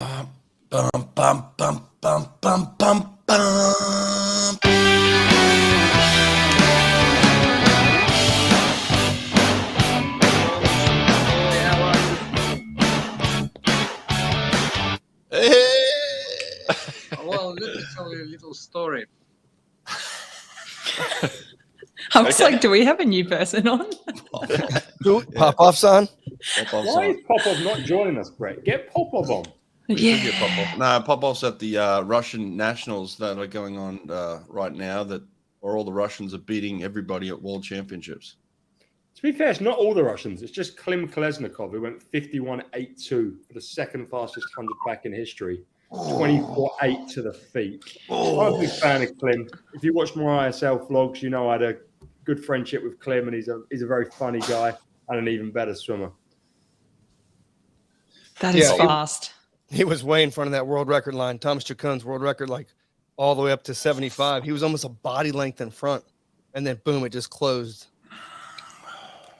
Bum, bum, bum, bum, bum, bum, bum, bum. Hey. Well, let me tell you a little story. I was like, do we have a new person on? Popov's on? Why is Popov not joining us, Brett? Get Popov on. Yeah. No, Popov's at the Russian nationals that are going on right now, that or all the Russians are beating everybody at World Championships. To be fair, it's not all the Russians. It's just Klim Kolesnikov, who went 51.82 for the second fastest 100 back in history. 24.8 to the feet. I'm a big fan of Klim. If you watch my ISL vlogs, you know I had a good friendship with Klim, and he's a very funny guy and an even better swimmer. That is fast. He was way in front of that world record line. Thomas Chacun's world record, like all the way up to 75. He was almost a body length in front, and then boom, it just closed.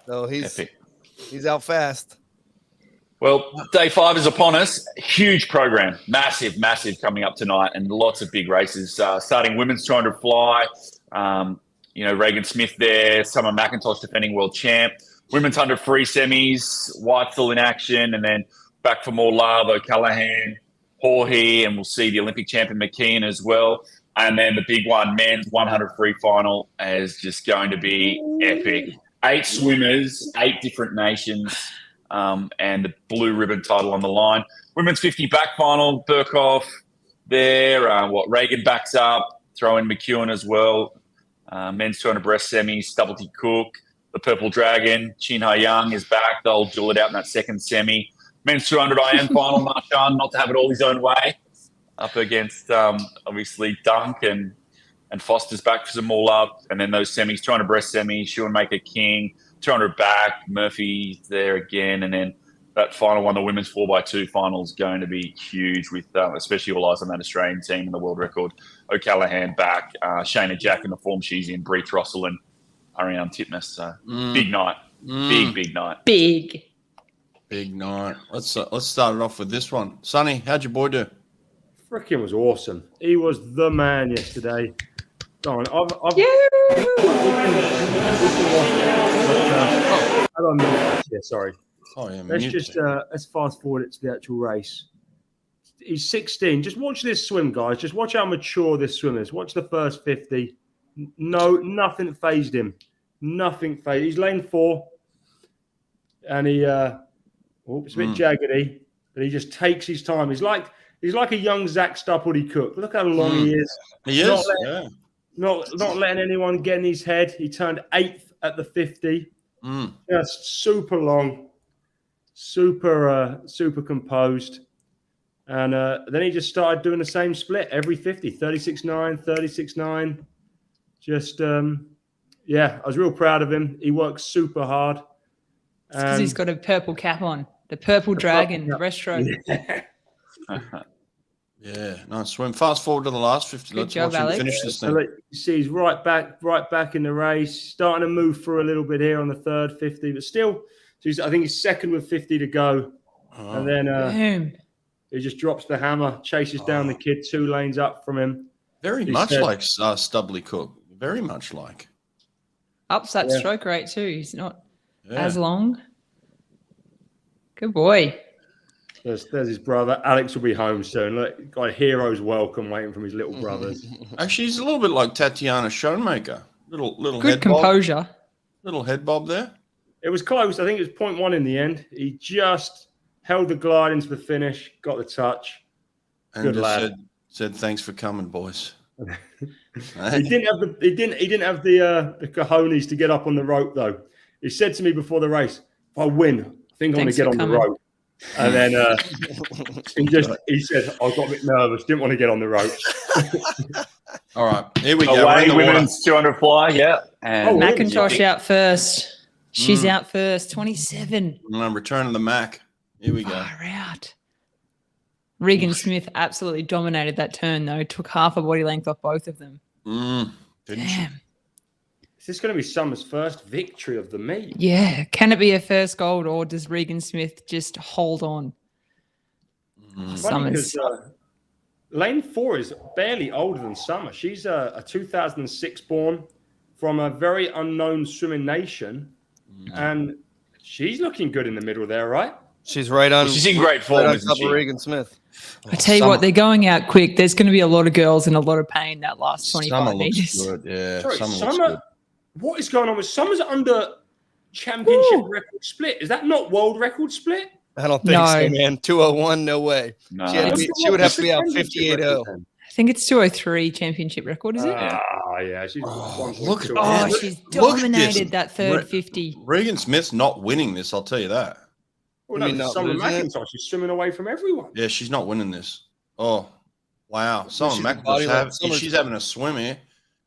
So he's out fast. Well, day 5 is upon us. Huge program, massive coming up tonight, and lots of big races. Starting women's 200 fly. Regan Smith there, Summer McIntosh defending world champ. Women's 100 free semis, White still in action, and then back for more love, O'Callaghan, Hawke, and we'll see the Olympic champion Meagen as well. And then the big one, men's 100 free final, is just going to be epic. 8 swimmers, 8 different nations, and the blue ribbon title on the line. Women's 50 back final, Burkhoff there. Reagan backs up, throw in McEwen as well. Men's 200 breast semis, Stubblety Cook, the Purple Dragon, Chin Ha Young is back. They'll duel it out in that second semi. Men's 200 IM final, Marchand, not to have it all his own way, up against obviously Dunk and Foster's back for some more love. And then those semis, 200 breast semis, Schoenmaker King, 200 back, Murphy there again. And then that final one, the women's 4x2 final, is going to be huge, with especially all eyes on that Australian team and the world record. O'Callaghan back, Shayna Jack in the form she's in, Bree Russell and Ariane Titmus. So big night, big night. Big night. Let's start it off with this one. Sonny, how'd your boy do? Freaking was awesome. He was the man yesterday. Go on. Sorry. Oh, yeah, let's fast forward it to the actual race. He's 16. Just watch this swim, guys. Just watch how mature this swim is. Watch the first 50. No, nothing phased him. Nothing phased. He's lane 4, and he it's a bit jaggedy, but he just takes his time. He's like a young Zach Stuppledy Cook. Look how long he is. He is. Not letting anyone get in his head. He turned 8th at the 50. Just super long, super composed. And then he just started doing the same split every 50, 36.9, 36.9. Just, I was real proud of him. He works super hard. Because he's got a purple cap on. The purple dragon, the breaststroke. Yeah, nice swim. Fast forward to the last 50. Good job, Alex. Finish this thing. So you see, he's right back in the race, starting to move through a little bit here on the third 50, but still, I think he's second with 50 to go. And then he just drops the hammer, chases down the kid 2 lanes up from him. Very much like Stubblety Cook. Very much like. Ups that stroke rate too. He's not as long. Good boy. There's his brother. Alex will be home soon. Look, got a hero's welcome waiting from his little brothers. Actually, he's a little bit like Tatiana Schoenmaker. Little good head composure. Bob. Little head bob there. It was close. I think it was 0.1 in the end. He just held the glide into the finish, got the touch. And good just lad. Said thanks for coming, boys. He didn't have the cojones to get up on the rope though. He said to me before the race, "If I win, I think I'm going to get on the rope." And then he said, "I got a bit nervous, didn't want to get on the ropes." All right, here we go. Away women's 200 fly, and McIntosh out first. She's out first, 27. And I'm returning the Mac. Here we go. Far out. Regan Smith absolutely dominated that turn, though. Took half a body length off both of them. Damn. Is this going to be Summer's first victory of the meet? Yeah. Can it be a first gold, or does Regan Smith just hold on? Funny because Summer's lane 4 is barely older than Summer. She's a 2006 born from a very unknown swimming nation, and she's looking good in the middle there, right? She's right on. She's in great form, right on isn't top she? of Regan Smith. I tell you what, they're going out quick. There's going to be a lot of girls in a lot of pain that last 25 Summer looks meters. good. Yeah, Sorry, Summer looks Summer. good. What is going on with Summer's under championship record split? Is that not world record split? I don't think No. so, man. 201, no way. No. She would have to be out 58-0. I think it's 203 championship record, is it? Yeah. She's Look at Oh, this. she's Look at dominated this. that third 50. Regan Smith's not winning this, I'll tell you that. Well, You no, mean not Summer losing it? McIntosh is swimming away from everyone. Yeah, she's not winning this. Oh, wow. Summer she's a body McIntosh, like Summer's- she's having a swim here.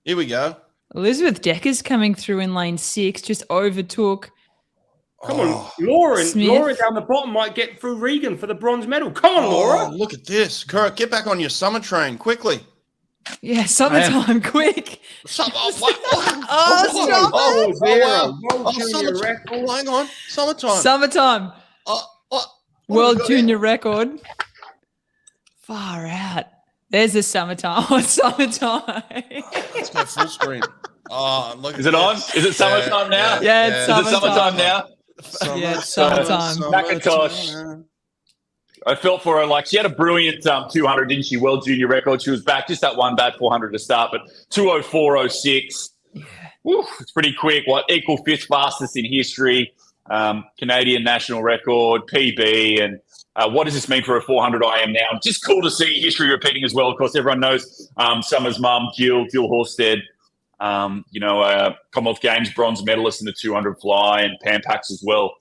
Here we go. Elizabeth Decker's coming through in lane 6, just overtook. Come on, Laura Smith. down the bottom might get through Regan for the bronze medal. Come on, Laura. Look at this. Kurt, get back on your summer train quickly. Yeah, summertime, quick. Oh, stop it. Oh, zero. wow. World junior summertime. record. Oh, hang on. Summertime. Summertime. What have we World got junior record. Far out. There's the summertime. Oh, summertime. Let's go full screen. Oh, look Is at it on? this. Is it summertime now? Yeah, it's Is it summertime now? Yeah, it's summertime. McIntosh. I felt for her like she had a brilliant 200, didn't she? World junior record. She was back just that one bad 400 to start, but 2:04:06. Yeah. Woo, it's pretty quick. What equal 5th fastest in history? Canadian national record, PB, and what does this mean for a 400 IM now? Just cool to see history repeating as well. Of course, everyone knows Summer's mum, Jill Horsted. Commonwealth Games bronze medalist in the 200 fly, and Pam Pax as well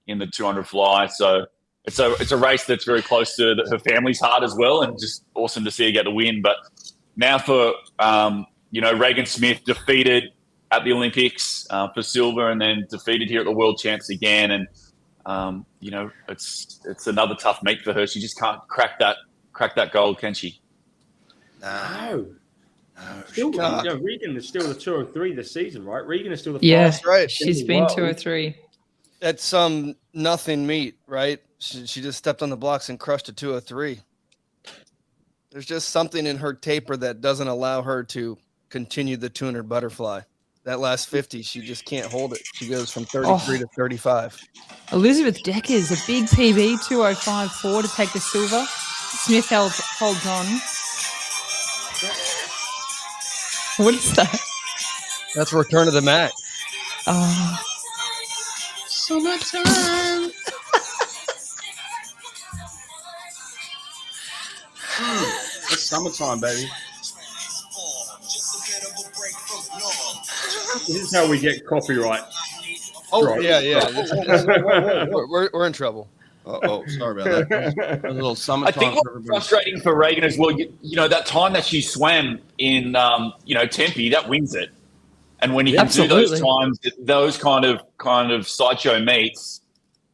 in the 200 fly. So it's a race that's very close to her family's heart as well, and just awesome to see her get the win. But now for Regan Smith, defeated at the Olympics for silver, and then defeated here at the World Champs again. And it's another tough meet for her. She just can't crack that gold, can she? No. Still, Regan is still the 203 this season, right? Regan is still the Yeah, fastest. right. She's in the been world. 203. At some nothing meet, right? She just stepped on the blocks and crushed a 203. There's just something in her taper that doesn't allow her to continue the 200 butterfly. That last 50, she just can't hold it. She goes from 33 to 35. Elizabeth Decker's a big PB, 2:05.4 to take the silver. Smith holds on. What is that? That's Return of the Mac. Oh, Summertime. It's summertime, baby. This is how we get copyright. Oh, Right. yeah. We're in trouble. Sorry about that. A little I summertime think for what's everybody. frustrating for Regan as well, that time that she swam in, Tempe, that wins it. And when you can do those Absolutely. times, those kind of sideshow meets,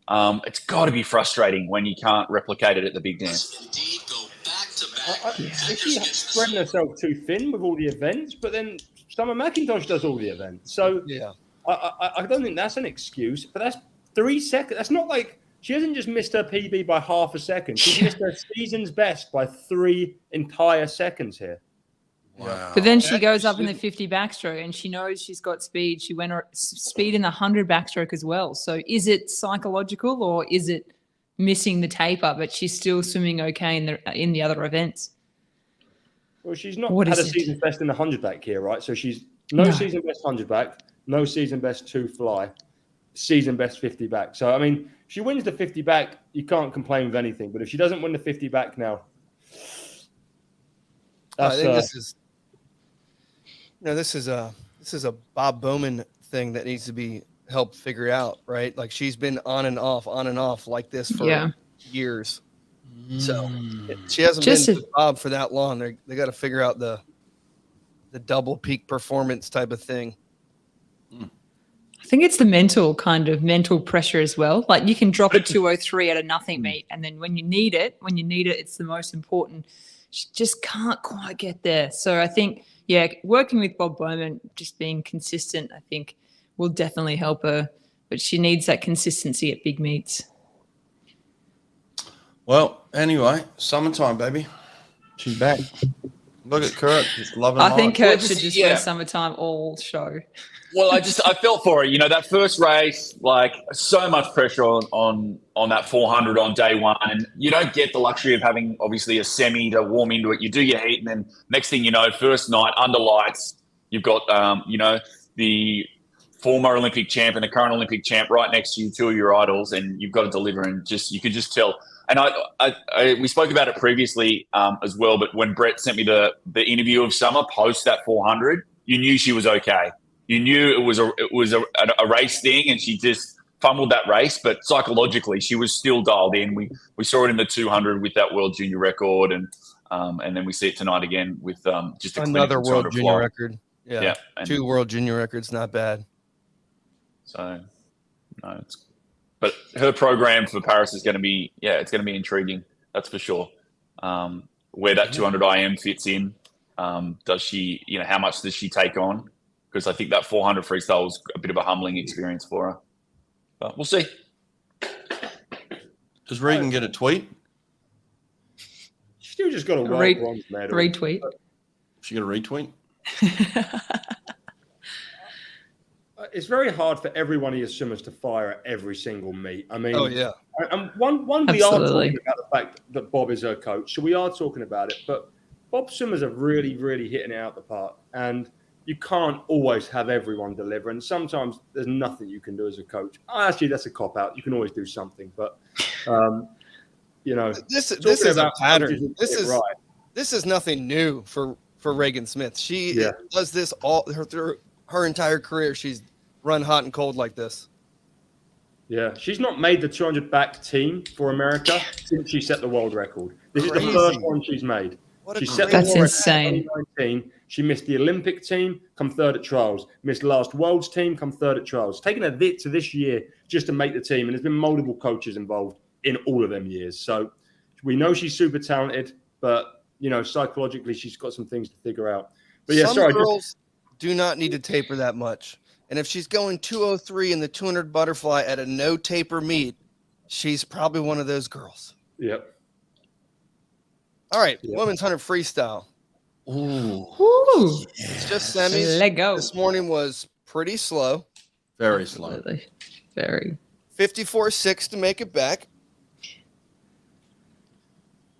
it's got to be frustrating when you can't replicate it at the big dance. She's spreading herself too thin with all the events, but then Summer McIntosh does all the events. So Yeah. I don't think that's an excuse, but that's 3 seconds. That's not like she hasn't just missed her PB by half a second. She's missed her season's best by 3 entire seconds here. Wow. but then she goes up in the 50 backstroke and she knows she's got speed. She went speed in the 100 backstroke as well. So is it psychological or is it missing the taper, but she's still swimming okay in the other events? Well, she's not What had a is it? season best in the 100 back here, right? So she's no season best 100 back, no season best 2 fly, season best 50 back. So, I mean, if she wins the 50 back, you can't complain with anything. But if she doesn't win the 50 back now, I that's, think this is a Bob Bowman thing that needs to be helped figure out, right? Like she's been on and off like this for years. So she hasn't Just been with Bob for that long. They got to figure out the double peak performance type of thing. I think it's the mental pressure as well. Like you can drop a 203 at a nothing meet, and then when you need it, it's the most important. She just can't quite get there. So I think, working with Bob Bowman, just being consistent, I think will definitely help her. But she needs that consistency at big meets. Well, anyway, summertime, baby. She's back. Look at Kurt, just loving I think life. Kurt should just yeah. wear summertime all show. Well, I felt for it. You know, that first race, like so much pressure on that 400 on day one. And you don't get the luxury of having obviously a semi to warm into it. You do your heat, and then next thing you know, first night under lights, you've got the former Olympic champ and the current Olympic champ right next to you, two of your idols, and you've got to deliver. And you could just tell. And we spoke about it previously as well. But when Brett sent me the interview of Summer post that 400, you knew she was okay. You knew it was a race thing, and she just fumbled that race. But psychologically, she was still dialed in. We saw it in the 200 with that World Junior record, and then we see it tonight again with just another World Junior fly. record. Yeah, 2 World Junior records, not bad. So, no, but her program for Paris is going to be it's going to be intriguing. That's for sure. Where that 200 IM fits in, does she? How much does she take on? Because I think that 400 freestyle was a bit of a humbling experience for her. But we'll see. Does Regan get a tweet? She still just got a world bronze medal. Retweet. She get a retweet? It's very hard for every one of your swimmers to fire at every single meet. I mean, Oh yeah. And one we are talking about the fact that Bob is her coach, so we are talking about it. But Bob's swimmers are really, really hitting it out the park, and you can't always have everyone deliver, and sometimes there's nothing you can do as a coach. Actually, that's a cop out. You can always do something, but this is a pattern. This is nothing new for Regan Smith. She does this all through her entire career. She's run hot and cold like this. Yeah, she's not made the 200 back team for America since she set the world record. This is the first one she's made. That's insane. 2019. She missed the Olympic team, come third at trials. Missed last World's team, come third at trials. Taking her to this year just to make the team, and there's been multiple coaches involved in all of them years. So we know she's super talented, but psychologically she's got some things to figure out. But yeah, some girls do not need to taper that much, and if she's going 203 in the 200 butterfly at a no taper meet, she's probably one of those girls. Yep. All right, women's 100 freestyle. Ooh. It's just semis. Let go. This morning was pretty slow. Very slow. Absolutely. Very. 54.6 to make it back.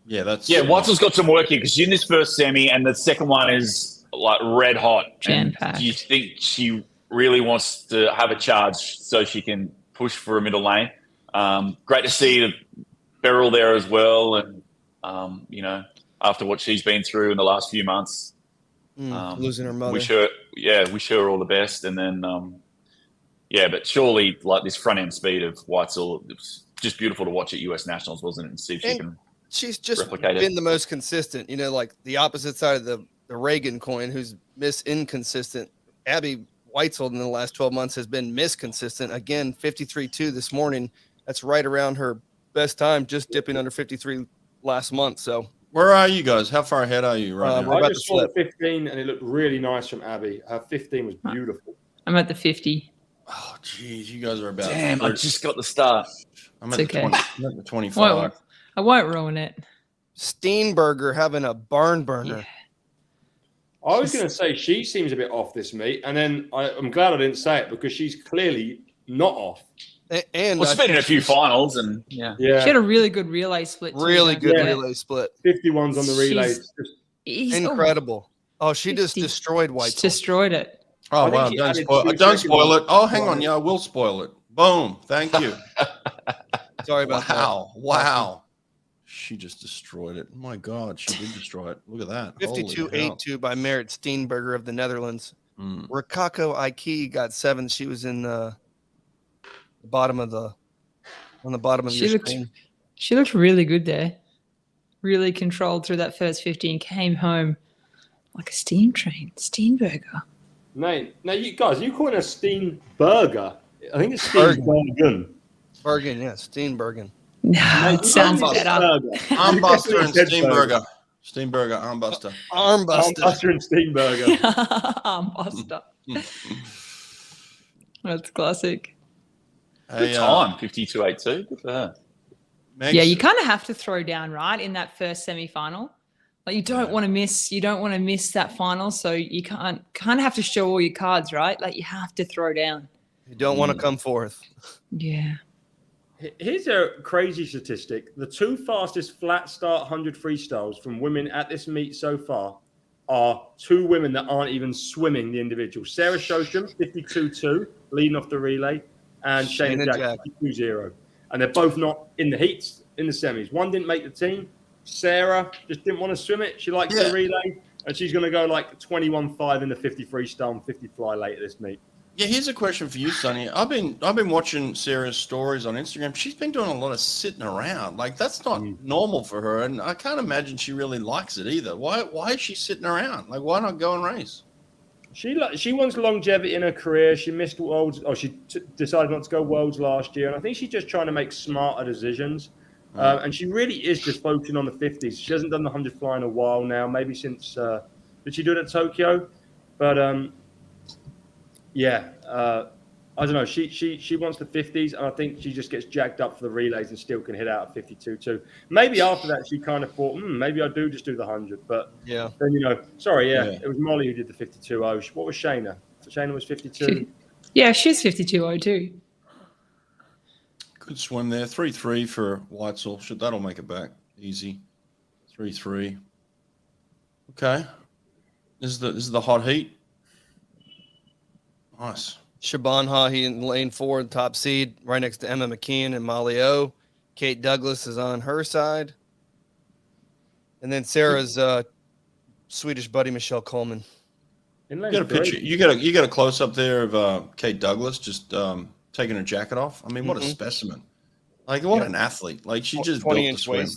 Yeah, that's Wattson's got some work here because she's in this first semi, and the second one is like red hot. Jam-packed. Do you think she really wants to have a charge so she can push for a middle lane? Great to see the Beryl there as well, and after what she's been through in the last few months, losing her mother. wish her all the best. And then, but surely like this front end speed of Weitzel, it was just beautiful to watch at US Nationals, wasn't it? And see if she can. She's just replicate been it. the most consistent. Like the opposite side of the Reagan coin, who's inconsistent. Abby Weitzel in the last 12 months has been consistent. Again, 53.2 this morning. That's right around her best time, just dipping under 53 last month. So. Where are you guys? How far ahead are you right now? I just saw 15, and it looked really nice from Abby. Her 15 was beautiful. I'm at the 50. Oh, geez, you guys are about. Damn, I just got the start. I'm at It's the okay. 20. I'm at the 25. Well, I won't ruin it. Steenberger having a barn burner. Yeah. I was going to say she seems a bit off this meet, and then I'm glad I didn't say it because she's clearly not off. And She's been in a few finals, and She had a really good relay split. Too, really good Yeah. relay split. 51s on the relays. Incredible. Oh, she just 50. destroyed She's Weitzel. destroyed it. Oh, I think wow. she Don't added spoil, 2 don't seconds spoil it. on Oh, the hang on. line. Yeah, I will spoil it. Boom. Thank you. Sorry about that. Wow. She just destroyed it. My God, she did destroy it. Look at that. 52.82 by Merit Steenberger of the Netherlands. Mm. Rikako Aiki got 7. She was in the bottom of the She your looked- screen. She looked really good there. Really controlled through that first 50 and came home like a steam train. Steenberger. Now, you guys, you calling her Steenberger? I think it's Steenbergen. Bergen, yeah, Steenbergen. No, it sounds better. Armbuster and Steenberger. Steenberger, armbuster. Armbuster. Armbuster and Steenberger. Armbuster. That's classic. good Hey, time, 52.82. Good for her. Megs? Yeah, you kind of have to throw down, right, in that first semi-final. Like you don't want to miss. You don't want to miss that final, so you kind of have to show all your cards, right? Like you have to throw down. You don't want to come fourth. Yeah. Here's a crazy statistic. The 2 fastest flat start 100 freestyles from women at this meet so far are 2 women that aren't even swimming the individual. Sarah Shosham, 52.2, leading off the relay, and Shayna Jack, 52.0. And they're both not in the heats, in the semis. One didn't make the team. Sarah just didn't want to swim it. She likes the relay, and she's going to go like 21.5 in the 50 freestyle and 50 fly later this meet. Yeah, here's a question for you, Sonny. I've been watching Sarah's stories on Instagram. She's been doing a lot of sitting around. Like that's not normal for her, and I can't imagine she really likes it either. Why is she sitting around? Like why not go and race? She wants longevity in her career. She missed Worlds, or she decided not to go Worlds last year, and I think she's just trying to make smarter decisions. And she really is just focusing on the 50s. She hasn't done the 100 fly in a while now, maybe since did she do it at Tokyo? But I don't know. She wants the 50s, and I think she just gets jacked up for the relays and still can hit out at 52 too. Maybe after that she kind of thought, maybe I do just do the 100. But then it was Molly who did the 52.0. What was Shayna? Shayna was 52. Yeah, she's 52.02. Good swim there. 3-3 for Whitesell. That'll make it back easy. 3-3. Okay. This is the hot heat. Nice. Siobhan Hahi in lane 4, top seed, right next to Emma McKeon and Molly O. Kate Douglas is on her side. And then Sarah's Swedish buddy, Michelle Coleman. You got a picture. You got a close up there of Kate Douglas just taking her jacket off. I mean, what a specimen! Like, what an athlete! Like, she just built to swim.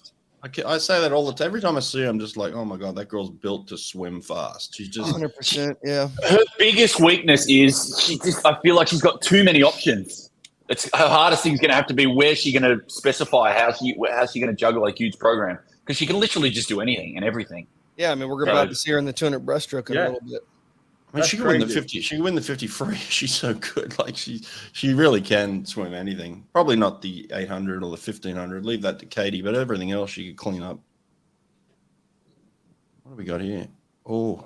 I say that all the time. Every time I see her, I'm just like, oh my god, that girl's built to swim fast. She's just 100%. Yeah. Her biggest weakness is I feel like she's got too many options. It's her hardest thing is going to have to be where's she going to specify how's she going to juggle a huge program, because she can literally just do anything and everything. Yeah, I mean, we're about to see her in the 200 breaststroke in a little bit. I mean, she can win the 50. She can win the 50 free. She's so good. Like she really can swim anything. Probably not the 800 or the 1500. Leave that to Katie. But everything else she could clean up. What do we got here? Oh,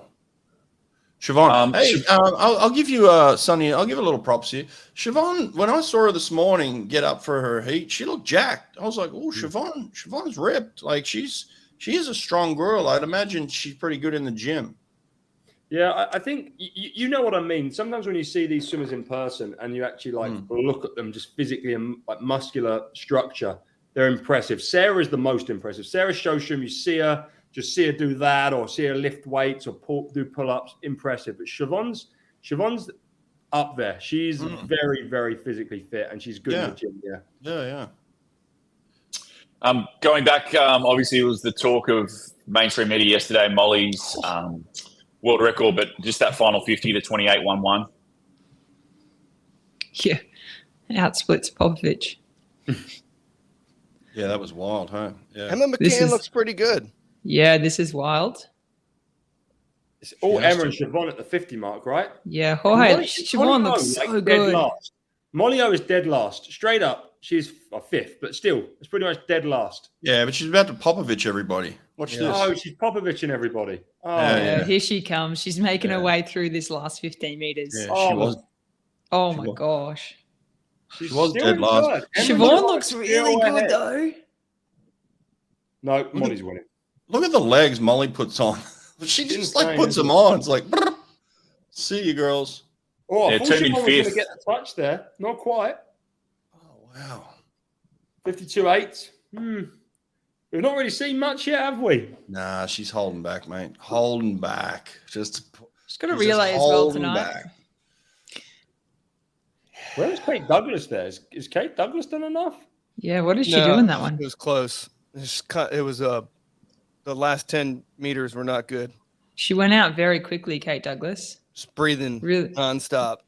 Siobhan. I'll give you Sonny. I'll give a little props here. Siobhan, when I saw her this morning get up for her heat, she looked jacked. I was like, oh, Siobhan's ripped. Like she is a strong girl. I'd imagine she's pretty good in the gym. Yeah, I think you know what I mean. Sometimes when you see these swimmers in person and you actually look at them just physically and like muscular structure, they're impressive. Sarah is the most impressive. Sarah Shosham, you see her do that or see her lift weights or do pull-ups, impressive. But Siobhan's up there. She's very, very physically fit and she's good in the gym. Yeah. Going back, obviously it was the talk of mainstream media yesterday, Molly's world record, but just that final 50 to 28.11. Yeah, outsplits Popovich. Yeah, that was wild, huh? Yeah. Emma McKeon looks pretty good. Yeah, this is wild. It's all Emma and Siobhan at the 50 mark, right? Yeah, Siobhan looks so good. Last. Molly O is dead last. Straight up, she's fifth, but still, it's pretty much dead last. Yeah, but she's about to Popovich everybody. Watch this. Oh, she's Popovich and everybody. Oh, yeah, here she comes. She's making her way through this last 15 meters. Yeah, she was. Oh my gosh. She was dead last. Siobhan looks really good though. No, Molly's winning. Look at the legs Molly puts on. She just puts them on. It's like, see you girls. Oh, I thought Siobhan was going to get the touch there. Not quite. Oh, wow. 52.8. We've not really seen much yet, have we? Nah, she's holding back, mate. Holding back. She's got a relay as well tonight. Back. Where is Kate Douglas there? Is Kate Douglas done enough? Yeah, what did she do in that one? It was close. It was the last 10 meters were not good. She went out very quickly, Kate Douglas. Just breathing nonstop.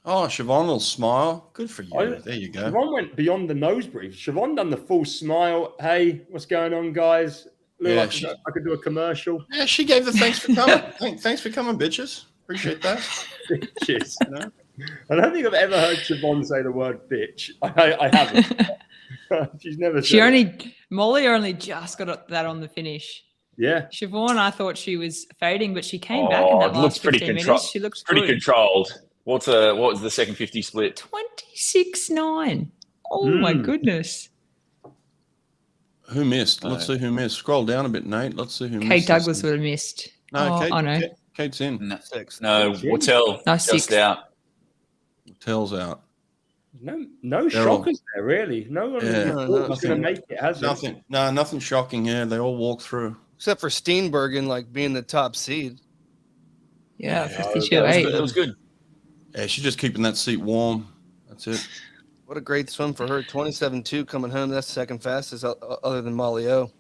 Oh, Siobhan will smile. Good for you. There you go. Siobhan went beyond the nose breathe. Siobhan done the full smile. Hey, what's going on, guys? I could do a commercial. Yeah, she gave the thanks for coming. Thanks for coming, bitches. Appreciate that. Bitches. I don't think I've ever heard Siobhan say the word bitch. I haven't. She's never. Molly only just got that on the finish. Yeah. Siobhan, I thought she was fading, but she came back in that last 15 minutes. She looks pretty good. controlled. What was the second 50 split? 26.9. Oh my goodness. Who missed? Let's see who missed. Scroll down a bit, Nate. Let's see who missed. Kate Douglas would have missed. No, I know. Kate's in. No, 6. no, Wattel just 6. out. Tell's out. No shockers there, really. No one was going to make it, has it? Nothing shocking here. They all walk through. Except for Steenbergen, like being the top seed. Yeah, 52.8. It was good. Yeah, she's just keeping that seat warm. That's it. What a great swim for her. 27.2 coming home. That's second fastest other than Molly O.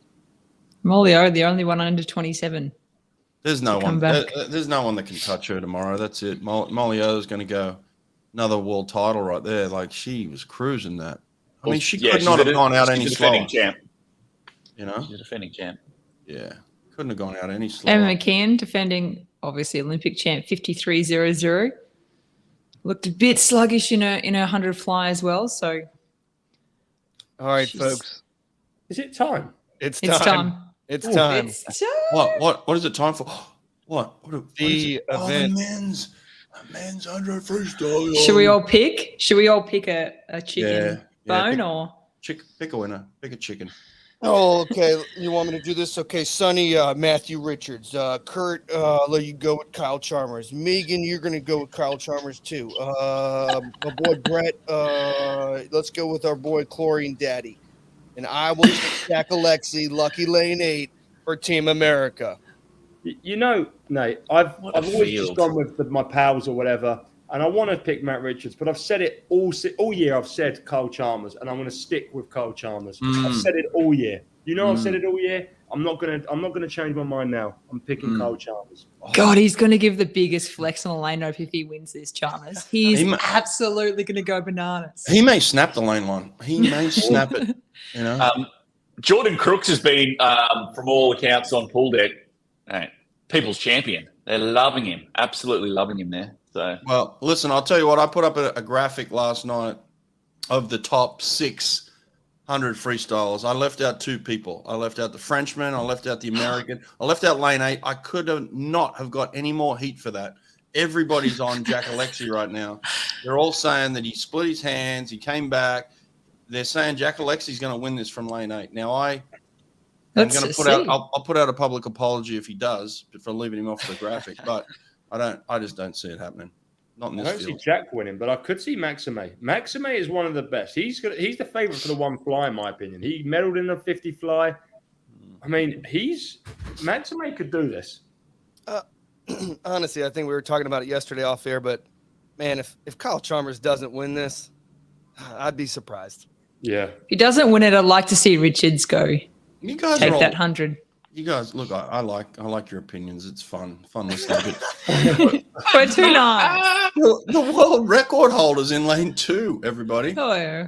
Molly O, the only one under 27. There's no one. There's no one that can touch her tomorrow. That's it. Molly O is going to go another world title right there. Like, she was cruising that. I mean, she could not have gone out any slower. Champ. You know? She's a defending champ. Yeah. Couldn't have gone out any slower. Emma McKeon, defending, obviously, Olympic champ, 53.00. Looked a bit sluggish in her 100 fly as well. So, all right, folks. Is it time? It's time. It's time. What is it time for? What the event? Men's 100 freestyle. Should we all pick a chicken bone or pick a winner? Pick a chicken. Oh, okay. You want me to do this? Okay, Sonny, Matthew Richards, Kurt, let you go with Kyle Chalmers. Meagen, you're going to go with Kyle Chalmers too. My boy Brett, let's go with our boy Chlorine Daddy. And I will take Jack Alexi, Lucky Lane 8 for Team America. You know, Nate, I've always just gone with my pals or whatever, and I want to pick Matt Richards, but I've said it all year. I've said Kyle Chalmers, and I'm going to stick with Kyle Chalmers. I've said it all year. You know, I've said it all year. I'm not gonna change my mind now. I'm picking Kyle Chalmers. God, he's going to give the biggest flex on the lane rope if he wins this, Chalmers. He's absolutely going to go bananas. He may snap the lane line. He may snap it. You know, Jordan Crooks has been, from all accounts, on pool deck, people's champion. They're loving him, absolutely loving him there. So, well, listen, I'll tell you what. I put up a graphic last night of the top 600 freestylers. I left out 2 people. I left out the Frenchman. I left out the American. I left out lane 8. I could have not have got any more heat for that. Everybody's on Jack Alexi right now. They're all saying that he split his hands. He came back. They're saying Jack Alexi's going to win this from lane 8. Now I'm going to put out. I'll put out a public apology if he does for leaving him off the graphic. But I just don't see it happening. Not in this I don't field. see Jack winning, but I could see Maxime. Maxime is one of the best. He's the favorite for the one fly, in my opinion. He medaled in the 50 fly. I mean, Maxime could do this. Honestly, I think we were talking about it yesterday off air, but man, if Kyle Chalmers doesn't win this, I'd be surprised. Yeah. If he doesn't win it, I'd like to see Richards go. You guys take that 100. You guys, look, I like your opinions. It's fun listening. We're too nice. The world record holder's in lane 2, everybody. Oh, yeah.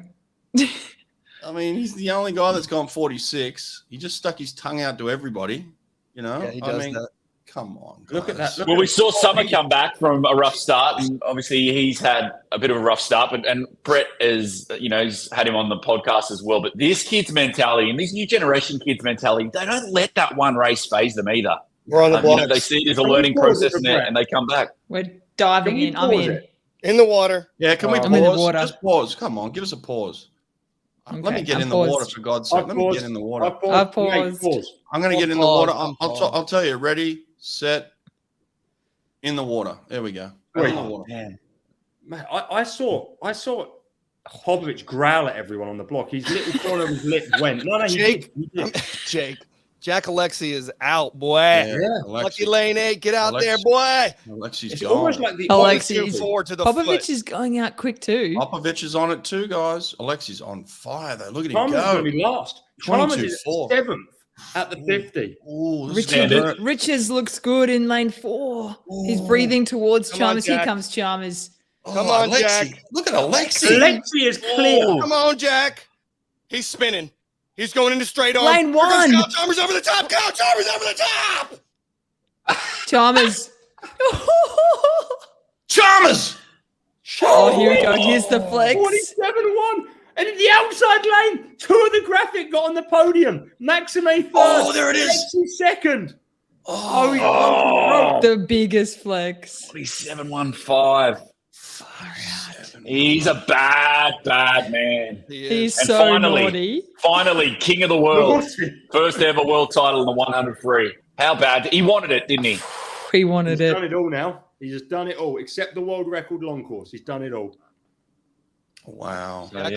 I mean, he's the only guy that's gone 46. He just stuck his tongue out to everybody. You know? Yeah, he does that. Come on, guys. Look at that. We saw Summer come back from a rough start, and obviously he's had a bit of a rough start. And Brett he's had him on the podcast as well. But this kid's mentality and these new generation kids' mentality, they don't let that one race phase them either. We're on the block. They see it as a learning process and they come back. We're diving in. I'm in. In the water. Yeah, can we pause? I'm in the water. Just pause. Come on, give us a pause. Okay, let me get in the paused. water, for God's sake. Let me get in the water. I've paused. I'm going to get in the water. I'll tell you. Ready, set, in the water. There we go. Wait, in the water. Man, I saw Popovich growl at everyone on the block. His little corner of his lip went. No, Jake. Jack Alexi is out, boy. Yeah. Lucky lane 8, get out there, boy. Alexi's It's gone. almost like the forward to the Popovich foot. is going out quick too. Popovich is on it too, guys. Alexi's on fire though. Look at him Chalmers is go. going to be last. Chalmers is 22-4. 7th at the 50. Ooh, this is gonna hurt. Richards looks good in lane 4. He's breathing towards Chalmers. Here comes Chalmers. Come on, Alexi. Jack. Look at Alexi. Alexi is clear. Come on, Jack. He's spinning. He's going into straight on. Lane 1. Kyle Chalmers over the top. Kyle Chalmers over the top. Chalmers. Chalmers. Oh, here we go. Here's the flex. 47-1. And in the outside lane, 2 of the graphic got on the podium. Maxime first. Oh, there it is. Alexi second. Oh, The biggest flex. 47.15. He's a bad man. He's And so naughty. Finally, king of the world. First ever world title in the 100 free. How bad? He wanted it, didn't he? He wanted He's it. done it all now. He's just done it all, except the world record long course. He's done it all. Wow. Tied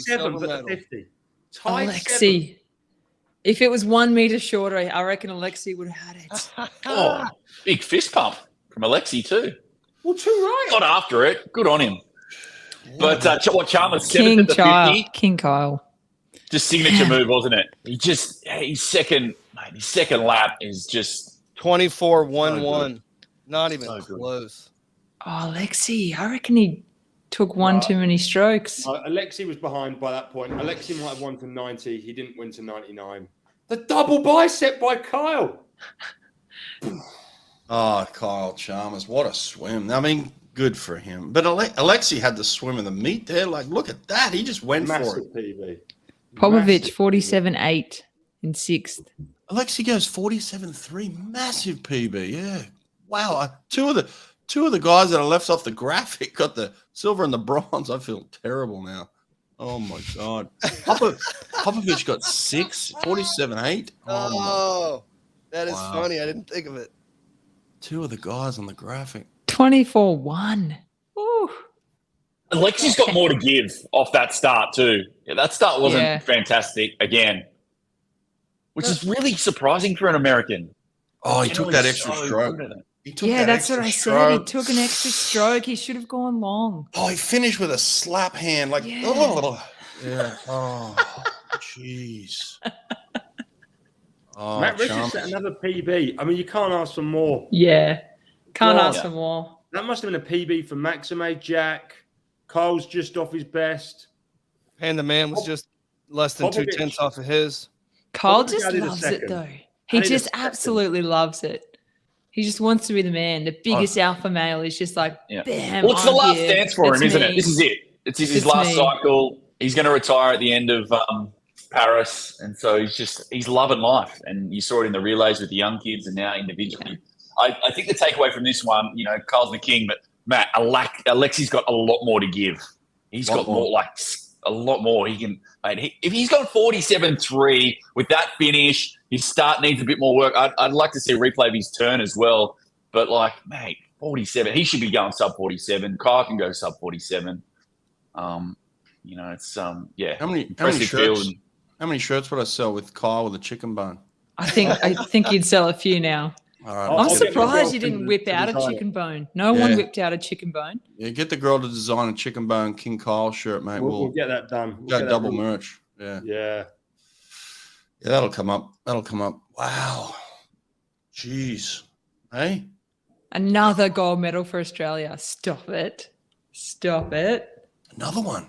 7th at the 50. Tied 7th. Alexi. If it was 1 meter shorter, I reckon Alexi would have had it. Oh, big fist pump from Alexi too. Well, too right. Got after it. Good on him. But what Chalmers 7th at the 50? King Kyle. Just signature move, wasn't it? His second lap is just 24-1-1. Not even So good. close. Oh, Alexi. I reckon he took one too many strokes. Alexi was behind by that point. Alexi might have won to 90. He didn't win to 99. The double bicep by Kyle. Oh, Kyle Chalmers, what a swim. I mean, good for him. But Alexi had the swim of the meet there. Like, look at that. He just went for Massive it. PB. Popovich, 47.8 in 6th. Alexi goes 47.3. Massive PB. Yeah. Wow. Two of the guys that are left off the graphic got the silver and the bronze. I feel terrible now. Oh, my God. Popovich got 6, 47.8. Oh, that is Wow. funny. I didn't think of it. 2 of the guys on the graphic. 24-1. Ooh. Alexi's got more to give off that start too. Yeah, that start wasn't fantastic again, which is really surprising for an American. Oh, he took that extra stroke. He took that That's what extra I stroke. said. He took an extra stroke. He should have gone long. Oh, he finished with a slap hand. Like, Yeah. oh, yeah. Oh, jeez. Oh, Matt Richards Chalmers. set another PB. I mean, you can't ask for more. Yeah. Can't God. ask for more. That must have been a PB for Maxime, Jack. Kyle's just off his best. And the man was just less than Popovich. 2/10 off of his. Kyle Popovich just added a loves it, second. though. He Added a just second. absolutely loves it. He just wants to be the man. The biggest alpha male is just like, bam. Well, it's the I'm last here. dance for him, It's isn't me. it? This is it. It's his It's last me. cycle. He's going to retire at the end of Paris, and so he's loving life. And you saw it in the relays with the young kids, and now individually. I think the takeaway from this one, Kyle's the king, but Matt, Alexi's got a lot more to give. He's got more, like a lot more. He can. If he's gone 47.3 with that finish, his start needs a bit more work. I'd like to see a replay of his turn as well. But mate, 47. He should be going sub 47. Kyle can go sub 47. It's How many impressive field. shirts? How many shirts would I sell with Kyle with a chicken bone? I think you'd sell a few now. All right, I'm I'm I'll get the surprised girl- you didn't whip out a design it. chicken bone. No one Yeah. whipped out a chicken bone. Yeah, get the girl to design a chicken bone King Kyle shirt, mate. We'll get that done. We'll got get that double done. merch. Yeah. Yeah. Yeah, that'll come up. Wow. Jeez. Hey? Another gold medal for Australia. Stop it. Another one.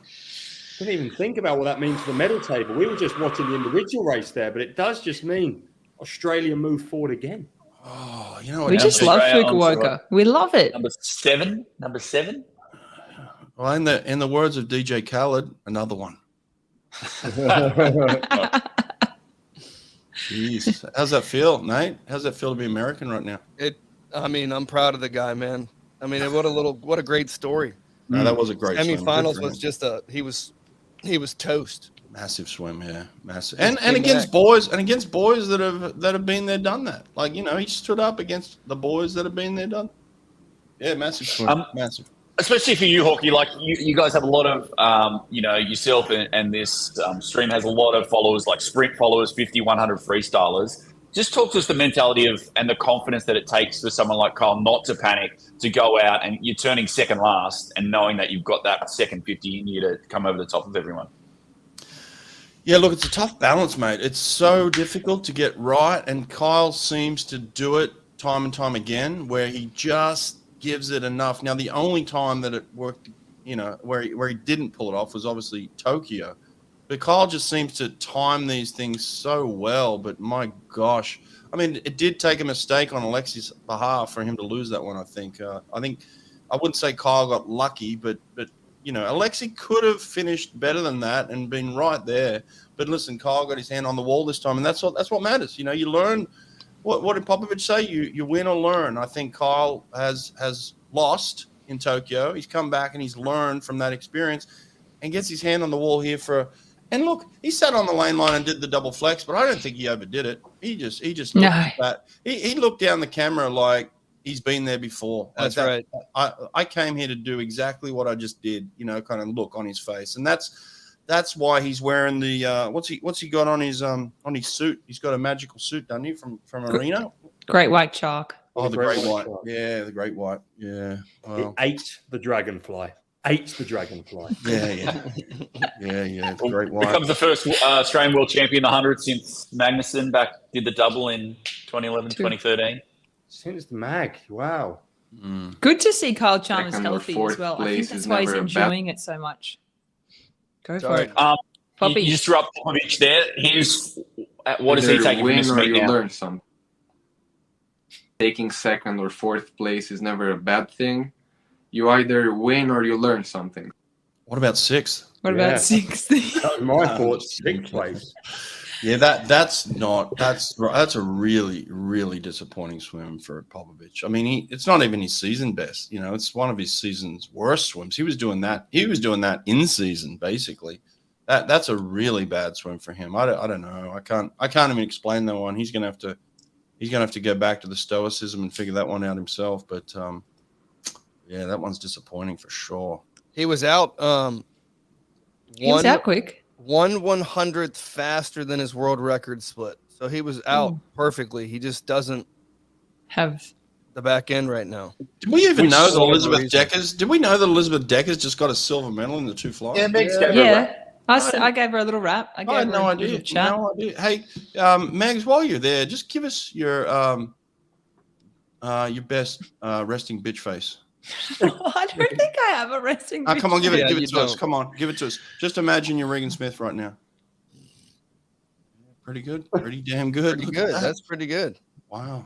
Didn't even think about what that means for the medal table. We were just watching the individual race there, but it does just mean Australia move forward again. Oh, you know what? We just love Australia on Fukuoka. We love it. Number seven. Well, in the words of DJ Khaled, another one. Jeez. How's that feel, Nate? How's that feel to be American right now? I'm proud of the guy, man. I mean, what a great story. No, that was a great swim. Good Semifinals for was him. just he was toast. Massive swim, yeah, massive, Just and came against back. boys that have been there, done that. He stood up against the boys that have been there, done. Yeah, massive swim, massive. Especially for you, Hawke, you guys have a lot of, yourself and this stream has a lot of followers, like sprint followers, 50, 100 freestylers. Just talk to us the mentality and the confidence that it takes for someone like Kyle not to panic, to go out and you're turning second last and knowing that you've got that second 50 in you to come over the top of everyone. Yeah, look, it's a tough balance, mate. It's so difficult to get right, and Kyle seems to do it time and time again, where he just gives it enough. Now, the only time that it worked, where he didn't pull it off was obviously Tokyo. But Kyle just seems to time these things so well. But my gosh, I mean, it did take a mistake on Alexi's behalf for him to lose that one. I think I wouldn't say Kyle got lucky, but you know, Alexi could have finished better than that and been right there. But listen, Kyle got his hand on the wall this time, and that's what matters. You know, you learn. What did Popovich say? You win or learn. I think Kyle has lost in Tokyo. He's come back and he's learned from that experience and gets his hand on the wall here and look, he sat on the lane line and did the double flex, but I don't think he overdid it. He just looked at that. He looked down the camera like he's been there before. That's right. I came here to do exactly what I just did, you know, kind of look on his face. And that's why he's wearing the what's he got on his suit? He's got a magical suit, doesn't he, from Arena? Great white shark. Oh, the great white. Yeah, the great white. Yeah. It ate the dragonfly. Yeah. The great white. Becomes the first Australian world champion 100 since Magnussen did the double in 2011, 2013. Since Mag, wow. Good to see Kyle Chalmers Second or healthy fourth as well. I think place that's is why he's never a enjoying it so much. Go for Sorry. it. You just threw up Popovich there. What does he Either take from win this or meet you now? learn something. Taking second or fourth place is never a bad thing. You either win or you learn something. What about sixth? What about sixth? That was my thoughts. Sixth place. Yeah, that's a really, really disappointing swim for Popovich. I mean, it's not even his season best. You know, it's one of his season's worst swims. He was doing that in season, basically. That's a really bad swim for him. I don't know. I can't even explain that one. He's gonna have to go back to the stoicism and figure that one out himself. But yeah, that one's disappointing for sure. He was out. He was out quick. 1/100th faster than his world record split. So he was out perfectly. He just doesn't have the back end right now. Did we even know that Elizabeth Decker's? Did we know that Elizabeth Decker's just got a silver medal in the two flies? Yeah, Meg's gave her a rap. I gave her a little rap. I had no idea. Hey, Megs, while you're there, just give us your best resting bitch face. I don't think I have a resting bitch Come on, give it you to us. don't. Come on, give it to us. Just imagine you're Regan Smith right now. Pretty good. Pretty damn good. Pretty Look at good. that. That's pretty good. Wow.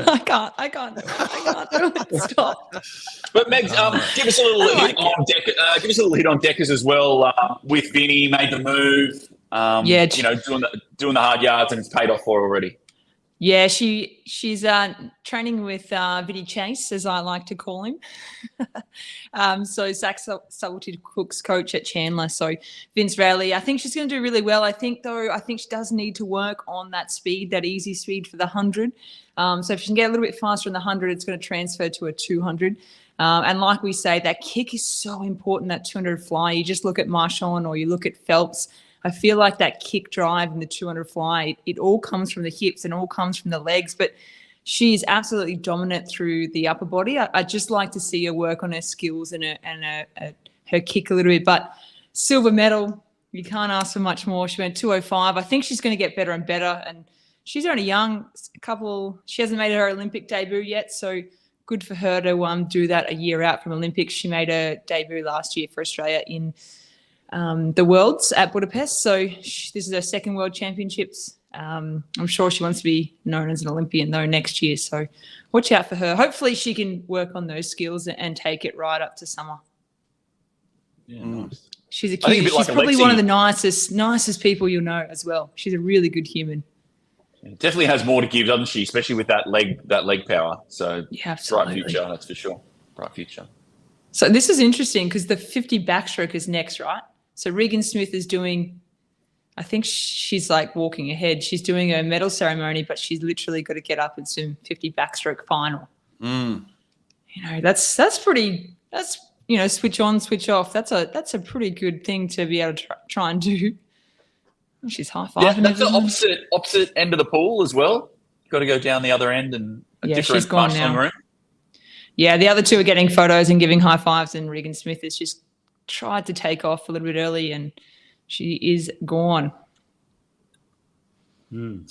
I can't do it. Stop. But Megs, give us a little hit on Decker. Give us a little hit on Deckers as well. With Vinny, made the move. You know, doing the hard yards, and it's paid off for her already. Yeah, she's training with Vinny Chase, as I like to call him. So Zach Subtlety-Cook's coach at Chandler. So Vince Rowley, I think she's going to do really well. I think she does need to work on that speed, that easy speed for the 100. So if she can get a little bit faster in the 100, it's going to transfer to a 200. And like we say, that kick is so important, that 200 fly. You just look at Marchand or you look at Phelps. I feel like that kick drive in the 200 fly, it all comes from the hips and all comes from the legs, but she's absolutely dominant through the upper body. I just like to see her work on her skills and her kick a little bit. But silver medal, you can't ask for much more. She went 2:05. I think she's going to get better and better. And she's only young. She hasn't made her Olympic debut yet, so good for her to do that a year out from Olympics. She made her debut last year for Australia in the Worlds at Budapest. So this is her second World Championships. I'm sure she wants to be known as an Olympian though next year. So watch out for her. Hopefully she can work on those skills and take it right up to summer. Yeah, nice. She's a cutie. She's probably one of the nicest people you'll know as well. She's a really good human. Definitely has more to give, doesn't she? Especially with that leg power. So yeah, absolutely. Bright future, that's for sure. Bright future. So this is interesting because the 50 backstroke is next, right? So Regan Smith is doing, I think she's like walking ahead. She's doing a medal ceremony, but she's literally got to get up and swim 50 backstroke final. You know, that's you know, switch on, switch off. That's a pretty good thing to be able to try and do. She's high-fiving. Yeah, that's the opposite end of the pool as well. You've got to go down the other end and she's gone now. Room. Yeah, the other two are getting photos and giving high fives, and Regan Smith has just tried to take off a little bit early, and she is gone. I'm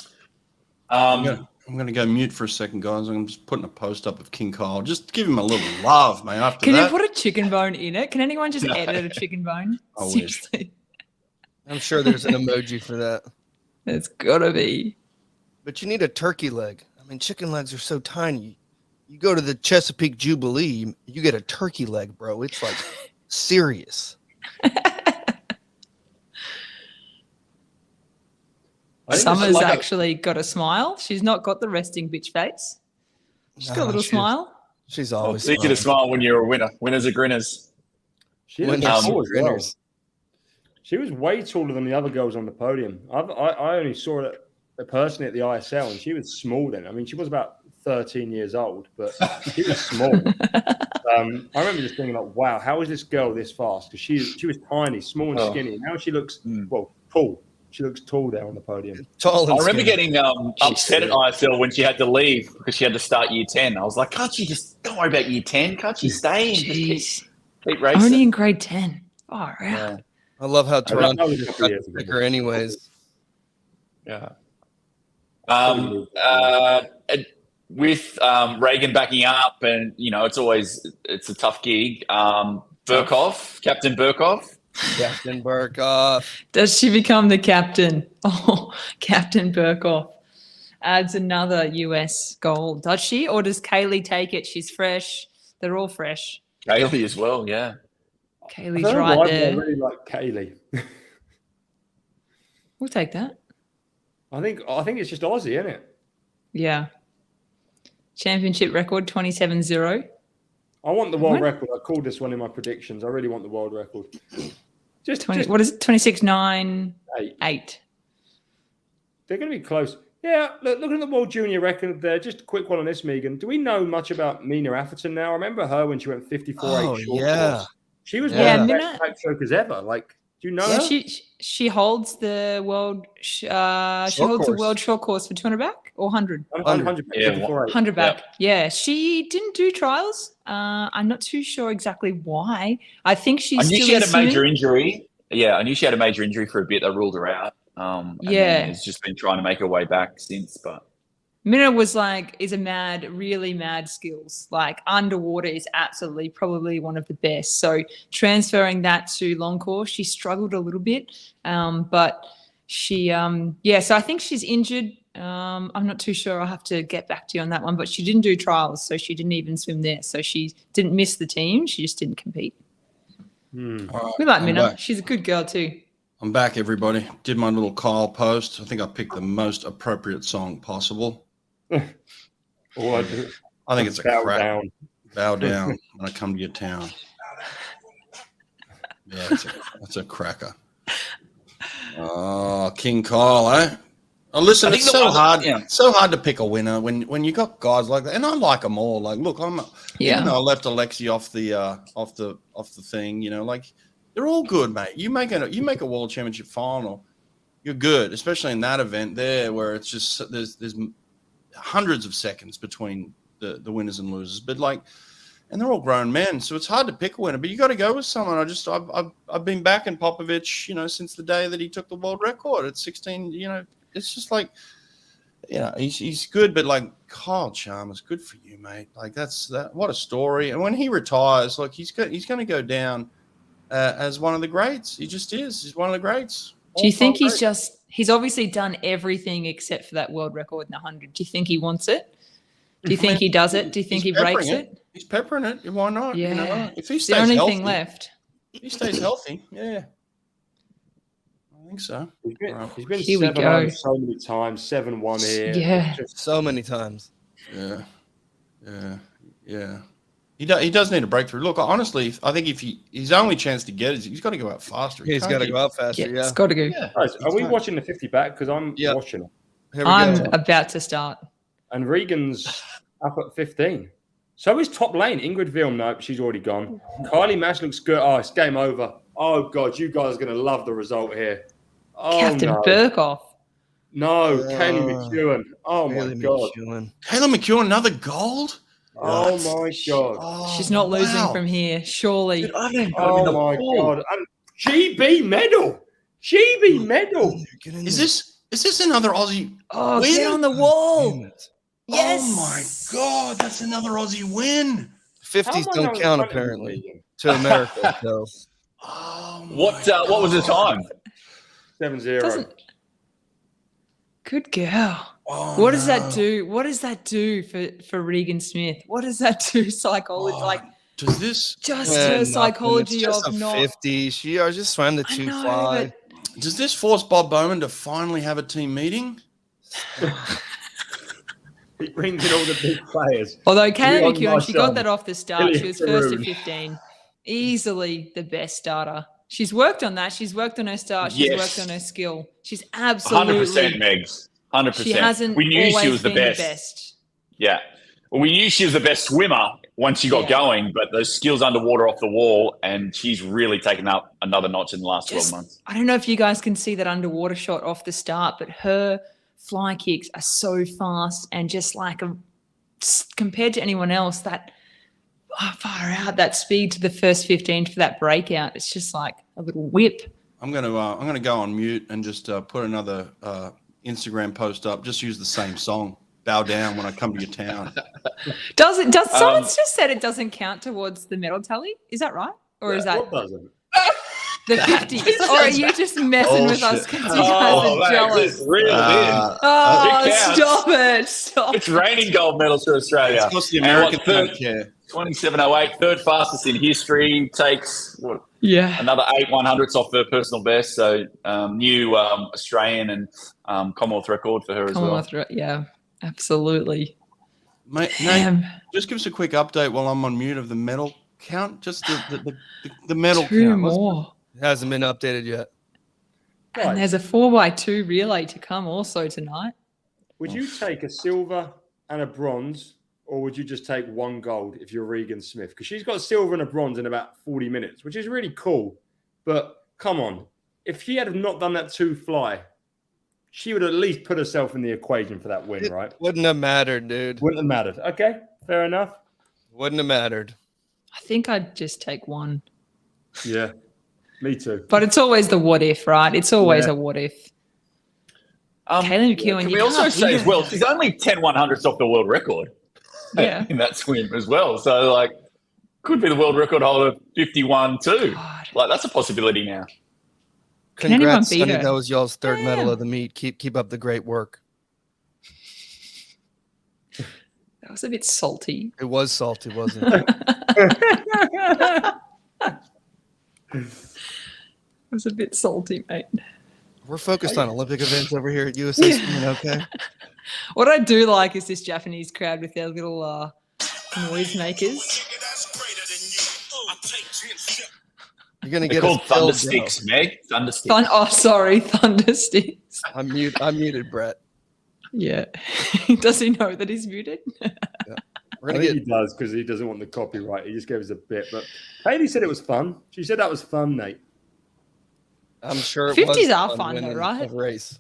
going to go mute for a second, guys. I'm just putting a post up of King Kyle. Just give him a little love, man. After Can that, you put a chicken bone in it? Can anyone just edit a chicken bone? I wish. Seriously. I'm sure there's an emoji for that. It's got to be. But you need a turkey leg. I mean, chicken legs are so tiny. You go to the Chesapeake Jubilee, you get a turkey leg, bro. It's like serious. Summer's actually got a smile. She's not got the resting bitch face. She's got a little smile. She's always It's easy to smile when you're a winner. Winners are grinners. She was way taller than the other girls on the podium. I only saw it personally at the ISL, and she was small then. I mean, she was about 13 years old, but she was small. I remember just thinking, like, wow, how is this girl this fast? Because she was tiny, small and skinny. Now she looks, well, tall. She looks tall there on the podium. Tall and I remember skinny. getting upset at ISL when she had to leave because she had to start year 10. I was like, can't she just, don't worry about year 10. Can't she stay and keep racing? Only in grade 10. Oh, wow. Yeah. I love how Toronto pick her anyways. Yeah. With Reagan backing up, and it's a tough gig. Burkhoff, Captain Burkhoff. Captain Burkhoff. Does she become the captain? Oh, Captain Burkhoff adds another US gold. Does she, or does Kaylee take it? She's fresh. They're all fresh. Kaylee as well, yeah. Kaylee's right there. I really like Kaylee. We'll take that. I think it's just Aussie, isn't it? Yeah. Championship record 27-0. I want the world record. I called this one in my predictions. I really want the world record. What is it? 26-9-8. They're going to be close. Yeah, looking at the world junior record there. Just a quick one on this, Meagen. Do we know much about Mina Atherton now? I remember her when she went 54-8 short course. She was one of the best backstrokers ever. Like, do you know her? She holds the world. She holds the world short course for 200 back or 100. 100. Yeah, 100 back. Yeah, she didn't do trials. I'm not too sure exactly why. I think she had a major injury. Yeah, I knew she had a major injury for a bit that ruled her out. And then has just been trying to make her way back since. But Minna was really mad skills. Like underwater is absolutely probably one of the best. So transferring that to long course, she struggled a little bit. But she, so I think she's injured. I'm not too sure. I'll have to get back to you on that one. But she didn't do trials, so she didn't even swim there. So she didn't miss the team. She just didn't compete. Right, we like Minna. She's a good girl too. I'm back, everybody. Did my little Kyle post. I think I picked the most appropriate song possible. I think it's a crack. Bow down when I come to your town. Yeah, that's a cracker. Oh, King Kyle, eh? Oh, listen, it's so hard. Yeah. So hard to pick a winner when you got guys like that, and I like them all. Like, look, I left Alexi off the thing. Like they're all good, mate. You make a world championship final, you're good, especially in that event there where it's just there's hundreds of seconds between the winners and losers. But and they're all grown men, so it's hard to pick a winner. But you got to go with someone. I've been backing Popovich, since the day that he took the world record at 16. It's just he's good, but Kyle Chalmers, good for you, mate. What a story. And when he retires, he's going to go down as one of the greats. He just is. He's one of the greats. Do you think he's obviously done everything except for that world record in the 100? Do you think he wants it? Do you think he does it? Do you think he breaks it? He's peppering it. Why not? Yeah. If he stays the only healthy, thing left. He stays healthy. Yeah. I think so. He's been 7-0 so many times, 7-1 here. Yeah. So many times. Yeah. He does need a breakthrough. Look, honestly, I think if his only chance to get is he's got to go out faster. He's got to go out faster. Yeah, it's got to go. Yeah. Guys, are we watching the 50 back? Because I'm watching it. I'm about to start. And Regan's up at 15. So is top lane. Ingrid Vilm, nope, she's already gone. Kylie Mash looks good. Oh, it's game over. Oh, God, you guys are going to love the result here. Oh, Captain Burkhoff. No, Kaylee McEwen. Oh, my God. Kaylee McEwen, another gold? Oh, my God. Oh, she's not losing from here, surely. Dude, oh, my God. And GB medal. GB medal. Is this another Aussie? Oh, win? Get on the wall. Yes. Oh, my God. That's another Aussie win. 50s don't count, apparently, to America. So. Oh, what was the time? 7-0. Good girl. Oh, what does that do? What does that do for Regan Smith? What does that do psychology? Does this Just Yeah, her nothing. psychology It's just of a not. 50. She just swam the I two know, fly. does this force Bob Bowman to finally have a team meeting? He brings in all the big players. Although Kaylee Leon McEwen, she got Marchand, that off the start. She Ilya was first to Faroon. 15. Easily the best starter. She's worked on that. She's worked on her start. She's Yes. worked on her skill. She's 100%, absolutely. Megs. 100%. She hasn't we knew always she was the been best. Yeah. Well, we knew she was the best swimmer once she got Yeah. going, but those skills underwater off the wall, and she's really taken up another notch in the last 12 months. I don't know if you guys can see that underwater shot off the start, but her fly kicks are so fast and just like compared to anyone else, that far out, that speed to the first 15 for that breakout, it's just like a little whip. I'm gonna go on mute and just put another Instagram post up. Just use the same song. Bow down when I come to your town. Someone's just said it doesn't count towards the medal tally? Is that right? Or is that What doesn't? the 50s? Or are you just messing with us because you guys are mate, jealous? it's real Oh, it counts. stop it. Stop. It's raining gold medals for Australia. Of course, the And Americans what, don't care. 27.08, third fastest in history, takes Yeah. another 8 100ths off her personal best. So new Australian and Commonwealth record for her as well. Yeah, absolutely. Mate, Damn. just give us a quick update while I'm on mute of the medal count. Just the medal Two count. more. It hasn't been updated yet. And there's a 4x2 relay to come also tonight. Would you take a silver and a bronze, or would you just take one gold if you're Regan Smith? Because she's got a silver and a bronze in about 40 minutes, which is really cool. But come on, if she had not done that two fly, she would at least put herself in the equation for that win, It right? wouldn't have mattered, dude. Wouldn't have mattered. Okay, fair enough. Wouldn't have mattered. I think I'd just take one. Yeah, me too. But it's always the what if, right? It's always a what if. Kaylee McEwen, Can you we also can't say win as well, it. she's only 10 100ths off the world record Yeah. in that swim as well. So, like, could be the world record holder 51 too. God. Like, that's a possibility now. Can anyone Congrats, beat Sonny. her? That was y'all's third medal Damn. of the meet. Keep up the great work. That was a bit salty. It was salty, wasn't it? It was a bit salty, mate. We're focused on Olympic events over here at USA Swimming, okay? What I do like is this Japanese crowd with their little noise makers. You're gonna They're get called us thunder killed, sticks, Meg. Thunder sticks. Sorry, thunder sticks. Joe. I'm muted, Brett. Yeah. Does he know that he's muted? We're I gonna think get he does because he doesn't want the copyright. He just gave us a bit. But Haley said it was fun. She said that was fun, Nate. I'm sure it 50s was are fun though, winning right? a race.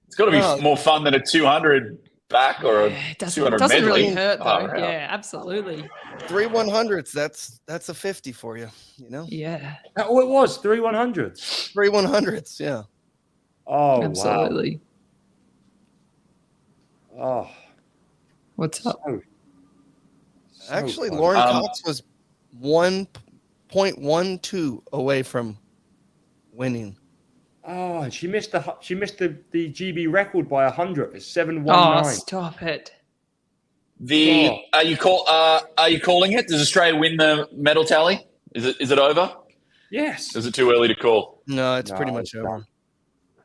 It's got to be Oh. more fun than a 200 back or a It doesn't 200 really medley. hurt though. Oh, wow. Yeah, absolutely. 3 100s, that's a 50 for you, you know? Yeah, Oh, it was 3 100s. 3 100s, yeah. Oh, absolutely. wow. Oh, What's up? so Actually, fun. Lauren Cox was 1.12 away from winning. Oh, and she missed the GB record by 100. It's 719. Oh, stop it. Are you calling it? Does Australia win the medal tally? Is it over? Yes. Is it too early to call? No, it's pretty No, much it's over. done.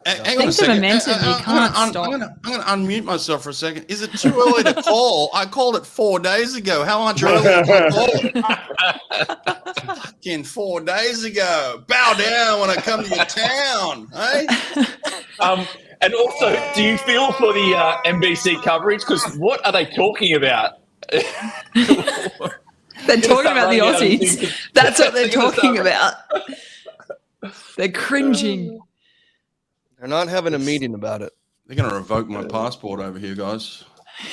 Hang on Think a the second. momentum, you can't stop. I'm going to unmute myself for a second. Is it too early to call? I called it 4 days ago. How much earlier did I call it? Fucking 4 days ago. Bow down when I come to your town. Hey? And also, do you feel for the NBC coverage? Because what are they talking about? They're talking about the Aussies. That's what they're talking about. They're cringing. They're not having a meeting about it. They're going to revoke my passport over here, guys.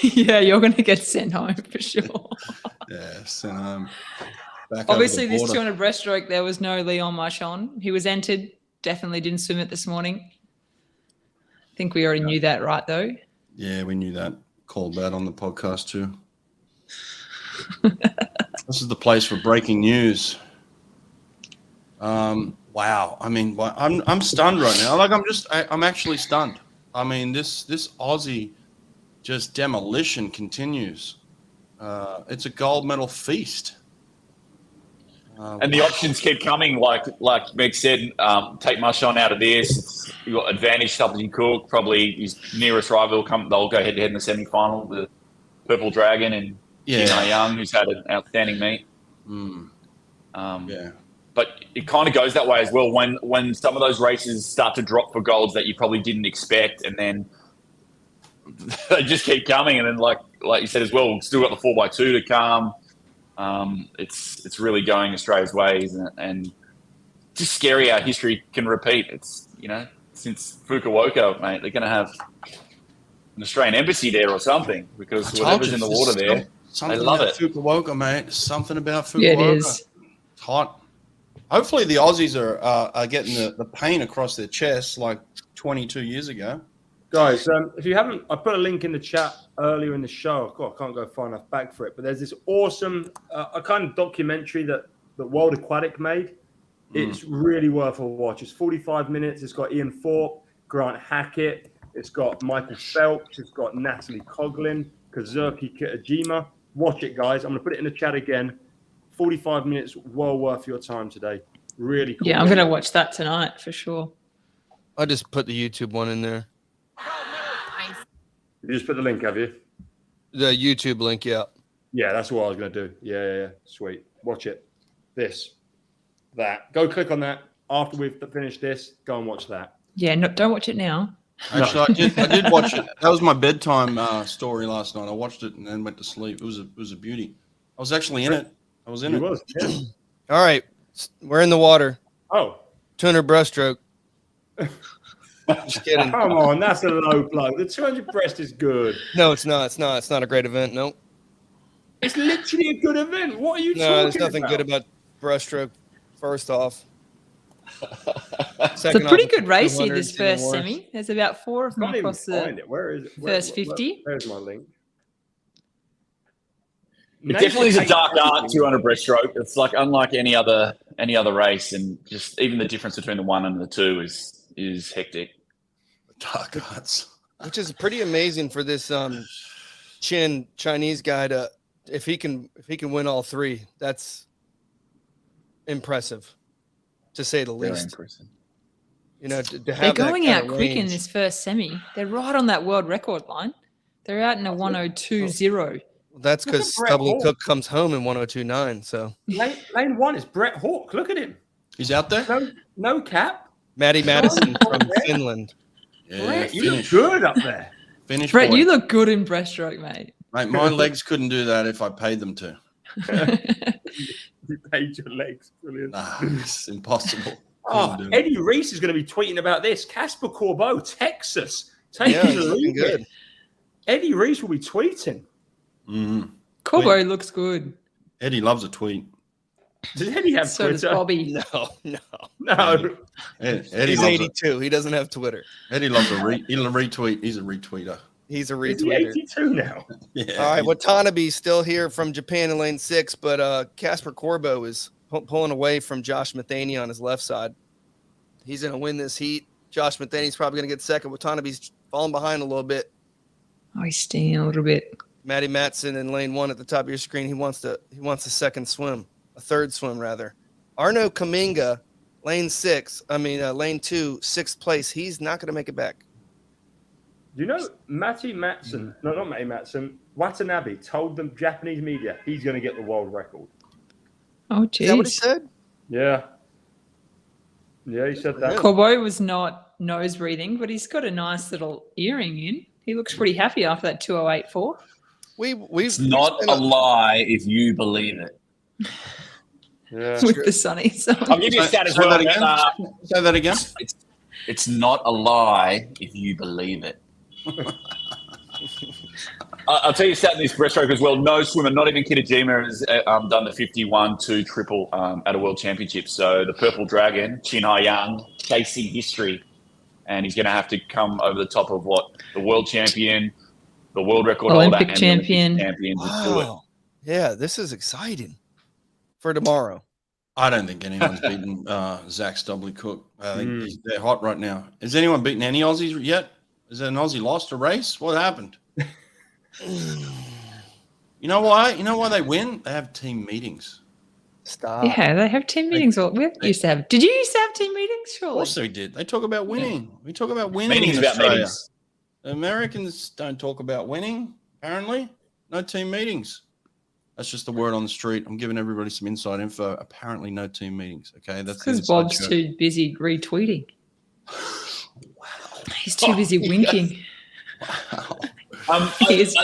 Yeah, you're going to get sent home for sure. Yeah, sent home. Back Obviously, over the this border. 200 breaststroke, there was no Leon Marchand. He was entered. Definitely didn't swim it this morning. I think we already knew that, right, though? Yeah, we knew that. Called that on the podcast too. This is the place for breaking news. Wow. I mean, I'm stunned right now. Like I'm actually stunned. I mean, this Aussie just demolition continues. It's a gold medal feast. And the options keep coming, like Meg said. Take Marchand out of this. You got advantage. Subtlety Cook, probably his nearest rival. They'll go head to head in the semi-final. The Purple Dragon and Jin Young, who's had an outstanding meet. But it kind of goes that way as well when some of those races start to drop for golds that you probably didn't expect, and then they just keep coming. And then, like you said as well, we've still got the 4x2 to come. It's really going Australia's ways, and just scary how history can repeat. It's, since Fukuoka, mate, they're going to have an Australian embassy there or something, because whatever's in the water there, they love it. Fukuoka, mate. Something about Fukuoka. Yeah, it is. It's hot. Hopefully the Aussies are getting the paint across their chests like 22 years ago. Guys, if you haven't, I put a link in the chat earlier in the show. God, I can't go far enough back for it. But there's this awesome a kind of documentary that World Aquatic made. It's really worth a watch. It's 45 minutes. It's got Ian Thorpe, Grant Hackett. It's got Michael Phelps. It's got Natalie Coughlin, Kazuki Kitajima. Watch it, guys. I'm going to put it in the chat again. 45 minutes, well worth your time today. Really cool. Yeah, I'm going to watch that tonight for sure. I just put the YouTube one in there. You just put the link, have you? The YouTube link, yeah. Yeah, that's what I was going to do. Yeah. Sweet. Watch it. That. Go click on that. After we've finished this, go and watch that. Yeah, don't watch it now. Actually, I did watch it. That was my bedtime story last night. I watched it and then went to sleep. It was a beauty. I was actually in it. I was in it. Yeah. All right. We're in the water. Oh. 200 breaststroke. Just kidding. Come on, that's a low blow. The 200 breast is good. No, it's not. It's not a great event. Nope. It's literally a good event. What are you talking about? No, there's nothing good about breaststroke, first off. It's a pretty good race here, this first semi. There's about 4 of them across the Where is it? first 50. Where's my link? It definitely is a dark art 200 breaststroke. It's like unlike any other race, and just even the difference between the 1 and the 2 is hectic. Dark arts, which is pretty amazing for this Chinese guy to if he can win all 3. That's impressive, to say the least. Impressive. To have they're going out quick range. in this first semi. They're right on that world record line. They're out in a 102.0. That's because Stubblety Cook comes home in 102.9. So lane 1 is Brett Hawke. Look at him. He's out there. No cap. Maddie Madison from Finland. Yeah, Brett, you look good up there. Finish, Brett, boy. you look good in breaststroke, mate. Mate, my legs couldn't do that if I paid them to. You paid your legs. Brilliant. Nah, it's impossible. Eddie Reese is going to be tweeting about this. Casper Corbeau, Texas. Taking the lead. Good. Eddie Reese will be tweeting. Corbeau looks good. Eddie loves a tweet. Does Eddie have So Twitter? does Bobby. No. Eddie He's loves 82. He doesn't have Twitter. Eddie loves he'll retweet. He's a retweeter. He's a Is he retweeter. 82 now? Yeah. All right, Watanabe's still here from Japan in lane 6, but Casper Corbeau is pulling away from Josh Matheny on his left side. He's going to win this heat. Josh Matheny's probably going to get second. Watanabe's falling behind a little bit. Oh, he's staying a little bit. Matty Matson in lane 1 at the top of your screen. He wants a third swim rather. Arno Kaminga, lane 2, 6th place. He's not going to make it back. You know, Matty Matson, no, not Matty Matson, Watanabe told the Japanese media he's going to get the world record. Oh, Is that what he geez. said? Yeah. Yeah, he said that. Corbeau was not nose breathing, but he's got a nice little earring in. He looks pretty happy after that 208.4. It's not a lie if you believe it. Yeah. With the Sonny song. I'll give you a stat as Say well. that again. Say that again. It's not a lie if you believe it. I'll tell you a stat in this breaststroke as well. No swimmer, not even Kitajima, has done the 51-2 triple at a world championship. So the Purple Dragon, Chin Young, chasing history. And he's going to have to come over the top of the world champion, the world record Olympic holder, champion. and the Olympic champion to do it. Wow. Yeah, this is exciting for tomorrow. I don't think anyone's beaten Zach Stubblety Cook. I think they're hot right now. Has anyone beaten any Aussies yet? Has an Aussie lost a race? What happened? You know why? You know why they win? They have team meetings. Stop. Yeah, they have team meetings. We used to have. Did you used to have team meetings? Of Surely. course they did. They talk about winning. We talk about winning Meetings in about Australia. meetings. Americans don't talk about winning, apparently. No team meetings. That's just the word on the street. I'm giving everybody some inside info. Apparently no team meetings. Okay. That's because Bob's too busy retweeting. Wow. He's too busy winking. Wow. He is.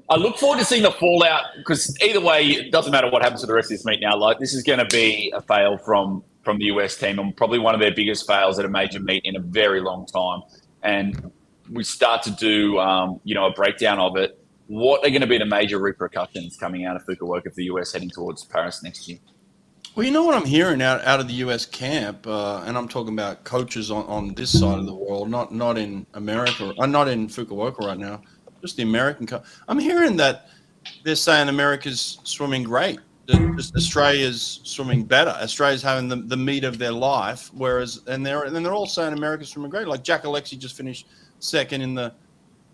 I look forward to seeing the fallout because either way, it doesn't matter what happens to the rest of this meet now. Like this is going to be a fail from the US team and probably one of their biggest fails at a major meet in a very long time. And we start to do, a breakdown of it. What are going to be the major repercussions coming out of Fukuoka for the US heading towards Paris next year? Well, you know what I'm hearing out of the US camp, and I'm talking about coaches on this side of the world, not in America, not in Fukuoka right now, just the American I'm hearing that they're saying America's swimming great. Just Australia's swimming better. Australia's having the meet of their life, and they're all saying America's swimming great. Like Jack Alexi just finished second in the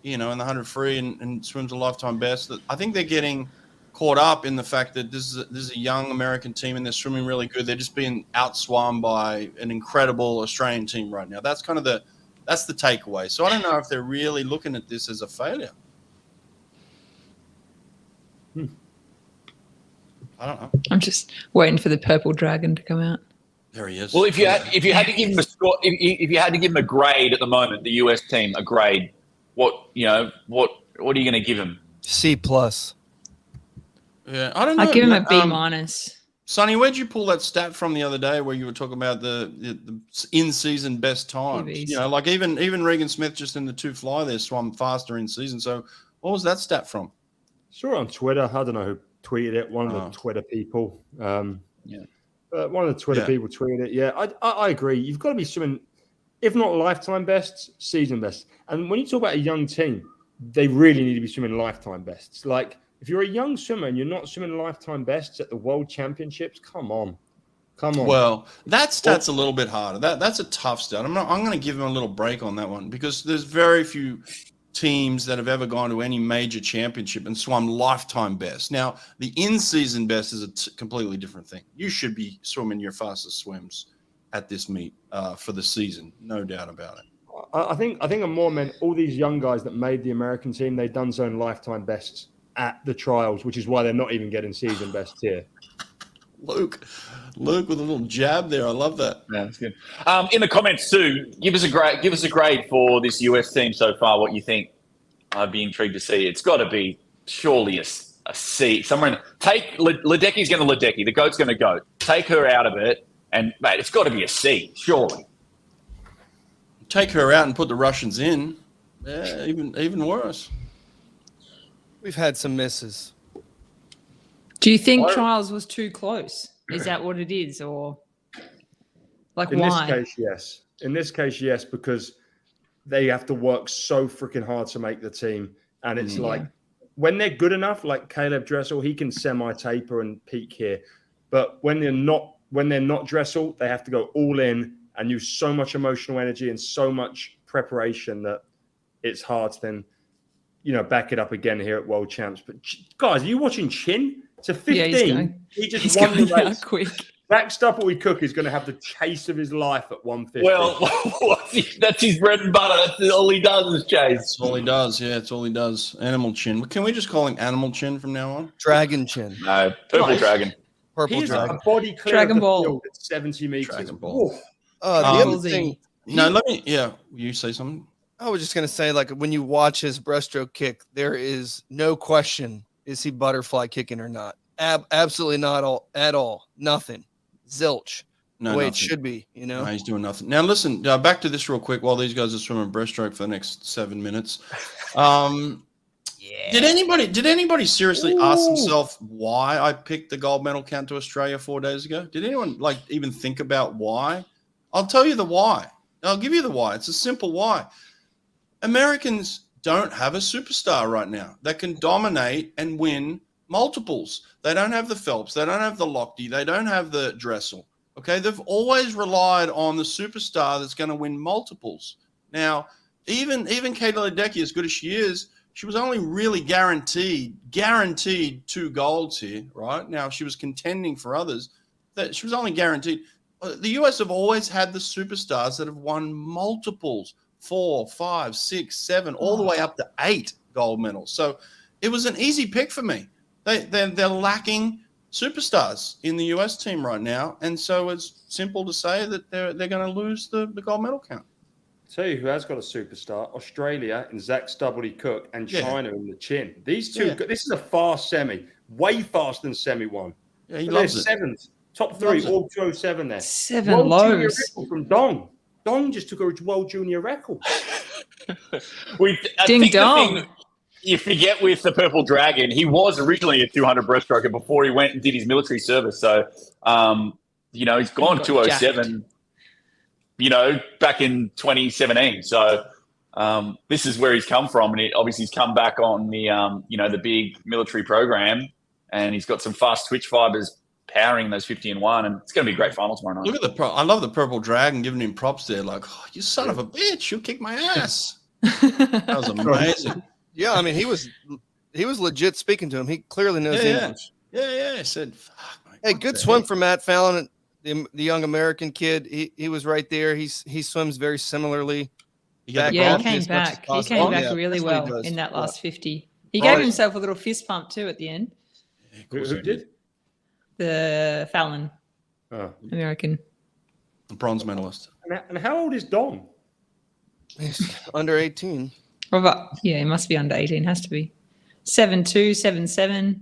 100 free and swims a lifetime best. I think they're getting caught up in the fact that this is a young American team and they're swimming really good. They're just being outswum by an incredible Australian team right now. That's kind of the takeaway. So I don't know if they're really looking at this as a failure. I don't know. I'm just waiting for the purple dragon to come out. There he is. Well, if you had to give him a score, if you had to give him a grade at the moment, the US team a grade, what are you going to give him? C+. Yeah, I don't know. I'd give him a B minus. Sonny, where'd you pull that stat from the other day where you were talking about the in-season best times? TVs. Like even Regan Smith just in the 2 fly there swam faster in season. So what was that stat from? Saw it on Twitter. I don't know who tweeted it. One of the Twitter people. One of the Twitter people tweeted it. Yeah, I agree. You've got to be swimming, if not lifetime bests, season bests. And when you talk about a young team, they really need to be swimming lifetime bests. Like, if you're a young swimmer and you're not swimming lifetime bests at the World Championships, come on. Well, that stat's a little bit harder. That's a tough stat. I'm going to give him a little break on that one because there's very few teams that have ever gone to any major championship and swum lifetime best. Now, the in-season best is a completely different thing. You should be swimming your fastest swims at this meet for the season, no doubt about it. I think I'm more meant all these young guys that made the American team, they've done so in lifetime bests at the trials, which is why they're not even getting season bests here. Luke with a little jab there. I love that. Yeah, that's good. In the comments too, give us a grade for this US team so far. What you think? I'd be intrigued to see. It's got to be surely a C. Somewhere take Ledecky's going to Ledecky. The goat's going to goat. Take her out of it, and mate, it's got to be a C. Surely. Take her out and put the Russians in. Yeah, even worse. We've had some misses. Do you think trials was too close? Is that what it is, or like in why? In this case, yes, because they have to work so freaking hard to make the team, and it's like when they're good enough, like Caleb Dressel, he can semi-taper and peak here, but when they're not Dressel, they have to go all in and use so much emotional energy and so much preparation that it's hard to then, back it up again here at World Champs. But guys, are you watching Chin? To 15, he's won the race. Quick. Zach Stuppley-Cook is going to have the chase of his life at 150. Well, that's his bread and butter. That's all he does is chase. That's all he does. Yeah, it's all he does. Animal Chin. Can we just call him Animal Chin from now on? Dragon Chin. No, Purple Dragon. Purple He's Dragon. a body clear Dragon of the Ball. field at 70 meters. Dragon Ball. The other thing, you say something? I was just going to say, like, when you watch his breaststroke kick, there is no question, is he butterfly kicking or not? Absolutely not at all. Nothing. Zilch. No, the way nothing. it should be, No, he's doing nothing. Now, listen, back to this real quick while these guys are swimming breaststroke for the next 7 minutes. Did anybody seriously ask themselves why I picked the gold medal count to Australia 4 days ago? Did anyone even think about why? I'll tell you the why. I'll give you the why. It's a simple why. Americans don't have a superstar right now that can dominate and win multiples. They don't have the Phelps. They don't have the Lochte. They don't have the Dressel. Okay, they've always relied on the superstar that's going to win multiples. Now, even Katie Ledecky, as good as she is, she was only really guaranteed 2 golds here, right? Now, she was contending for others. That she was only guaranteed. The US have always had the superstars that have won multiples, 4, 5, 6, 7, all the way up to 8 gold medals. So it was an easy pick for me. They're lacking superstars in the US team right now, and so it's simple to say that they're going to lose the gold medal count. Tell you who has got a superstar: Australia in Zach Stubblety-Cook and China in the Chin. These two, this is a fast semi, way faster than semi one. Yeah, he loves it. Seventh, top 3, all 207 there. 7 World lows. Junior record from Dong. Dong just took a world junior record. Ding dong. You forget with the Purple Dragon, he was originally a 200 breaststroker before he went and did his military service. So, he's gone 207. Back in 2017. So this is where he's come from, and obviously he's come back on the the big military program, and he's got some fast twitch fibers powering those 50 and 1, and it's going to be a great final tomorrow night. Look at I love the Purple Dragon giving him props there. Like, oh, you son of a bitch, you kicked my ass. That was amazing. Yeah, I mean, he was legit speaking to him. He clearly knows English. Yeah. I said, fuck, mate, hey, good swim for Matt Fallon. The young American kid, he was right there. He swims very similarly. He came back. He came back really well in that last 50. He gave himself a little fist pump too at the end. Who did? The Fallon, American, the bronze medalist. And how old is Dong? He's under 18. He must be under 18. Has to be 7'2", 7'7".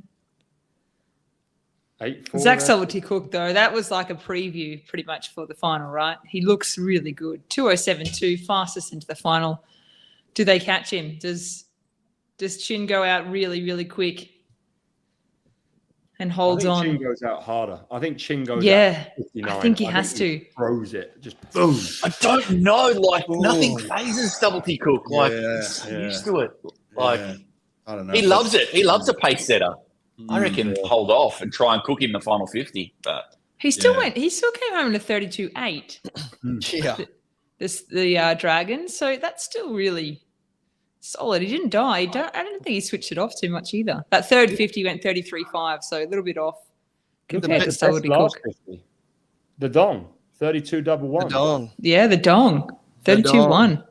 8'4". Zach Stubblety-Cook, though, that was like a preview pretty much for the final, right? He looks really good. 207.2, fastest into the final. Do they catch him? Does Chin go out really, really quick and holds on? Chin goes out harder. I think Chin goes out 59. I think he has to. Throws it. Just boom. I don't know. Nothing phases Stubblety-Cook. He's used to it. I don't know. He loves it. He loves a pace setter. I reckon hold off and try and cook him the final 50. But he still came home in a 32.8. Yeah. The Dragon. So that's still really solid. He didn't die. I don't think he switched it off too much either. That third 50 went 33.5, so a little bit off compared to Stubblety-Cook. The Dong, 32.11. The Dong. Yeah, the Dong, 32.1.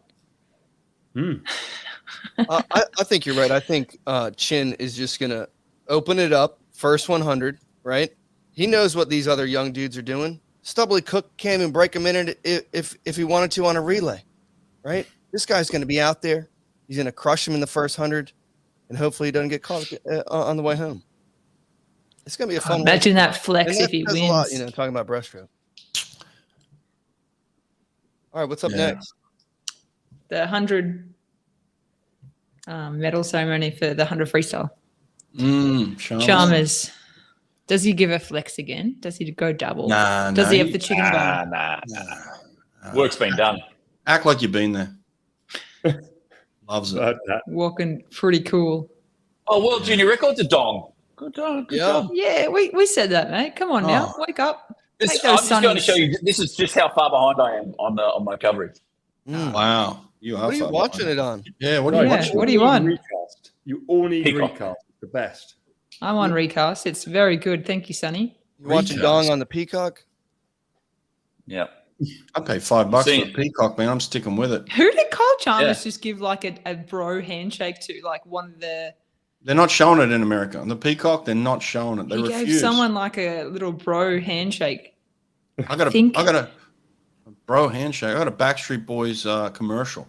I think you're right. I think Chin is just gonna open it up first 100. Right? He knows what these other young dudes are doing. Stubblety-Cook can't even break a minute if he wanted to on a relay. Right? This guy's going to be out there. He's going to crush him in the first 100, and hopefully he doesn't get caught on the way home. It's going to be a fun. Imagine that flex if he wins. A lot, talking about breaststroke. All right, what's up next? The 100 medal ceremony for the 100 freestyle. Chalmers. Does he give a flex again? Does he go double? Does he have the chicken bone? Nah. Work's been done. Act like you've been there. Loves it. Walking pretty cool. Oh, World Junior record to Dong. Good job. Yeah, we said that, mate. Come on now. Wake up. I'm just going to show you. This is just how far behind I am on my coverage. Wow. You are. What are you watching it on? Yeah, what are you watching? What do you want? Recast. You all need Recast. The best. I'm on Recast. It's very good. Thank you, Sonny. You watching Dong on the Peacock? Yeah. I pay $5 for a Peacock, man. I'm sticking with it. Who did Kyle Chalmers just give like a bro handshake to? Like one of the. They're not showing it in America. On the Peacock, they're not showing it. They refuse. Gave someone like a little bro handshake. I got a bro handshake. I got a Backstreet Boys commercial.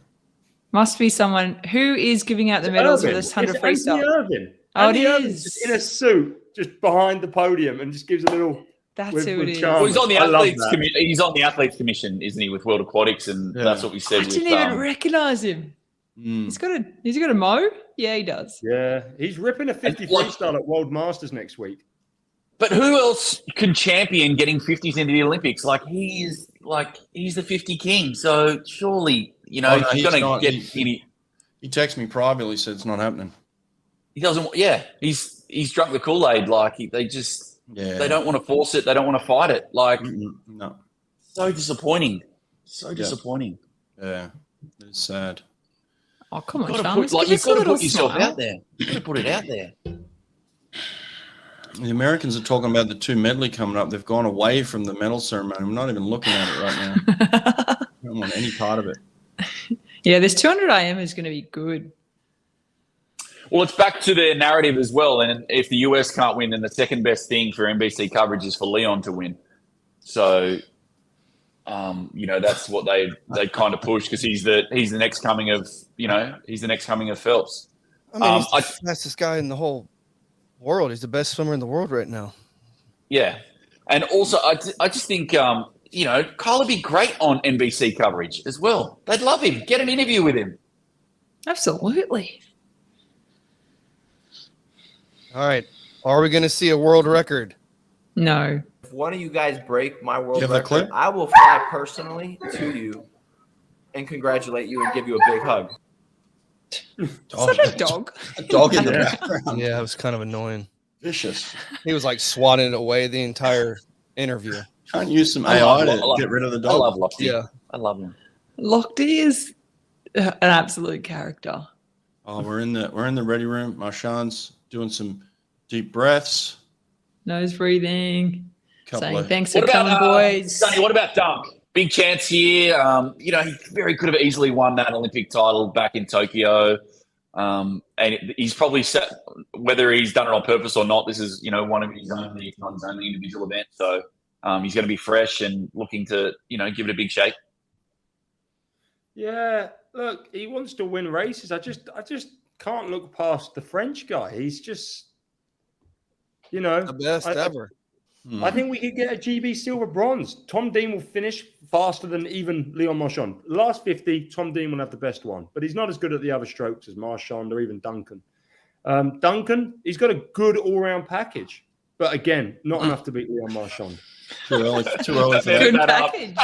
Must be someone who is giving out the medals for this 100 freestyle. It is. Just in a suit, just behind the podium, and just gives a little. That's who it is. Well, he's on the athletes commission. He's on the athletes commission, isn't he, with World Aquatics? And that's what we said. I didn't even recognize him. He's got a mo. Yeah, he does. Yeah, he's ripping a 50 freestyle at World Masters next week. But who else can champion getting 50s into the Olympics? He's the 50 king. So surely, he's going to get. He texted me privately, said it's not happening. He doesn't. Yeah, he's drunk the Kool-Aid. They don't want to force it. They don't want to fight it. No. So disappointing. So disappointing. Yeah, it's sad. Oh, come on, You've got Chalmers. to put, Give us a little yourself smile. out there. You've got to put it out there. The Americans are talking about the 2 medley coming up. They've gone away from the medal ceremony. I'm not even looking at it right now. I don't want any part of it. Yeah, this 200 IM is going to be good. Well, it's back to their narrative as well. And if the US can't win, then the second best thing for NBC coverage is for Leon to win. So, that's what they kind of push because he's the next coming of he's the next coming of Phelps. I mean, he's the fastest guy in the whole world. He's the best swimmer in the world right now. Yeah, and also I just think Kyle would be great on NBC coverage as well. They'd love him. Get an interview with him. Absolutely. All right. Are we going to see a world record? No. If one of you guys break my world You have that record, clip? I will fly personally to you and congratulate you and give you a big hug. Is that a dog? A dog in the background. Yeah, it was kind of annoying. Vicious. He was like swatting it away the entire interview. Can't use some I AI love- to get rid of the I dog. love Lofty. Yeah. I love him. Lochte is an absolute character. Oh, we're in the ready room. Marshawn's doing some deep breaths. Nose breathing. Saying thanks for What coming, about boys. Sonny? What about Dunk? Big chance here. He very could have easily won that Olympic title back in Tokyo. And he's probably set, whether he's done it on purpose or not. This is one of his only, if not his only individual event. So he's going to be fresh and looking to give it a big shake. Yeah, look, he wants to win races. I just can't look past the French guy. He's just, The best ever. I think we could get a GB silver bronze. Tom Dean will finish faster than even Leon Marchand. Last 50, Tom Dean will have the best one, but he's not as good at the other strokes as Marchand or even Duncan. Duncan, he's got a good all-round package, but again, not enough to beat Leon Marchand. Too early for that. Good package.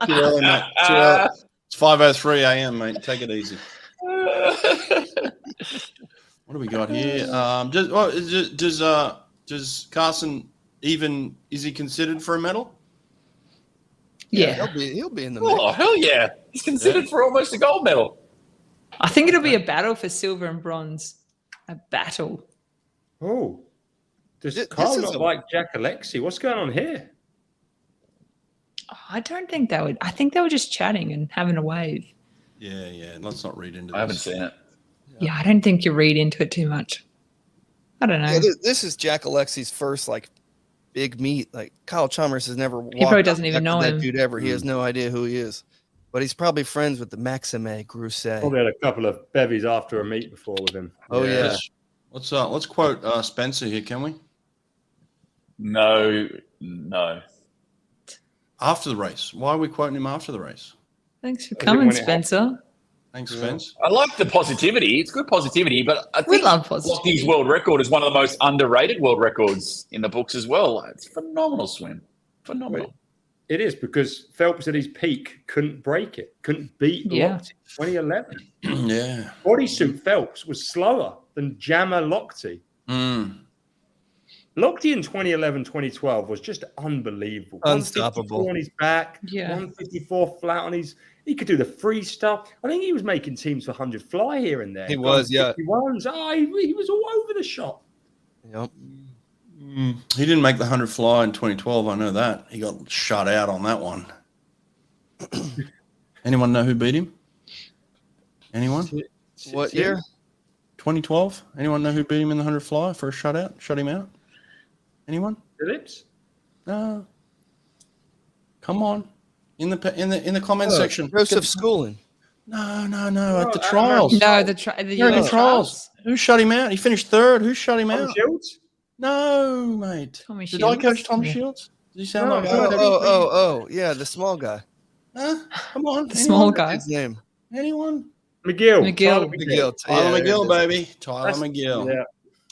Too early, mate. Too early. It's 5:03 a.m., mate. Take it easy. What do we got here? Does Carson even, is he considered for a medal? Yeah. He'll be in the mix. Oh, hell yeah. He's considered for almost a gold medal. I think it'll be a battle for silver and bronze. A battle. Oh, does This Carl is not a- like Jack Alexi? What's going on here? I don't think they would. I think they were just chatting and having a wave. Yeah. Let's not read into this. I haven't seen it. Yeah, I don't think you read into it too much. I don't know. Yeah, this is Jack Alexi's first big meet. Like Kyle Chalmers has never walked probably doesn't even know that him. dude ever. He has no idea who he is. But he's probably friends with the Maxime Grousset. Probably had a couple of bevies after a meet before with him. Oh yeah. Let's quote Spencer here, can we? No. After the race. Why are we quoting him after the race? Thanks for didn't coming, want it Spencer. Thanks, Spence. I like the positivity. It's good positivity, but I We think love positivity. Lofty's world record is one of the most underrated world records in the books as well. It's a phenomenal swim. Phenomenal. It is because Phelps at his peak couldn't break it, couldn't beat Yeah. Lochte 2011. Yeah. Bodysuit Phelps was slower than Jammer Lochte. Lochte in 2011, 2012 was just unbelievable. Unstoppable. 154 on his back, Yeah. 154 flat on his. He could do the free stuff. I think he was making teams for 100 fly here and there. He was, yeah. 51s. He was all over the shop. Yep. He didn't make the 100 fly in 2012. I know that. He got shut out on that one. Anyone know who beat him? Anyone? What year? 2012? Anyone know who beat him in the 100 fly? First shutout? Shut him out? Anyone? Phillips? No. Come on. In the comment section. Joseph Schooling. No. At the trials. No, the American US trials. Who shut him out? He finished third. Who shut him Tom out? Shields? No, mate. Tommy Did I Shields? coach Tom Yeah. Shields? Did he sound No, like Oh, yeah, the small guy. Huh? Come on. The small guy. His name. Anyone? McGill. McGill. Tyler McGill. Tyler Yeah, McGill, there it baby. Tyler That's- McGill. Yeah.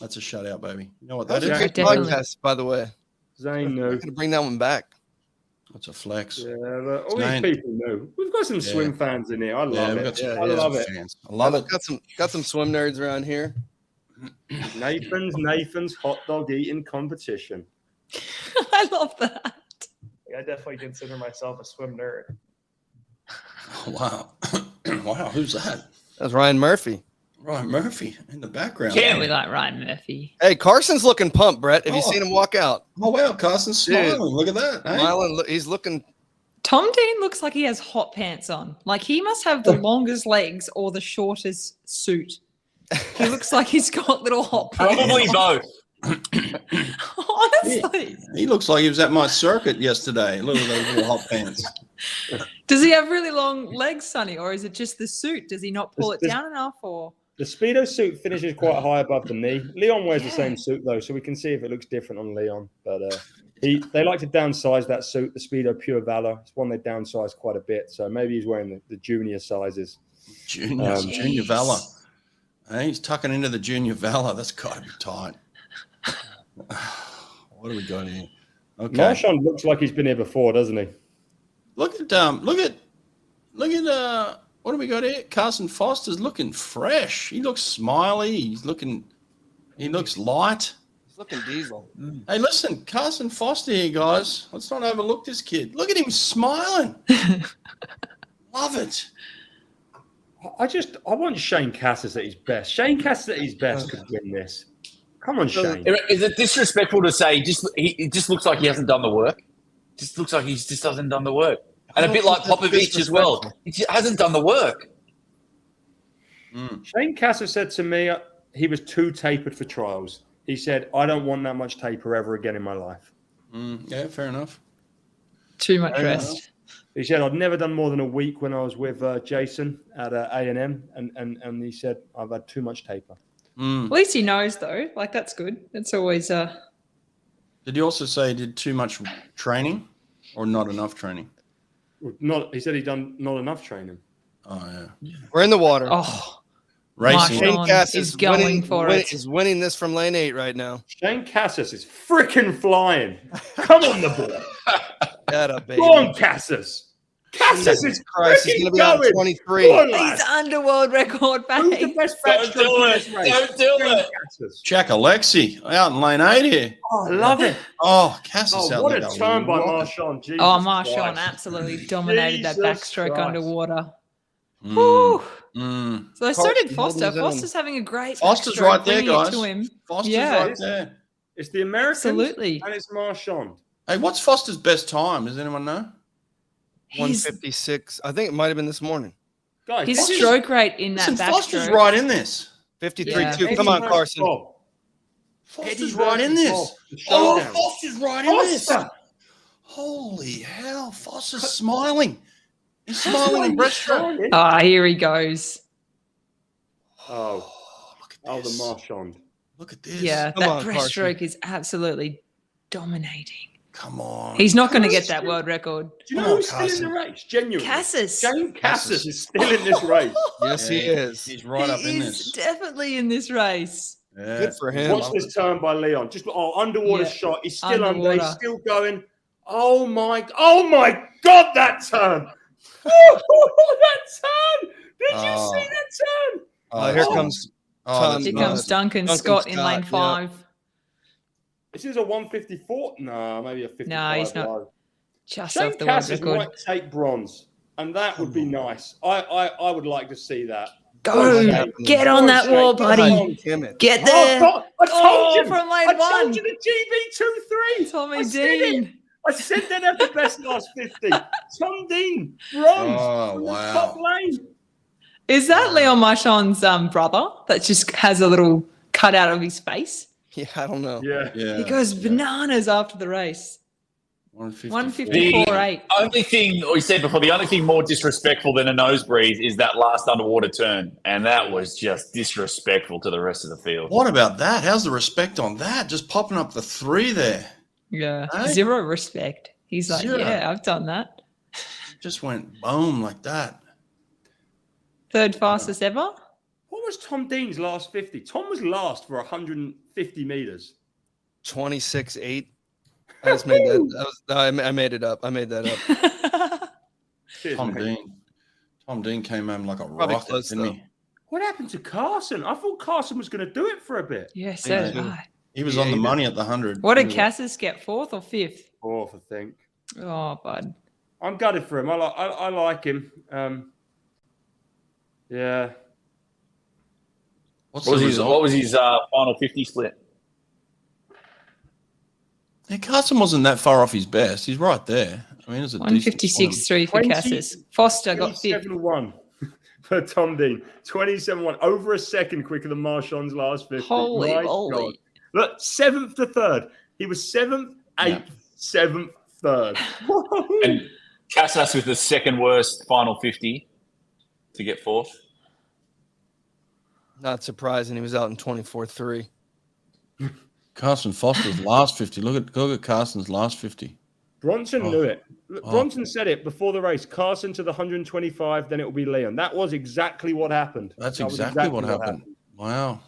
That's a shutout, baby. You know what That that was a is? great Definitely. podcast, by the way. Zane knew. I'm gonna bring that one back. That's a flex. Yeah, look, all Zane. these people knew. We've got some swim fans in here. I love we've it. got some, Yeah, I yeah. love it. fans. I love it. Got some swim nerds around here. Nathan's hot dog eating competition. I love that. I definitely consider myself a swim nerd. Wow. Wow, who's that? That's Ryan Murphy. Ryan Murphy in the background. Yeah, we like Ryan Murphy. Hey, Carson's looking pumped, Brett. Have you seen him walk out? Oh, wow, Carson's smiling. Look at that. Hey? Smiling. He's looking. Tom Dean looks like he has hot pants on. Like he must have the longest legs or the shortest suit. He looks like he's got little hot pants. Probably both. Honestly. He looks like he was at my circuit yesterday. Look at those little hot pants. Does he have really long legs, Sonny, or is it just the suit? Does he not pull it down enough, or? The Speedo suit finishes quite high above the knee. Leon wears the same suit though, so we can see if it looks different on Leon. But they like to downsize that suit, the Speedo Pure Valor. It's one they downsize quite a bit, so maybe he's wearing the junior sizes. Junior Valor. Hey, he's tucking into the Junior Valor. That's got to be tight. What do we got here? Okay. Marshawn looks like he's been here before, doesn't he? Look at what do we got here? Carson Foster's looking fresh. He looks smiley. He looks light. He's looking diesel. Hey, listen, Carson Foster here, guys. Let's not overlook this kid. Look at him smiling. Love it. I want Shane Cassis at his best. Shane Cassis at his best could win this. Come on, Shane. Is it disrespectful to say he just looks like he hasn't done the work? Just looks like he just hasn't done the work. And a bit like Popovich as well. He just hasn't done the work. Shane Cassis said to me he was too tapered for trials. He said, I don't want that much taper ever again in my life. Yeah, fair enough. Too much rest. He said, I'd never done more than a week when I was with Jason at A&M. And he said, I've had too much taper. At least he knows, though. Like, that's good. That's always... Did he also say he did too much training or not enough training? He said he'd done not enough training. Oh, yeah. We're in the water. Oh, racing. Shane Cassis is going for it. Is winning this from lane 8 right now. Shane Cassis is freaking flying. Come on the ball. Baby. Go on, Cassis. Cassis is Christ, he's freaking going to be on going. 23. He's under world record, Who's the babe. best Don't do it. Don't do it. Jack Alexi out in lane 8 here. Oh, I love it. Oh, Cassis out What there. a turn by Marshawn. Jesus Oh, Marshawn Christ. absolutely dominated that Jesus backstroke Christ. underwater. Woo. So Carson did Foster. holding his own. Foster's having a great Foster's backstroke, right there, bringing it guys. to him. Foster's Yeah. right there. It's the Americans Absolutely. and it's Marshawn. Hey, what's Foster's best time? Does anyone know? His 156. I think it might have been this morning. Guys, his this is- stroke rate in that Listen, Foster's backstroke. right in this. 53-2. Yeah. Come on, Carson. Oh, Foster's Eddie right in versus this. Hawke, the Oh, showdown. Foster's right in this. Foster. Holy hell, Foster's smiling. He's smiling in breaststroke. Ah, here he goes. Oh, Look oh, at the this. Marshawn. Look at this. Yeah, Come that on, Carson. breaststroke is absolutely dominating. Come on. He's not going to get that world record. Do you Come know on, who's still Carson. in the race? Genuinely. Cassis. Shane Cassis. Cassis is still in this race. Yes, he is. He's right up in He this. is definitely in this race. Yeah. Good for him. Watch this turn by Leon. Just underwater Yeah. shot. He's still under. Underwater. He's still going. Oh my God, that turn! that turn! Did you Oh. see that turn? Here comes that's Here nice. comes Duncan Duncan Scott in Scott, lane yeah. 5. This is a 154. No, maybe a 55. No, he's not. low. Just Shane off the world Cassis record. might take bronze, and that would be nice. I would like to see that. Go. Get on that wall, buddy. Timid. Get there. God, I told you. from lane I 1. told you the GB 2-3. Tommy I said it. Dean. I said they'd have the best last 50. Tom Dean, bronze Oh, from the wow. top lane. Is that Leon Marchand's brother that just has a little cut out of his face? Yeah, I don't know. Yeah. Yeah. He goes bananas after the race. 154. 154.8. Only thing, or you said before, the only thing more disrespectful than a nose breathe is that last underwater turn. And that was just disrespectful to the rest of the field. What about that? How's the respect on that? Just popping up the 3 there. Yeah. Hey? 0 respect. He's like, Zero. yeah, I've done that. Just went boom like that. 3rd fastest ever. What was Tom Dean's last 50? Tom was last for 150 meters. 26-8. I just made that. I made it up. I made that up. Cheers, Tom mate. Dean. Tom Dean came home like a Probably rocket, close, didn't though. he? What happened to Carson? I thought Carson was going to do it for a bit. Yeah, so did Yeah. I. He was Yeah, on the he did. money at the 100. What did He was- Cassis get? 4th or 5th? Fourth, I think. Oh, bud. I'm gutted for him. I like him. Yeah. What's What the was result? his final 50 split? Yeah, Carson wasn't that far off his best. He's right there. I mean, it's a decent swim. 156.3 for 20 Cassis. Foster got fifth. 27-1 for Tom Dean. 27-1. Over a second quicker than Marchand's last 50. Holy My moly. God. Look, 7th to 3rd. He was 7th, 8th, 7th, 3rd. And Casas with the second worst final 50 to get 4th. Not surprising. He was out in 24-3. Carson Foster's last 50. Look at Carson's last 50. Bronson Oh. knew it. Look, Bronson said it before the race. Carson to the 125, then it will be Leon. That was exactly what happened. That's That was exactly what happened. Wow.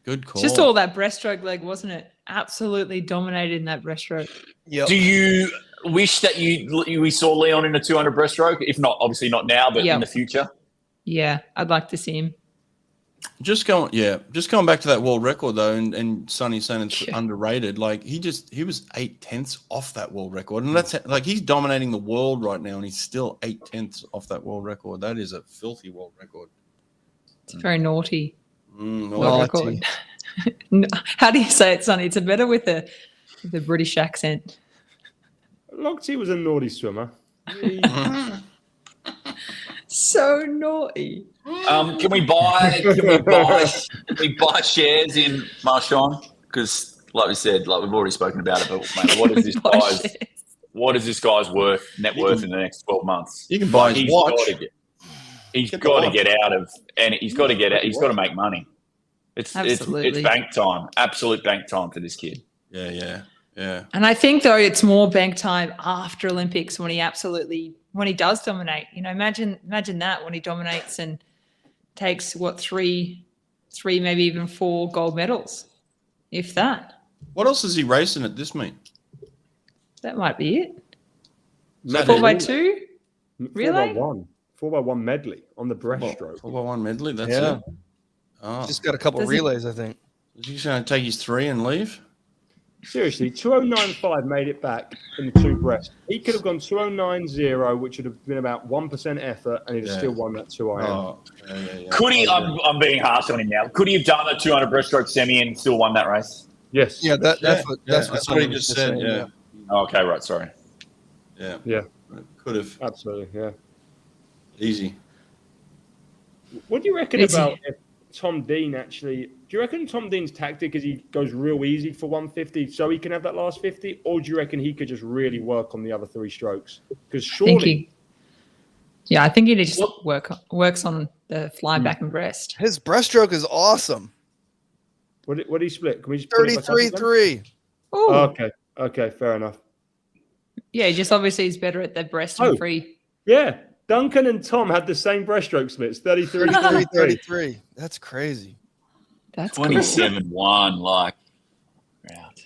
Good call. Just all that breaststroke leg, wasn't it? Absolutely dominated in that breaststroke. Yep. Do you wish that we saw Leon in a 200 breaststroke? If not, obviously not now, but in the future. Yeah, I'd like to see him. Just going back to that world record though, and Sonny saying it's underrated. Like he was 0.8 off that world record, and that's like he's dominating the world right now, and he's still 0.8 off that world record. That is a filthy world record. It's very naughty. Naughty. Record. How do you say it, Sonny? It's better with a British accent. Lochte was a naughty swimmer. So naughty. Can we buy shares in Marchand? Because, like we said, like we've already spoken about it. But mate, what is this guy's net worth in the next 12 months? You can buy his watch. He's got to get out of, and he's got to get out. He's got to make money. It's bank time, absolute bank time for this kid. Yeah. And I think though it's more bank time after Olympics when he does dominate. You know, imagine that when he dominates and takes three, maybe even 4 gold medals, if that. What else is he racing at this meet? That might be it. 4x2 relay. 4x1 medley on the breaststroke. 4x1 medley. That's it. Oh. Just got a couple relays, I think. Is he going to take his 3 and leave? Seriously, 2095 made it back in the 2 breast. He could have gone 2090, which would have been about 1% effort, and he'd have still won that 2 IM. Oh, yeah. Could he? I'm being harsh on him now. Could he have done a 200 breaststroke semi and still won that race? Yes. Yeah, that's what he just said. Yeah. Oh, okay, right. Sorry. Yeah. Could have. Absolutely. Yeah. Easy. What do you reckon about if Tom Dean actually? Do you reckon Tom Dean's tactic is he goes real easy for 150 so he can have that last 50, or do you reckon he could just really work on the other 3 strokes? Because surely, I think he just works on the fly back and breast. His breaststroke is awesome. What did he split? Can we just 33.3? Oh, okay, fair enough. Yeah, just obviously he's better at the breast and free. Yeah, Duncan and Tom had the same breaststroke splits, 33. That's crazy. That's 27-1, like, out.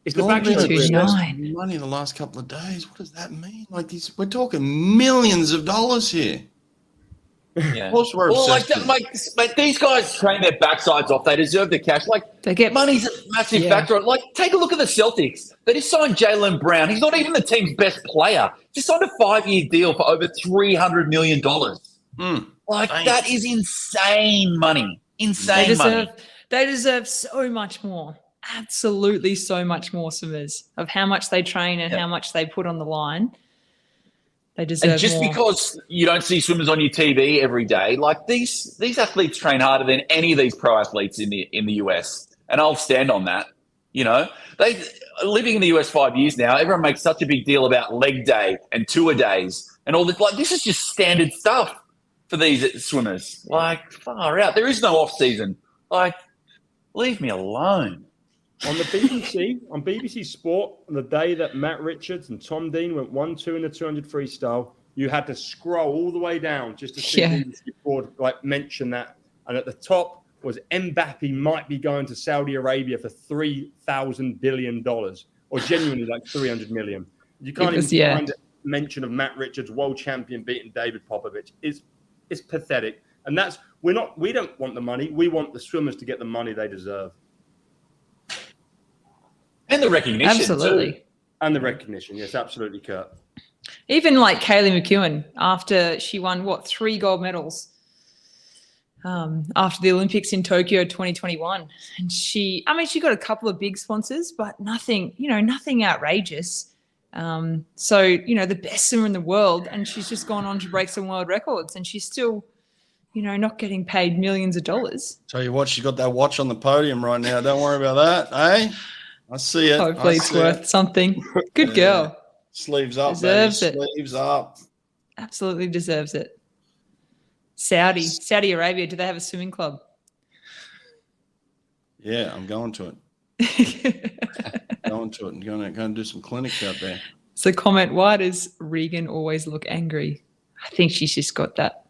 It's the back money the last couple of days. What does that mean? Like we're talking millions of dollars here. Yeah. Like these guys train their backsides off. They deserve the cash. Like they get money's a massive factor. Like take a look at the Celtics. They just signed Jaylen Brown. He's not even the team's best player. Just signed a 5-year deal for over $300 million. That is insane money. Money. They deserve so much more. Absolutely so much more, swimmers, of how much they train and how much they put on the line. They deserve and just more. Because you don't see swimmers on your TV every day, like these athletes train harder than any of these pro athletes in the US. And I'll stand on that. You know, they living in the US 5 years now, everyone makes such a big deal about leg day and tour days and all this. Like this is just standard stuff for these swimmers. Like far out. There is no off season. Like, leave me alone. On the BBC, on BBC Sport, on the day that Matt Richards and Tom Dean went 1-2 in the 200 freestyle, you had to scroll all the way down just to see BBC Sport mention that. And at the top was Mbappe might be going to Saudi Arabia for $3,000 billion, or genuinely like 300 million. You can't even find a mention of Matt Richards, world champion, beating David Popovich. It's pathetic. And we don't want the money. We want the swimmers to get the money they deserve. And the recognition. Absolutely. Too. And the recognition. Yes, absolutely, Kurt. Even like Kaylee McEwen, after she won, 3 gold medals. after the Olympics in Tokyo 2021. And she got a couple of big sponsors, but nothing outrageous. So, the best swimmer in the world, and she's just gone on to break some world records, and she's still, not getting paid millions of dollars. Tell you what, she got that watch on the podium right now. Don't worry about that, eh? I see it. Hopefully it's worth something. Good girl. Sleeves up, Deserves baby. it. Sleeves up. Absolutely deserves it. Saudi Arabia, do they have a swimming club? Yeah, I'm going to it. Going to it and going to do some clinics out there. So comment, why does Regan always look angry? I think she's just got that.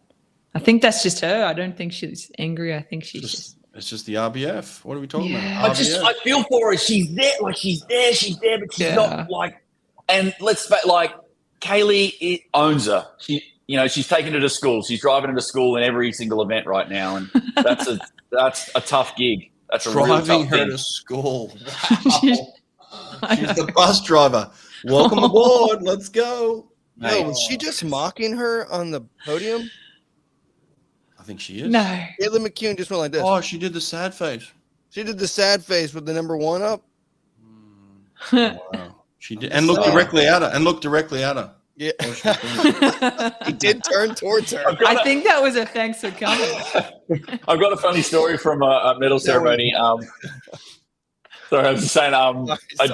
I think that's just her. I don't think she's angry. I think she's just it's just the RBF. What are we talking about? I feel for her. She's there, but she's Yeah. not like. And Kaylee owns her. She's taking her to school. She's driving her to school in every single event right now, and that's a tough gig. That's a real tough Driving her thing. to school. Wow. She's the bus driver. Welcome aboard. Let's go. No, was she just mocking her on the podium? I think she is. no. Caitlin McCune just went like this. Oh, she did the sad face. She did the sad face with the number 1 up. Wow. She did, and looked directly at her. Yeah, he did turn towards her. I think that was a thanks for coming. I've got a funny story from a medal ceremony. Sorry, I was just saying. I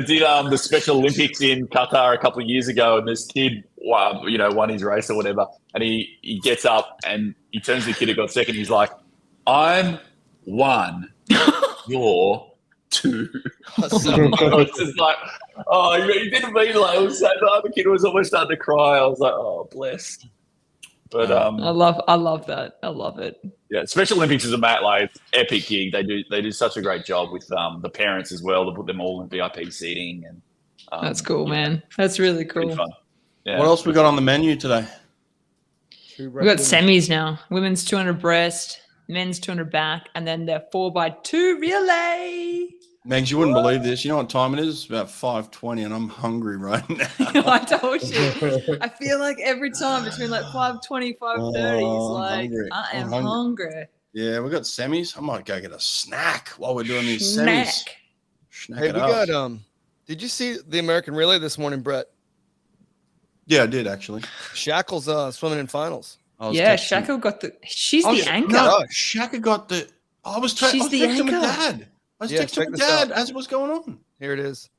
did the Special Olympics in Qatar a couple of years ago, and this kid, won his race or whatever, and he gets up and he turns to the kid who got second. He's like, "I'm 1, you're 2." I was just like, oh, you didn't mean like it was so bad. The kid was almost starting to cry. I was like, oh, bless. But I love that. I love it. Yeah, Special Olympics is it's epic gig. They do such a great job with the parents as well to put them all in VIP seating, and That's cool, man. That's really cool. fun. Yeah. What else we got on the menu today? We've got semis now. Women's 200 breast, men's 200 back, and then their 4x2 relay. Megs, you wouldn't believe this. You know what time it is? It's about 5:20, and I'm hungry right now. I told you. I feel like every time between like 5:20, 5:30, he's like, hungry. I am I'm hungry. Yeah, we got semis. I might go get a snack while we're doing these Snack. semis. Snack Hey, it we up. got did you see the American relay this morning, Brett? Yeah, I did actually. Shackle's swimming in finals. Yeah, Shaka got she's the anchor. No, Shaka got the. She's the texting my anchor. dad. I was Yeah, texting check my this dad out. as it was going on. Here it is.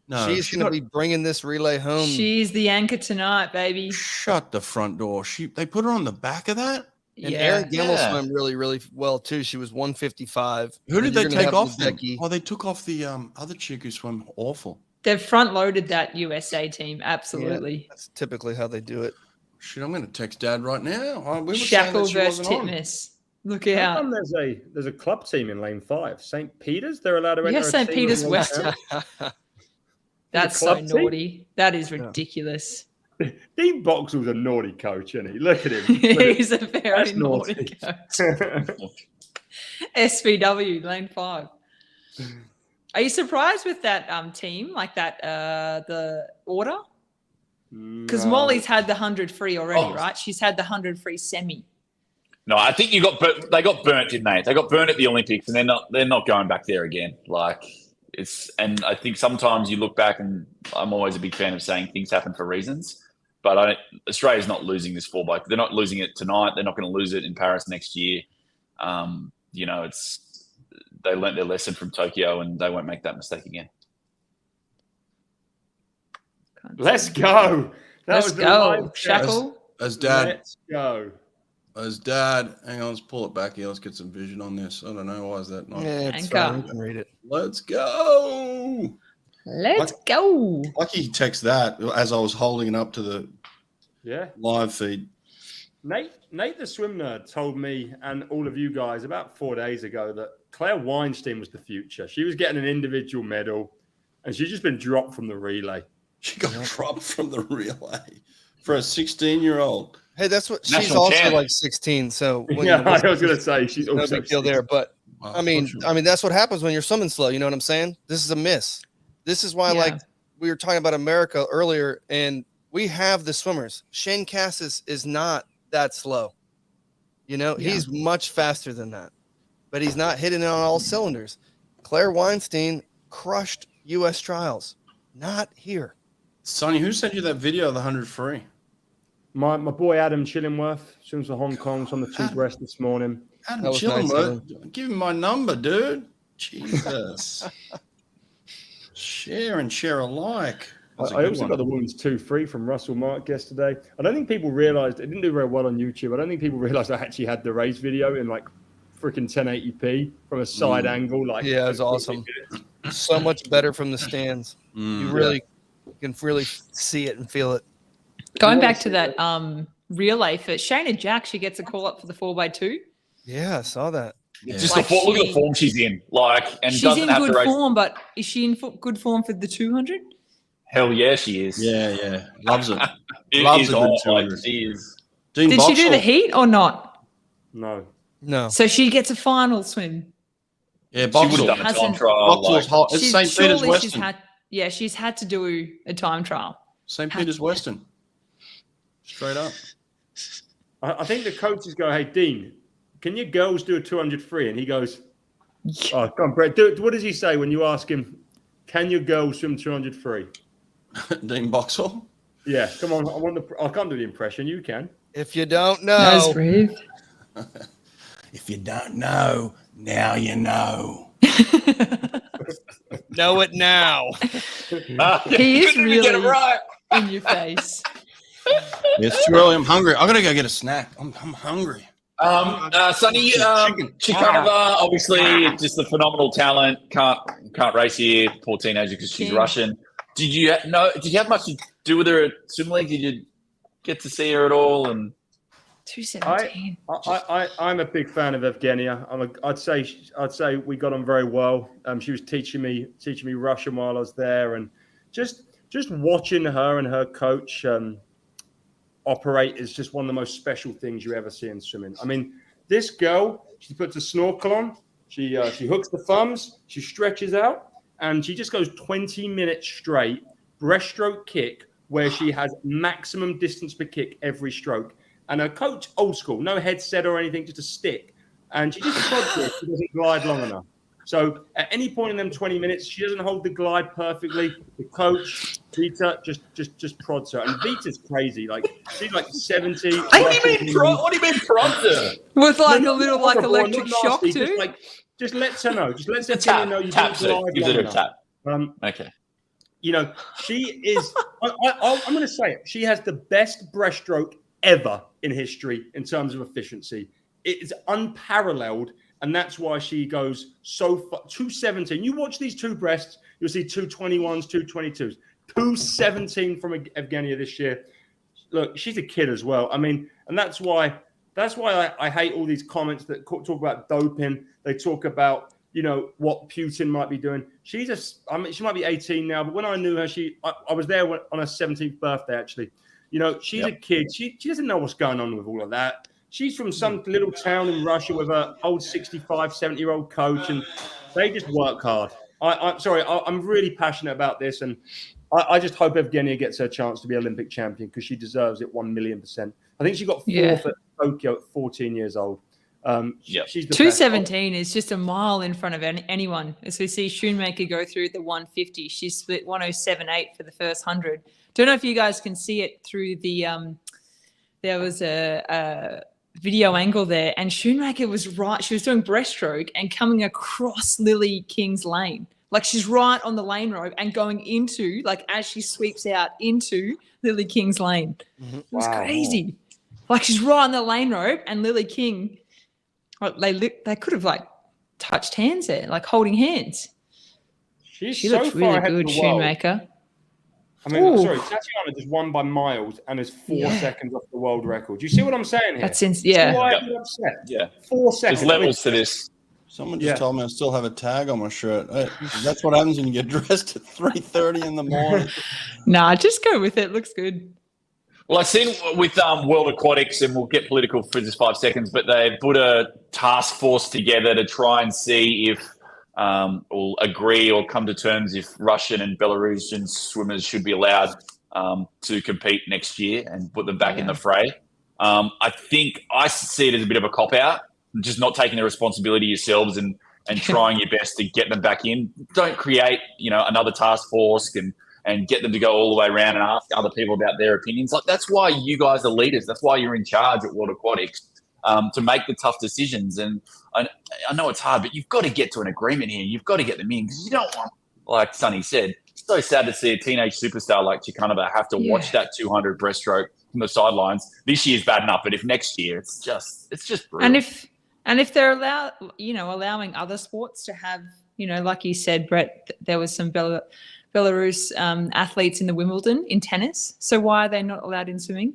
No, She's going to be bringing this relay home. She's the anchor tonight, baby. Shut the front door. They put her on the back of that. And Yeah. Erin Gamble Yeah. swam really, really well too. She was 155. Who did And they you're gonna take have off? Then? Becky. Oh, they took off the other chick who swam awful. They've front loaded that USA team. Absolutely. That's typically how they do it. Shit, I'm going to text Dad right now. We were saying Shackle that she versus wasn't on. Titmus. Look How out. come there's a club team in lane 5? St. Peter's? They're allowed to enter Yeah, a St. team Peter's in West. one That's so club team? naughty. That is ridiculous. town. Dean Boxall's a naughty coach, isn't he? Look at him. Look at He's a very That's naughty naughty. coach. SVW, lane 5. Are you surprised with that team, like that, the order? Because No. Molly's had the 100 free already, right? She's had the 100 free semi. No, I think they got burnt, didn't they? They got burnt at the Olympics, and they're not going back there again. And I think sometimes you look back, and I'm always a big fan of saying things happen for reasons. But Australia's not losing this 4x. They're not losing it tonight. They're not going to lose it in Paris next year. They learnt their lesson from Tokyo, and they won't make that mistake again. Let's go. Let's go. Shackle. As Dad. Let's go. As Dad. Hang on, let's pull it back here. Let's get some vision on this. I don't know. Why is that not? Yeah, it's Anchor. fine. We can read it. Let's go. Let's go. Lucky he texted that as I was holding it up to the Yeah. live feed. Nate the swim nerd told me and all of you guys about 4 days ago that Claire Weinstein was the future. She was getting an individual medal, and she's just been dropped from the relay. She got dropped from the relay for a 16-year-old. Hey, that's what she's National also champ. like 16. So when Yeah, you- I was going to say she's no also big deal there. But Wow, I mean, that's what happens when you're swimming slow. You know what I'm saying? This is a miss. This is why, Yeah. like we were talking about America earlier, and we have the swimmers. Shane Cassis is not that slow. You know, Yeah. he's much faster than that, but he's not hitting it on all cylinders. Claire Weinstein crushed U.S. trials. Not here. Sonny, who sent you that video of the 100 free? My boy Adam Chillingworth swims for Hong Kong. On the two breast this morning. Adam That was nice of Chillingworth, give him my number, dude. Jesus. Share and share alike. That's a I good also one. got the women's 2-3 from Russell Mark yesterday. I don't think people realized it didn't do very well on YouTube. I don't think people realized I actually had the race video in like freaking 1080p from a side angle. Like, Yeah, it was awesome. So much better from the stands. You really can really see it and feel it. Going back to that relay for Shayna Jack, she gets a call up for the 4x2. Yeah, I saw that. Just Like look at the she- form she's in. Like, and She's doesn't in have to good race. form, but is she in good form for the 200? Hell yeah, she is. Yeah. Loves it. It Loves is a good hot, like, 200. she is. Dean Did she do Boxall. the heat or not? No. No. So she gets a final swim. Yeah, She would have Boxall. done a time Hasn't- trial. Boxall's Like, hot. It's St. Peter's Surely Western. she's had to do a time trial. St. Peter's Western. Straight up. I think the coaches go, "Hey, Dean, can your girls do a 200 free?" And he goes, "Oh, come on, Brett. What does he say when you ask him, can your girls swim 200 free?" Dean Boxall. Yeah, come on. I can't do the impression. You can. If you don't Nose know, breathe. If you don't know, now you know. know it now. He is couldn't even get it really right. in your face. It's too early. I'm hungry. I gotta go get a snack. I'm hungry. Sonny, Chikava, obviously, just a phenomenal talent. Can't race here, poor teenager, because she's King. Russian. Did you have much to do with her at Swim League? Did you get to see her at all? And 217. I'm a big fan of Evgenia. I'd say we got on very well. She was teaching me Russian while I was there, and just watching her and her coach operate is just one of the most special things you ever see in swimming. I mean, this girl, she puts a snorkel on, she hooks the thumbs, she stretches out, and she just goes 20 minutes straight breaststroke kick where she has maximum distance per kick every stroke. And her coach, old school, no headset or anything, just a stick. And she just prods it. She doesn't glide long enough. So at any point in them 20 minutes, she doesn't hold the glide perfectly. The coach, Vita, just prods her. And Vita's crazy. Like, she's like 70. what do you mean prod her? With like No, a little not like horrible, electric not shock nasty, too. Just lets her know. Just lets her Tap, know you taps didn't her. glide Gives long it a enough. tap. Okay. You know, she is. I'm going to say it. She has the best breaststroke ever in history in terms of efficiency. It is unparalleled, and that's why she goes so far. 217. You watch these two breasts, you'll see 221s, 222s, 217 from Evgenia this year. Look, she's a kid as well. I mean, and that's why I hate all these comments that talk about doping. They talk about, you know, what Putin might be doing. She might be 18 now, but when I knew her, I was there on her 17th birthday, actually. You know, she's a kid. She doesn't know what's going on with all of that. She's from some little town in Russia with an old 65, 70-year-old coach, and they just work hard. I'm really passionate about this, and I just hope Evgenia gets her chance to be Olympic champion because she deserves it 1,000,000%. I think she got fourth at Tokyo at 14 years old. She's the 217 is just a mile in front of anyone. As we see Schoonmaker go through the 150, she split 107.8 for the first 100. Don't know if you guys can see it through the. There was a video angle there, and Schoonmaker was right. She was doing breaststroke and coming across Lily King's lane. Like she's right on the lane rope and going into, like as she sweeps out into Lily King's lane. Mm-hmm. It was crazy. Like she's right on the lane rope and Lily King, they could have like touched hands there, like holding hands. She looks really good, Schoonmaker. I mean, sorry, Tatiana just won by miles and is 4 seconds off the world record. Do you see what I'm saying here? That's yeah. So why are you upset? Yeah. 4 seconds. There's levels to this. Someone just told me I still have a tag on my shirt. Hey, that's what happens when you get dressed at 3:30 in the morning. Nah, just go with it. Looks good. Well, I've seen with World Aquatics, and we'll get political for just 5 seconds, but they put a task force together to try and see if will agree or come to terms if Russian and Belarusian swimmers should be allowed to compete next year and put them back in the fray. I think I see it as a bit of a cop-out, just not taking the responsibility yourselves and trying your best to get them back in. Don't create, another task force and get them to go all the way around and ask other people about their opinions. Like, that's why you guys are leaders. That's why you're in charge at World Aquatics, to make the tough decisions. And I know it's hard, but you've got to get to an agreement here. You've got to get them in, because you don't want, like Sonny said, it's so sad to see a teenage superstar like Tschohl have to watch that 200 breaststroke from the sidelines. This year's bad enough, but if next year, it's just brutal. And if they're allowing other sports to have, like you said, Brett, there was some Belarus athletes in the Wimbledon in tennis. So why are they not allowed in swimming?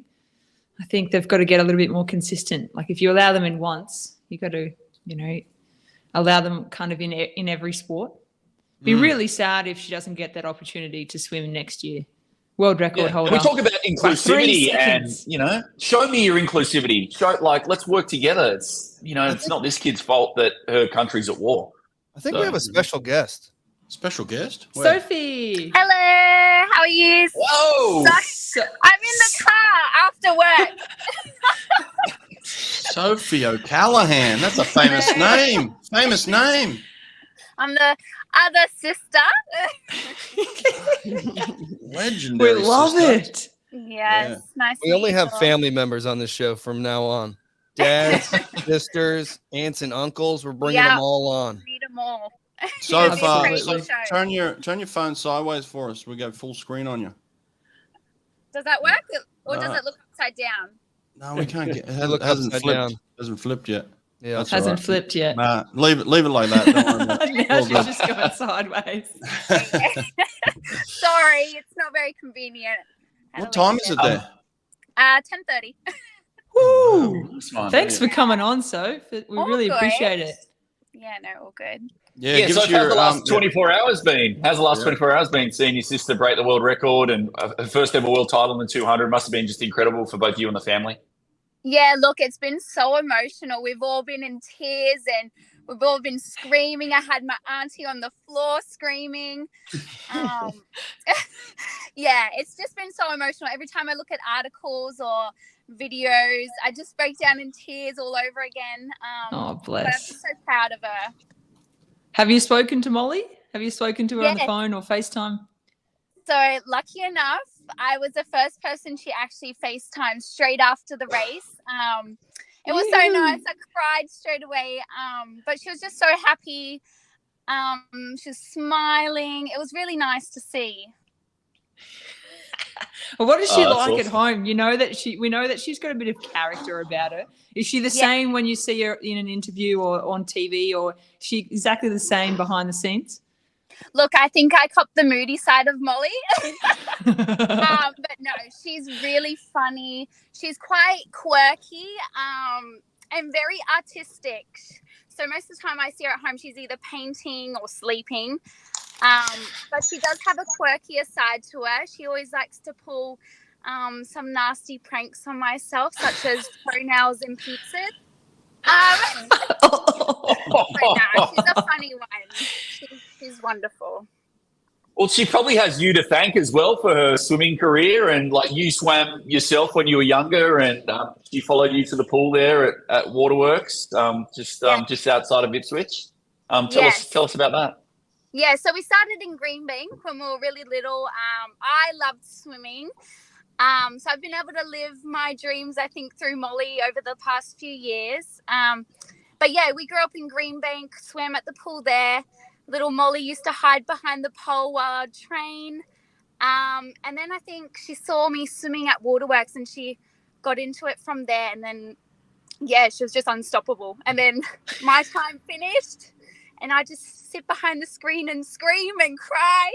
I think they've got to get a little bit more consistent. Like, if you allow them in once, you got to, allow them kind of in every sport. Be really sad if she doesn't get that opportunity to swim next year. World record holder. We talk about inclusivity and, show me your inclusivity. Let's work together. It's, it's not this kid's fault that her country's at war. I think we have a special guest. Special guest? Where? Sophie. Hello. How are you? Whoa. I'm in the car after work. Sophie O'Callaghan. That's a famous name. Famous name. I'm the other sister. Legendary. We love it. Yes. Nice. We only have family members on this show from now on. Dads, sisters, aunts, and uncles. We're bringing them all on. Need them all. So far, turn your phone sideways for us. We go full screen on you. Does that work, or does it look upside down? No, we can't get. It Look hasn't upside flipped. down. Hasn't flipped yet. Yeah, That's Hasn't all right. flipped yet. Nah, leave it like that. Don't worry about it. Now All she's good. just going sideways. Sorry, it's not very convenient. What time is it there? 10:30. Woo! That's fine. Thanks for coming on, Soph. We All really good. appreciate it. Yeah, no, all good. Yeah, give so us how's your the last 24 hours been? How's the last 24 hours been? Seeing your sister break the world record and her first ever world title in the 200 must have been just incredible for both you and the family. Yeah, look, it's been so emotional. We've all been in tears and we've all been screaming. I had my auntie on the floor screaming. Yeah, it's just been so emotional. Every time I look at articles or videos, I just break down in tears all over again. Oh, But I'm bless. just so proud of her. Have you spoken to Molly? Have you spoken to her on the Yes. phone or FaceTime? So lucky enough, I was the first person she actually FaceTimed straight after the race. It was so nice. I cried straight away. But she was just so happy. She was smiling. It was really nice to see. Well, what is she that's like awesome. at home? We know that she's got a bit of character about her. Is she the same when you see her in an interview or on TV, or is she exactly the same behind the scenes? Look, I think I copped the moody side of Molly. But no, she's really funny. She's quite quirky and very artistic. So most of the time I see her at home, she's either painting or sleeping. But she does have a quirkier side to her. She always likes to pull some nasty pranks on myself, such as toenails and pizzas. But no, she's a funny one. She's wonderful. Well, she probably has you to thank as well for her swimming career, and like you swam yourself when you were younger, and she followed you to the pool there at Waterworks, just outside of Ipswich. Tell us about that. Yeah, so we started in Greenbank when we were really little. I loved swimming. So I've been able to live my dreams, I think, through Molly over the past few years. But yeah, we grew up in Greenbank, swam at the pool there. Little Molly used to hide behind the pole while I'd train. And then I think she saw me swimming at Waterworks and she got into it from there. And then, yeah, she was just unstoppable. And then my time finished and I just sit behind the screen and scream and cry.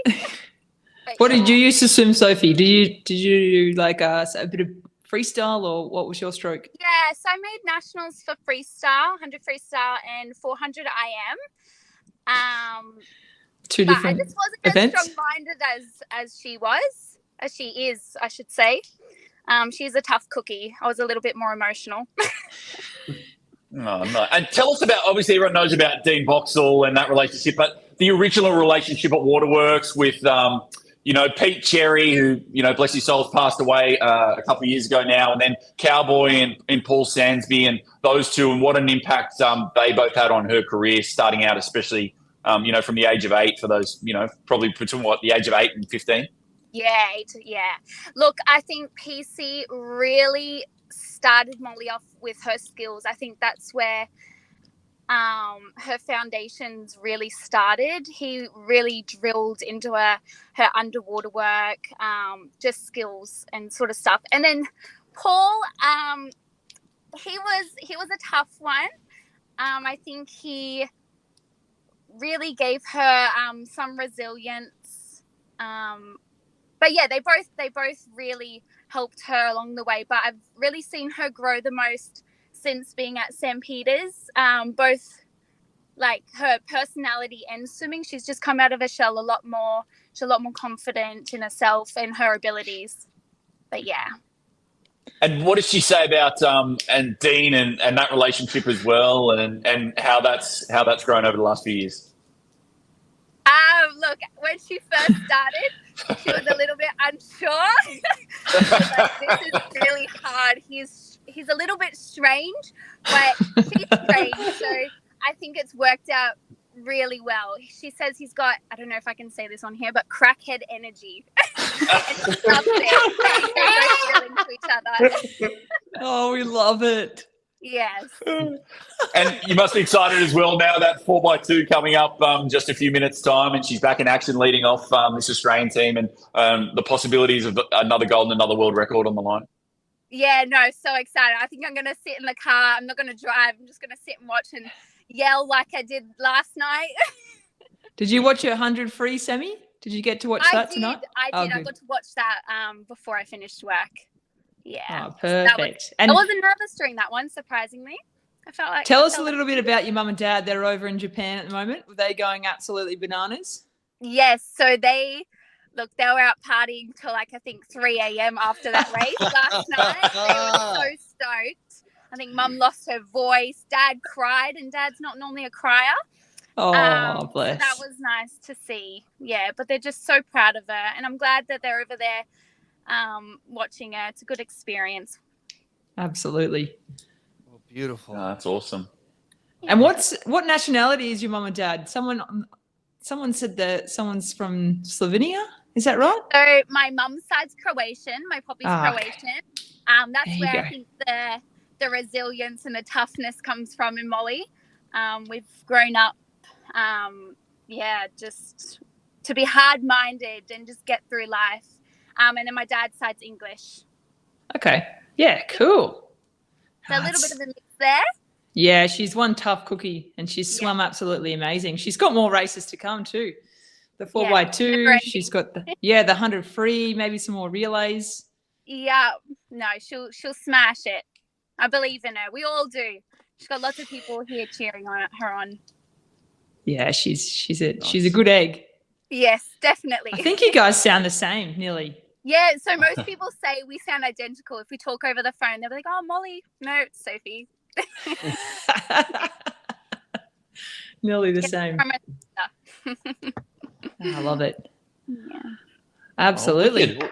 What did you used to swim, Sophie? Did you do like a bit of freestyle, or what was your stroke? Yeah, so I made nationals for freestyle, 100 freestyle and 400 IM. Two But I different just wasn't events? as strong-minded as she is, I should say. She's a tough cookie. I was a little bit more emotional. No. And tell us about, obviously everyone knows about Dean Boxall and that relationship, but the original relationship at Waterworks with, you know, Pete Cherry, who, you know, bless his soul, has passed away a couple of years ago now, and then Cowboy and Paul Sansby, and those two, and what an impact they both had on her career starting out, especially, you know, from the age of 8 for those, you know, probably between the age of 8 and 15. Yeah, yeah. Look, I think PC really started Molly off with her skills. I think that's where her foundations really started. He really drilled into her underwater work, just skills and sort of stuff. And then Paul, he was a tough one. I think he really gave her some resilience. But yeah, they both really helped her along the way. But I've really seen her grow the most since being at St. Peter's, both like her personality and swimming. She's just come out of her shell a lot more. She's a lot more confident in herself and her abilities. But yeah. And what does she say about and Dean and that relationship as well, and how that's grown over the last few years? Look, when she first started, she was a little bit unsure. Like, this is really hard. He's a little bit strange, but she's strange. So I think it's worked out really well. She says he's got, I don't know if I can say this on here, but crackhead energy. And she loves it. They're both to each other. Oh, we love it. Yes. And you must be excited as well now that 4x2 coming up just a few minutes' time, and she's back in action leading off this Australian team, and the possibilities of another gold and another world record on the line. Yeah, no, so excited. I think I'm going to sit in the car. I'm not going to drive. I'm just going to sit and watch and yell like I did last night. Did you watch your 100 free, Sammy? Did you get to watch that tonight? I did. I good. got to watch that before I finished work. Yeah. Oh, perfect. I wasn't nervous during that one, surprisingly. I felt like. Tell us a little bit about your mum and dad. They're over in Japan at the moment. Were they going absolutely bananas? Yes. So they were out partying till like I think 3 a.m. after that race last night. They were so stoked. I think mum lost her voice. Dad cried, and dad's not normally a crier. Oh, bless. So that was nice to see. Yeah, but they're just so proud of her, and I'm glad that they're over there watching her. It's a good experience. Absolutely. Oh, beautiful. Oh, that's awesome. And what nationality is your mum and dad? Someone said that someone's from Slovenia. Is that right? So my mum's side's Croatian. My poppy's Croatian. Okay. That's where I think the resilience and the toughness comes from in Molly. We've grown up, just to be hard-minded and just get through life. And then my dad's side's English. Okay. Yeah, cool. So a little bit of a mix there. Yeah, she's one tough cookie, and she's swum absolutely amazing. She's got more races to come too. The 4x2, she's got the 100 free, maybe some more relays. Yeah, no, she'll smash it. I believe in her. We all do. She's got lots of people here cheering her on. Yeah, she's a good egg. Yes, definitely. I think you guys sound the same, nearly. Yeah, so most people say we sound identical. If we talk over the phone, they'll be like, "Oh, Molly." No, it's Sophie. Nearly the same. I love it. Yeah. Absolutely. Oh,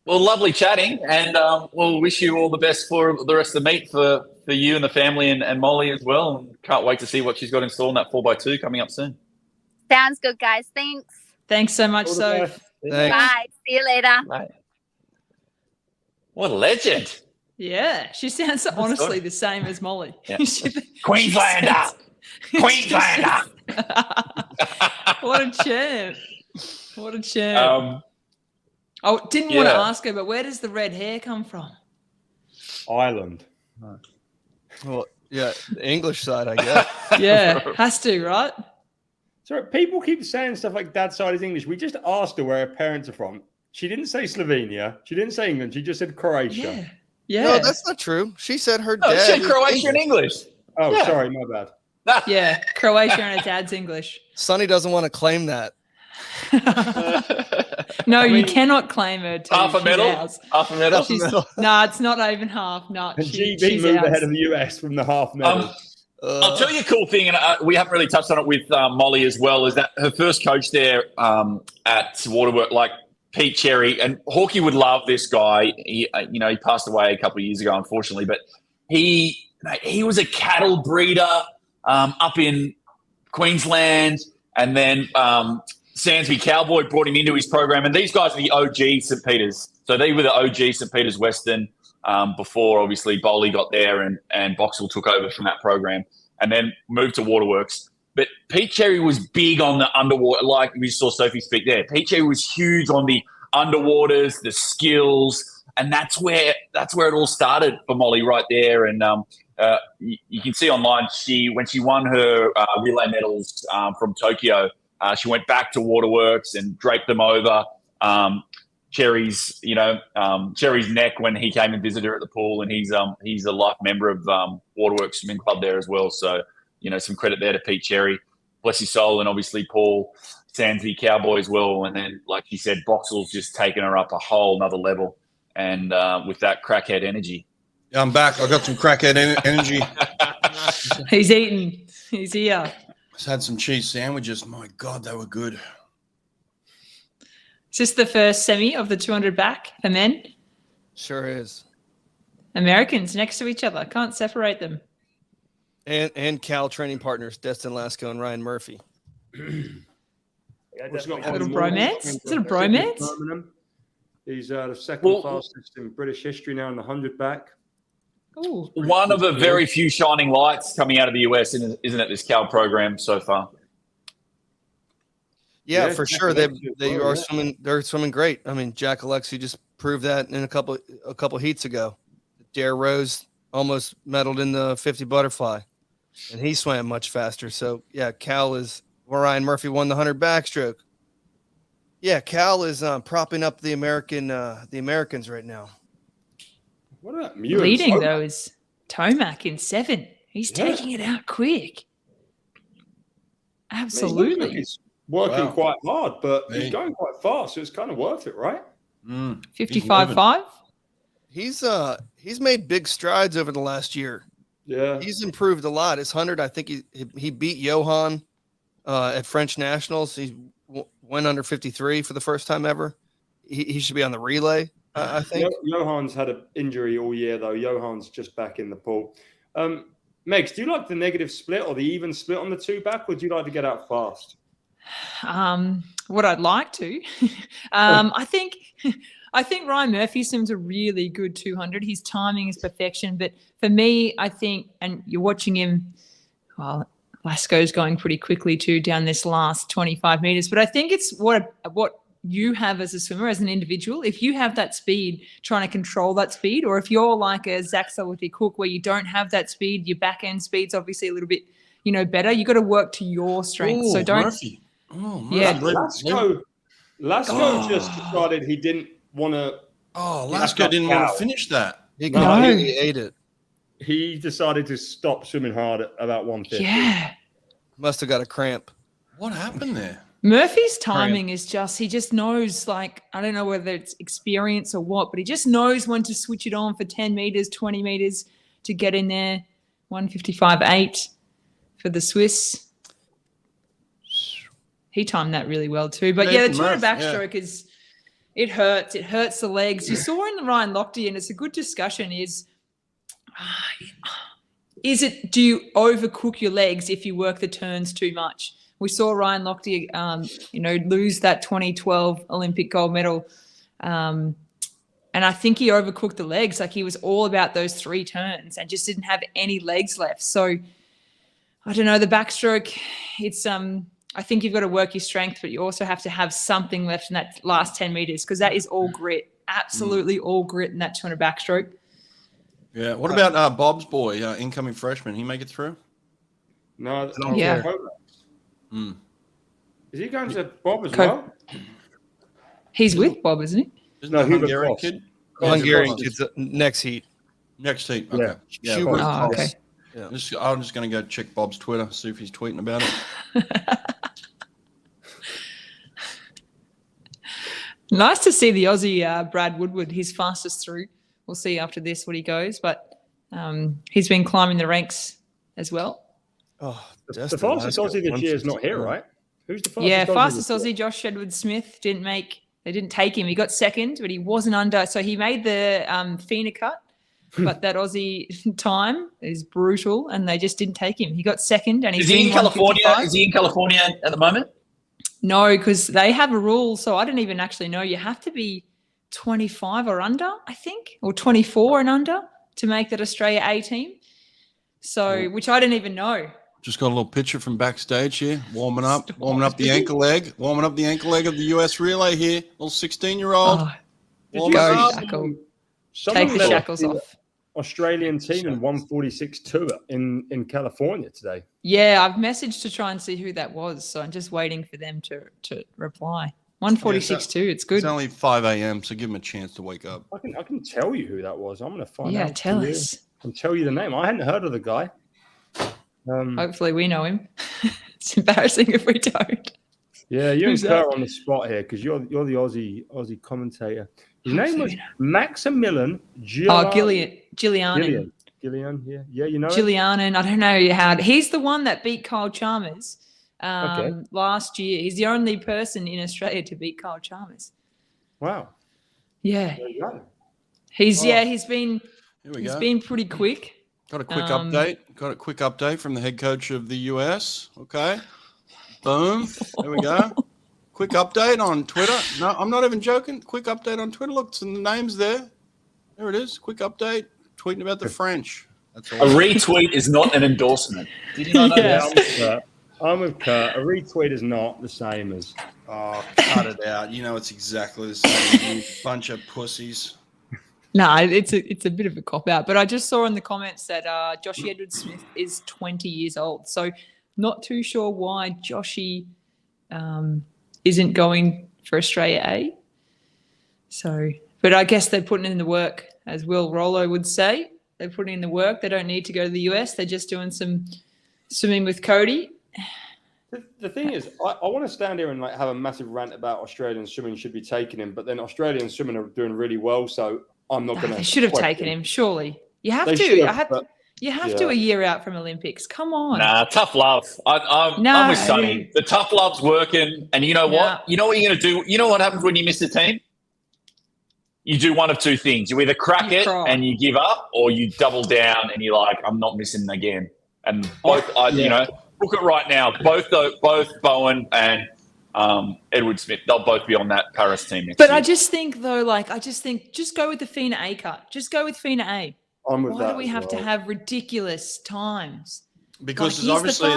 well, lovely chatting, and we'll wish you all the best for the rest of the meet for you and the family and Molly as well. And can't wait to see what she's got in store in that 4x2 coming up soon. Sounds good, guys. Thanks. Thanks so much, Soph. Bye. See you later. Bye. What a legend. Yeah, she sounds honestly the same as Molly. Yeah. Queenslander. Queenslander. What a champ. What a champ. Didn't want to ask her, but where does the red hair come from? Ireland. Well, yeah, the English side, I guess. Yeah, has to, right? So people keep saying stuff like dad's side is English. We just asked her where her parents are from. She didn't say Slovenia. She didn't say England. She just said Croatia. Yeah. No, that's not true. She said her dad. She said Croatia and English. Oh, sorry, my bad. Yeah, Croatia and her dad's English. Sonny doesn't want to claim that. No, you cannot claim her. Half a medal? Half a medal? No, it's not even half. No, and GB moved ahead of the US from the half medal. I'll tell you a cool thing, and we haven't really touched on it with Molly as well, is that her first coach there at Waterworks, like Pete Cherry, and Hawke would love this guy. He passed away a couple of years ago, unfortunately, but he was a cattle breeder up in Queensland, and then Sansby Cowboy brought him into his program. And these guys are the OG St. Peter's. So they were the OG St. Peter's Western before, obviously, Bowley got there and Boxall took over from that program and then moved to Waterworks. But Pete Cherry was big on the underwater, like we saw Sophie speak there. Pete Cherry was huge on the underwaters, the skills, and that's where it all started for Molly right there. And you can see online, when she won her relay medals from Tokyo, she went back to Waterworks and draped them over Cherry's neck when he came and visited her at the pool, and he's a life member of Waterworks Swimming Club there as well. So, some credit there to Pete Cherry, bless his soul, and obviously Paul Sansby Cowboy as well. And then, like you said, Boxall's just taken her up a whole nother level, and with that crackhead energy. Yeah, I'm back. I got some crackhead energy. He's eating. He's here. Just had some cheese sandwiches. My God, they were good. Is this the first semi of the 200 back for men? Sure is. Americans next to each other. Can't separate them. And Cal training partners, Destin Lasco and Ryan Murphy. A little bromance? Is it a bromance? He's the second fastest in British history now in the 100 back. Ooh. One of the very few shining lights coming out of the US, isn't it, this Cal program so far? Yeah, for sure. They are swimming. They're swimming great. I mean, Jack Alexi just proved that in a couple heats ago. Dare Rose almost medaled in the 50 butterfly, and he swam much faster. So yeah, Cal is. Ryan Murphy won the 100 backstroke. Yeah, Cal is propping up the Americans right now. What about leading though is Tomac in 7. He's taking it out quick. Absolutely. He's working quite hard, but he's going quite fast, so it's kind of worth it, right? 55.5. He's made big strides over the last year. Yeah, he's improved a lot. His 100, I think he beat Johan at French Nationals. He went under 53 for the first time ever. He should be on the relay, I think. Johan's had an injury all year, though. Johan's just back in the pool. Megs, do you like the negative split or the even split on the 2 back, or do you like to get out fast? What I'd like to. I think Ryan Murphy swims a really good 200. His timing is perfection. But for me, I think, and you're watching him, well, Lasco's going pretty quickly too down this last 25 meters. But I think it's what you have as a swimmer, as an individual. If you have that speed, trying to control that speed, or if you're like a Zach Sullivan-Cook where you don't have that speed, your back end speed's obviously a little bit, better. You got to work to your strength. So don't. Murphy. Lasco just decided he didn't want to. Oh, Lasco didn't want to finish that. He ate it. He decided to stop swimming hard at about 150. Yeah. Must have got a cramp. What happened there? Murphy's timing is he just knows, I don't know whether it's experience or what, but he just knows when to switch it on for 10 meters, 20 meters to get in there. 155.8 for the Swiss. He timed that really well too. But the 200 backstroke it hurts. It hurts the legs. You saw in the Ryan Lochte, and it's a good discussion, do you overcook your legs if you work the turns too much? We saw Ryan Lochte, lose that 2012 Olympic gold medal. And I think he overcooked the legs. He was all about those 3 turns and just didn't have any legs left. So I don't know, the backstroke, it's, I think you've got to work your strength, but you also have to have something left in that last 10 meters because that is all grit, absolutely all grit in that 200 backstroke. Yeah. What about Bob's boy, incoming freshman? He make it through? No. Yeah. Is he going to Bob as well? He's with Bob, isn't he? Isn't the Hungarian kid? Hungarian kid's next heat. Next heat. Okay. Yeah. Okay. Yeah. I'm just going to go check Bob's Twitter, see if he's tweeting about it. Nice to see the Aussie Brad Woodward. He's fastest through. We'll see after this what he goes, but he's been climbing the ranks as well. Oh, the fastest Aussie this year is not here, right? Who's the fastest? Yeah, fastest Aussie, Josh Edward Smith, didn't make They didn't take him. He got second, but he wasn't under. So he made the FINA cut, but that Aussie time is brutal, and they just didn't take him. He got second, and Is he in California? Is he in California at the moment? No, because they have a rule. So I didn't even actually know. You have to be 25 or under, I think, or 24 and under to make that Australia A team. So, which I didn't even know. Just got a little picture from backstage here, warming up the ankle leg of the US relay here. Little 16-year-old. Take the shackles off. Australian team in 146.2 in California today. Yeah, I've messaged to try and see who that was, so I'm just waiting for them to reply. 146.2, it's good. It's only 5 a.m., so give them a chance to wake up. I can tell you who that was. I'm going to find out. Yeah, tell us. I can tell you the name. I hadn't heard of the guy. Hopefully we know him. It's embarrassing if we don't. Yeah, you and Kurt are on the spot here because you're the Aussie commentator. His name was Maximilian Gillianen. Gillian, yeah, you know Gillianen. I don't know how. He's the one that beat Kyle Chalmers last year. He's the only person in Australia to beat Kyle Chalmers. Wow. Yeah. There you go. He's been pretty quick. Got a quick update. Got a quick update from the head coach of the US. Okay. Boom. There we go. Quick update on Twitter. No, I'm not even joking. Quick update on Twitter. Look, the name's there. There it is. Quick update. Tweeting about the French. That's all. A retweet is not an endorsement. Did you know that? Yeah, I'm with Kurt. A retweet is not the same as. Oh, cut it out. You know it's exactly the same. You bunch of pussies. No, it's a bit of a cop out. But I just saw in the comments that Joshy Edwards-Smith is 20 years old. So not too sure why Joshy isn't going for Australia A. So, but I guess they're putting in the work, as Will Rollo would say. They're putting in the work. They don't need to go to the US. They're just doing some swimming with Cody. The thing is, I want to stand here and have a massive rant about Australian swimming should be taking him, but then Australian swimming are doing really well, so I'm not going to. They should have taken him, surely. You have to. You have to a year out from Olympics. Come on. Nah, tough love. I'm with Sonny. The tough love's working, and you know what? You know what you're going to do? You know what happens when you miss the team? You do one of two things. You either crack it and you give up, or you double down and you're like, I'm not missing again. And both, you know, look at right now. Both Bowen and Edward Smith, they'll both be on that Paris team next year. I just think, though, just go with the FINA A cut. Just go with FINA A. Why do we have to have ridiculous times? Because obviously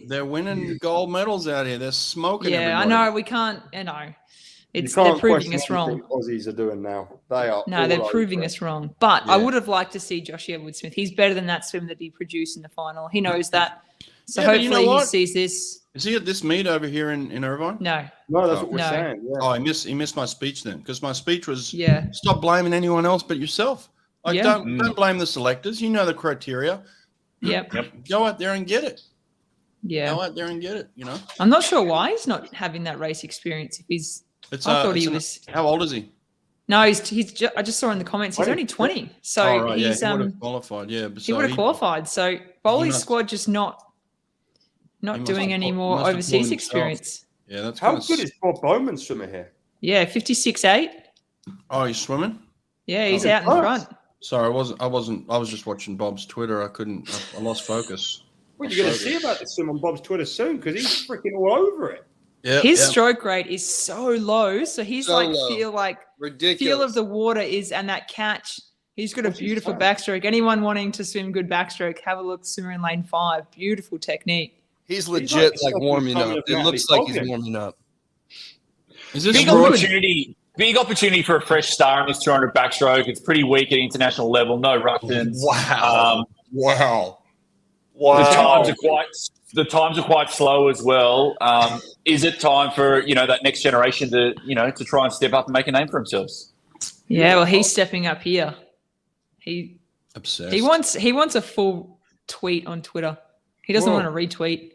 they're winning gold medals out here. They're smoking. Yeah, everybody. I know. We can't. They're proving us wrong. What the Aussies are doing now. They are. No, they're proving us wrong. But I would have liked to see Josh Edwards-Smith. He's better than that swim that he produced in the final. He knows that. So hopefully he sees this. Is he at this meet over here in Irvine? No. No, that's what we're saying. Yeah. Oh, he missed my speech then, because my speech was stop blaming anyone else but yourself. Like don't blame the selectors. You know the criteria. Yep. Go out there and get it. Yeah. Go out there and get it. You know. I'm not sure why he's not having that race experience. If he's, I thought he was. How old is he? No, I just saw in the comments he's only 20. So he's he would have qualified. Yeah, he would have qualified. So Bowley's squad just not doing any more overseas experience. Yeah, that's how good is Bob Bowman swimming here? Yeah, 56.8. Oh, he's swimming. Yeah, he's out in the front. Sorry, I was just watching Bob's Twitter. I lost focus. Well, you're going to see about this swim on Bob's Twitter soon because he's freaking all over it. Yeah, his stroke rate is so low, so he's ridiculous. Feel of the water is, and that catch. He's got a beautiful backstroke. Anyone wanting to swim good backstroke, have a look. Swimmer in lane 5, beautiful technique. He's legit warming up. It looks like he's warming up. Is this big opportunity for a fresh star in this 200 backstroke? It's pretty weak at international level. No Russians. Wow. Wow. The times are quite slow as well. Is it time for that next generation to try and step up and make a name for themselves? Yeah, well, he's stepping up here. He wants a full tweet on Twitter. He doesn't want to retweet.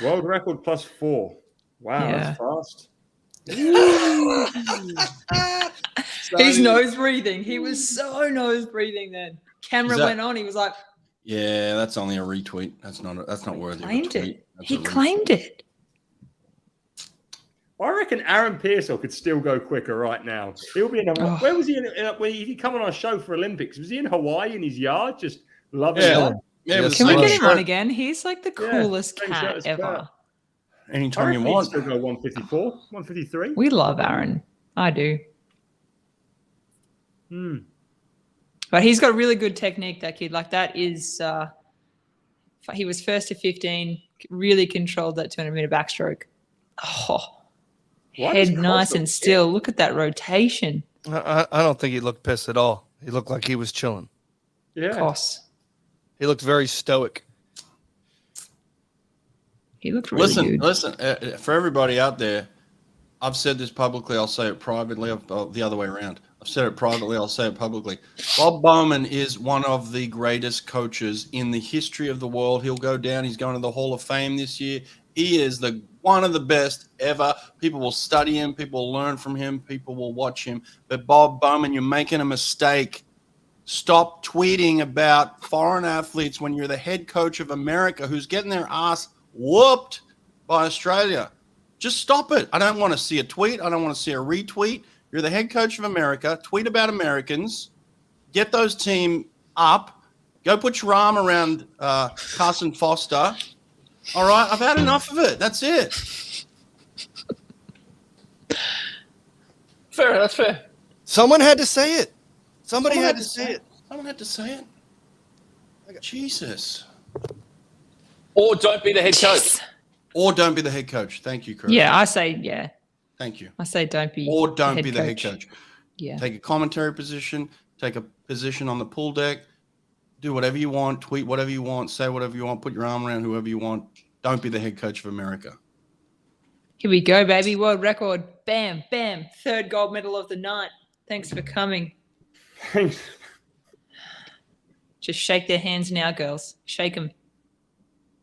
World record +4. Wow, that's fast. He's nose breathing. He was so nose breathing then. Camera went on. He was like, yeah, that's only a retweet. That's not worthy of a tweet. He claimed it. I reckon Aaron Pearsall could still go quicker right now. He'll be in Hawaii. Where was he? When he come on our show for Olympics? Was he in Hawaii in his yard, just loving it? Yeah, Can we get him on again? He's like the coolest same cat shirt as ever. Kurt. Anytime I you reckon he'd want. still go 154, 153. We love Aaron. I do. But he's got really good technique, that kid. Like that is, he was first to 15, really controlled that 200-meter backstroke. Oh, head nice and still. Look at that rotation. I don't think he looked pissed at all. He looked like he was chilling. Yeah. Koss. He looked very stoic. He looked really good. Listen, for everybody out there, I've said this publicly. I'll say it privately. The other way around. I've said it privately. I'll say it publicly. Bob Bowman is one of the greatest coaches in the history of the world. He'll go down. He's going to the Hall of Fame this year. He is one of the best ever. People will study him. People will learn from him. People will watch him. But Bob Bowman, you're making a mistake. Stop tweeting about foreign athletes when you're the head coach of America who's getting their ass whooped by Australia. Just stop it. I don't want to see a tweet. I don't want to see a retweet. You're the head coach of America. Tweet about Americans. Get those team up. Go put your arm around Carson Foster. All right? I've had enough of it. That's it. Fair. That's fair. Someone had to say it. Somebody had to say it. Someone had to say it. Jesus. Or don't be the head coach. Or don't be the head coach. Thank you, Chris. Yeah, I say yeah. Thank you. I say don't be. Or don't be the head coach. Yeah. Take a commentary position. Take a position on the pool deck. Do whatever you want. Tweet whatever you want. Say whatever you want. Put your arm around whoever you want. Don't be the head coach of America. Here we go, baby. World record. Bam, bam. Third gold medal of the night. Thanks for coming. Thanks. Just shake their hands now, girls. Shake them.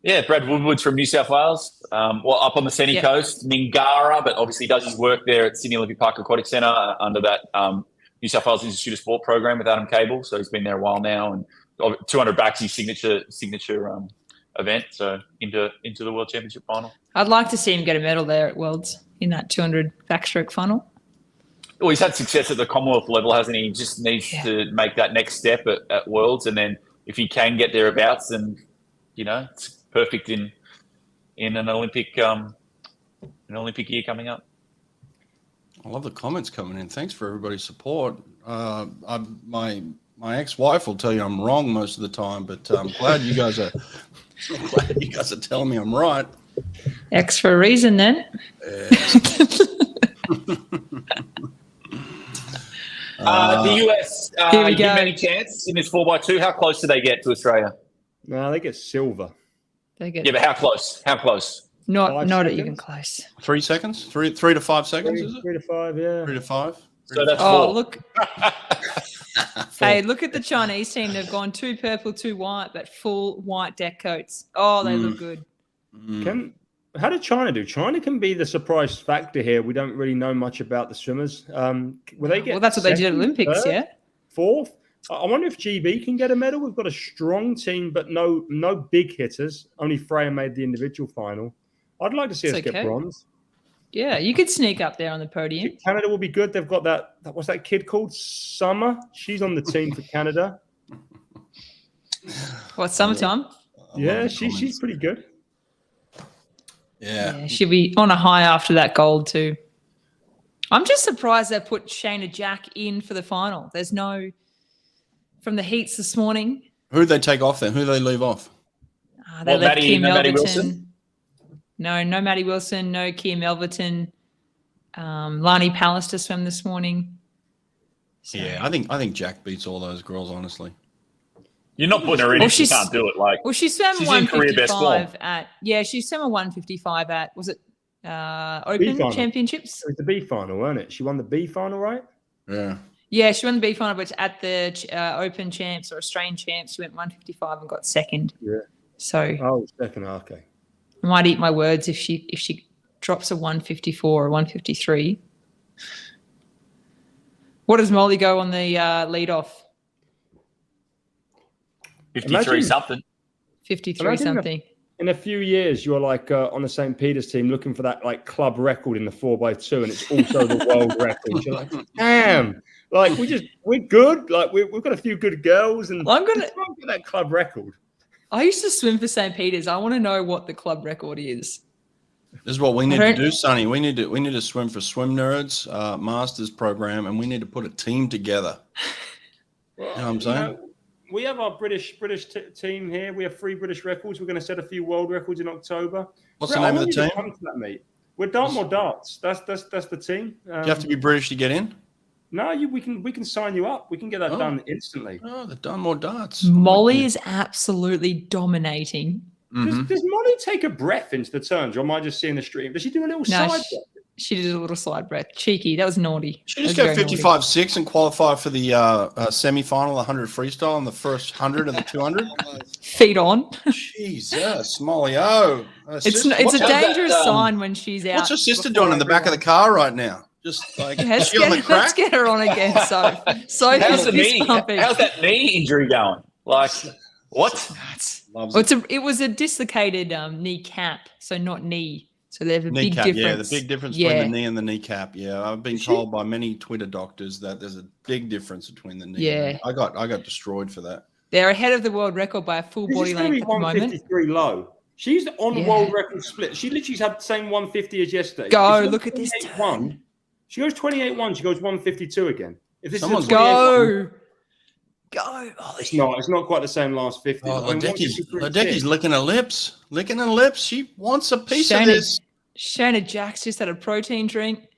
Yeah, Brad Woodward's from New South Wales, up on the Sunny Coast, Mingara, but obviously does his work there at Sydney Olympic Park Aquatic Centre under that New South Wales Institute of Sport program with Adam Cable. So he's been there a while now, and 200 backs his signature event. So into the World Championship final. I'd like to see him get a medal there at Worlds in that 200 backstroke final. Well, he's had success at the Commonwealth level, hasn't he? He just needs to make that next step at Worlds, and then if he can get thereabouts, then it's perfect in an Olympic year coming up. I love the comments coming in. Thanks for everybody's support. My ex-wife will tell you I'm wrong most of the time, but I'm glad you guys are telling me I'm right. X for a reason, then. The US, Here we go. any chance in this 4x2? How close do they get to Australia? No, they get silver. They get Yeah, but how close? How close? not even close. 3 seconds? 3 to 5 seconds, is it? 3 to 5, yeah. 3 to 5? So that's Oh, 4. look. Hey, look at the Chinese team. They've gone 2 purple, 2 white, but full white deck coats. Oh, they look good. How did China do? China can be the surprise factor here. We don't really know much about the swimmers. Will they get? Well, that's what they did at Olympics, third, yeah. 4th. I wonder if GB can get a medal. We've got a strong team, but no big hitters. Only Freya made the individual final. I'd like to see us get bronze. Yeah, you could sneak up there on the podium. Canada will be good. They've got that. What's that kid called? Summer. She's on the team for Canada. What, summertime? Yeah, she's pretty good. Yeah. She'll be on a high after that gold too. I'm just surprised they put Shayna Jack in for the final. There's no from the heats this morning. Who'd they take off then? Who'd they leave off? They left Kim Maddie Elverton. Wilson? No Maddie Wilson. No Kim Elverton. Lani Pallister swam this morning. So. Yeah, I think Jack beats all those girls, honestly. You're not putting her in if she can't do it. She swam she's in career best form. 155 she swam a 155 at, was it Open Championships? It was the B final, wasn't it? She won the B final, right? Yeah. Yeah, she won the B final, but at the Open Champs or Australian Champs, she went 155 and got second. Yeah. So second, okay. I might eat my words if she drops a 154 or 153. What does Molly go on the lead off? 53 something. 53 something. in a few years, you're like on the St. Peter's team looking for that like club record in the 4x2, and it's also the world record. You're like, damn, like we're good. Like we've got a few good girls, and I'm gonna get that club record. I used to swim for St. Peter's. I want to know what the club record is. This is what we need to do, Sonny. We need to swim for Swim Nerds Masters program, and we need to put a team together. Well, you know what I'm saying? We have our British team here. We have 3 British records. We're going to set a few world records in October. What's the name of the team? Come to that, mate. We're Dartmoor Darts. That's the team. Do you have to be British to get in? No, we can sign you up. We can get that done instantly. Oh, the Dartmoor Darts. Molly is absolutely dominating. Does Molly take a breath into the turns, or am I just seeing the stream? Does she do a little side breath? She did a little side breath. Cheeky. That was naughty. She just go 55.6 and qualify for the semi-final, 100 freestyle, in the first 100 of the 200. Feet on. Jesus, Molly. Oh, it's a dangerous sign when she's out. What's her sister doing in the back of the car right now? Just like let's get her on again. So how's that knee injury going? Like what? It was a dislocated kneecap, so not knee. So there's a big difference. Yeah, the big difference between the knee and the kneecap. Yeah, I've been told by many Twitter doctors that there's a big difference between the knee. Yeah, I got destroyed for that. They're ahead of the world record by a full body length at the moment. 153 low. She's on world record split. She literally had the same 150 as yesterday. Look at this. She goes 28.1. She goes 152 again. If this is go. Oh, it's not quite the same last 50. Oh, Ledecky's licking her lips. She wants a piece of this. Shayna Jax just had a protein drink.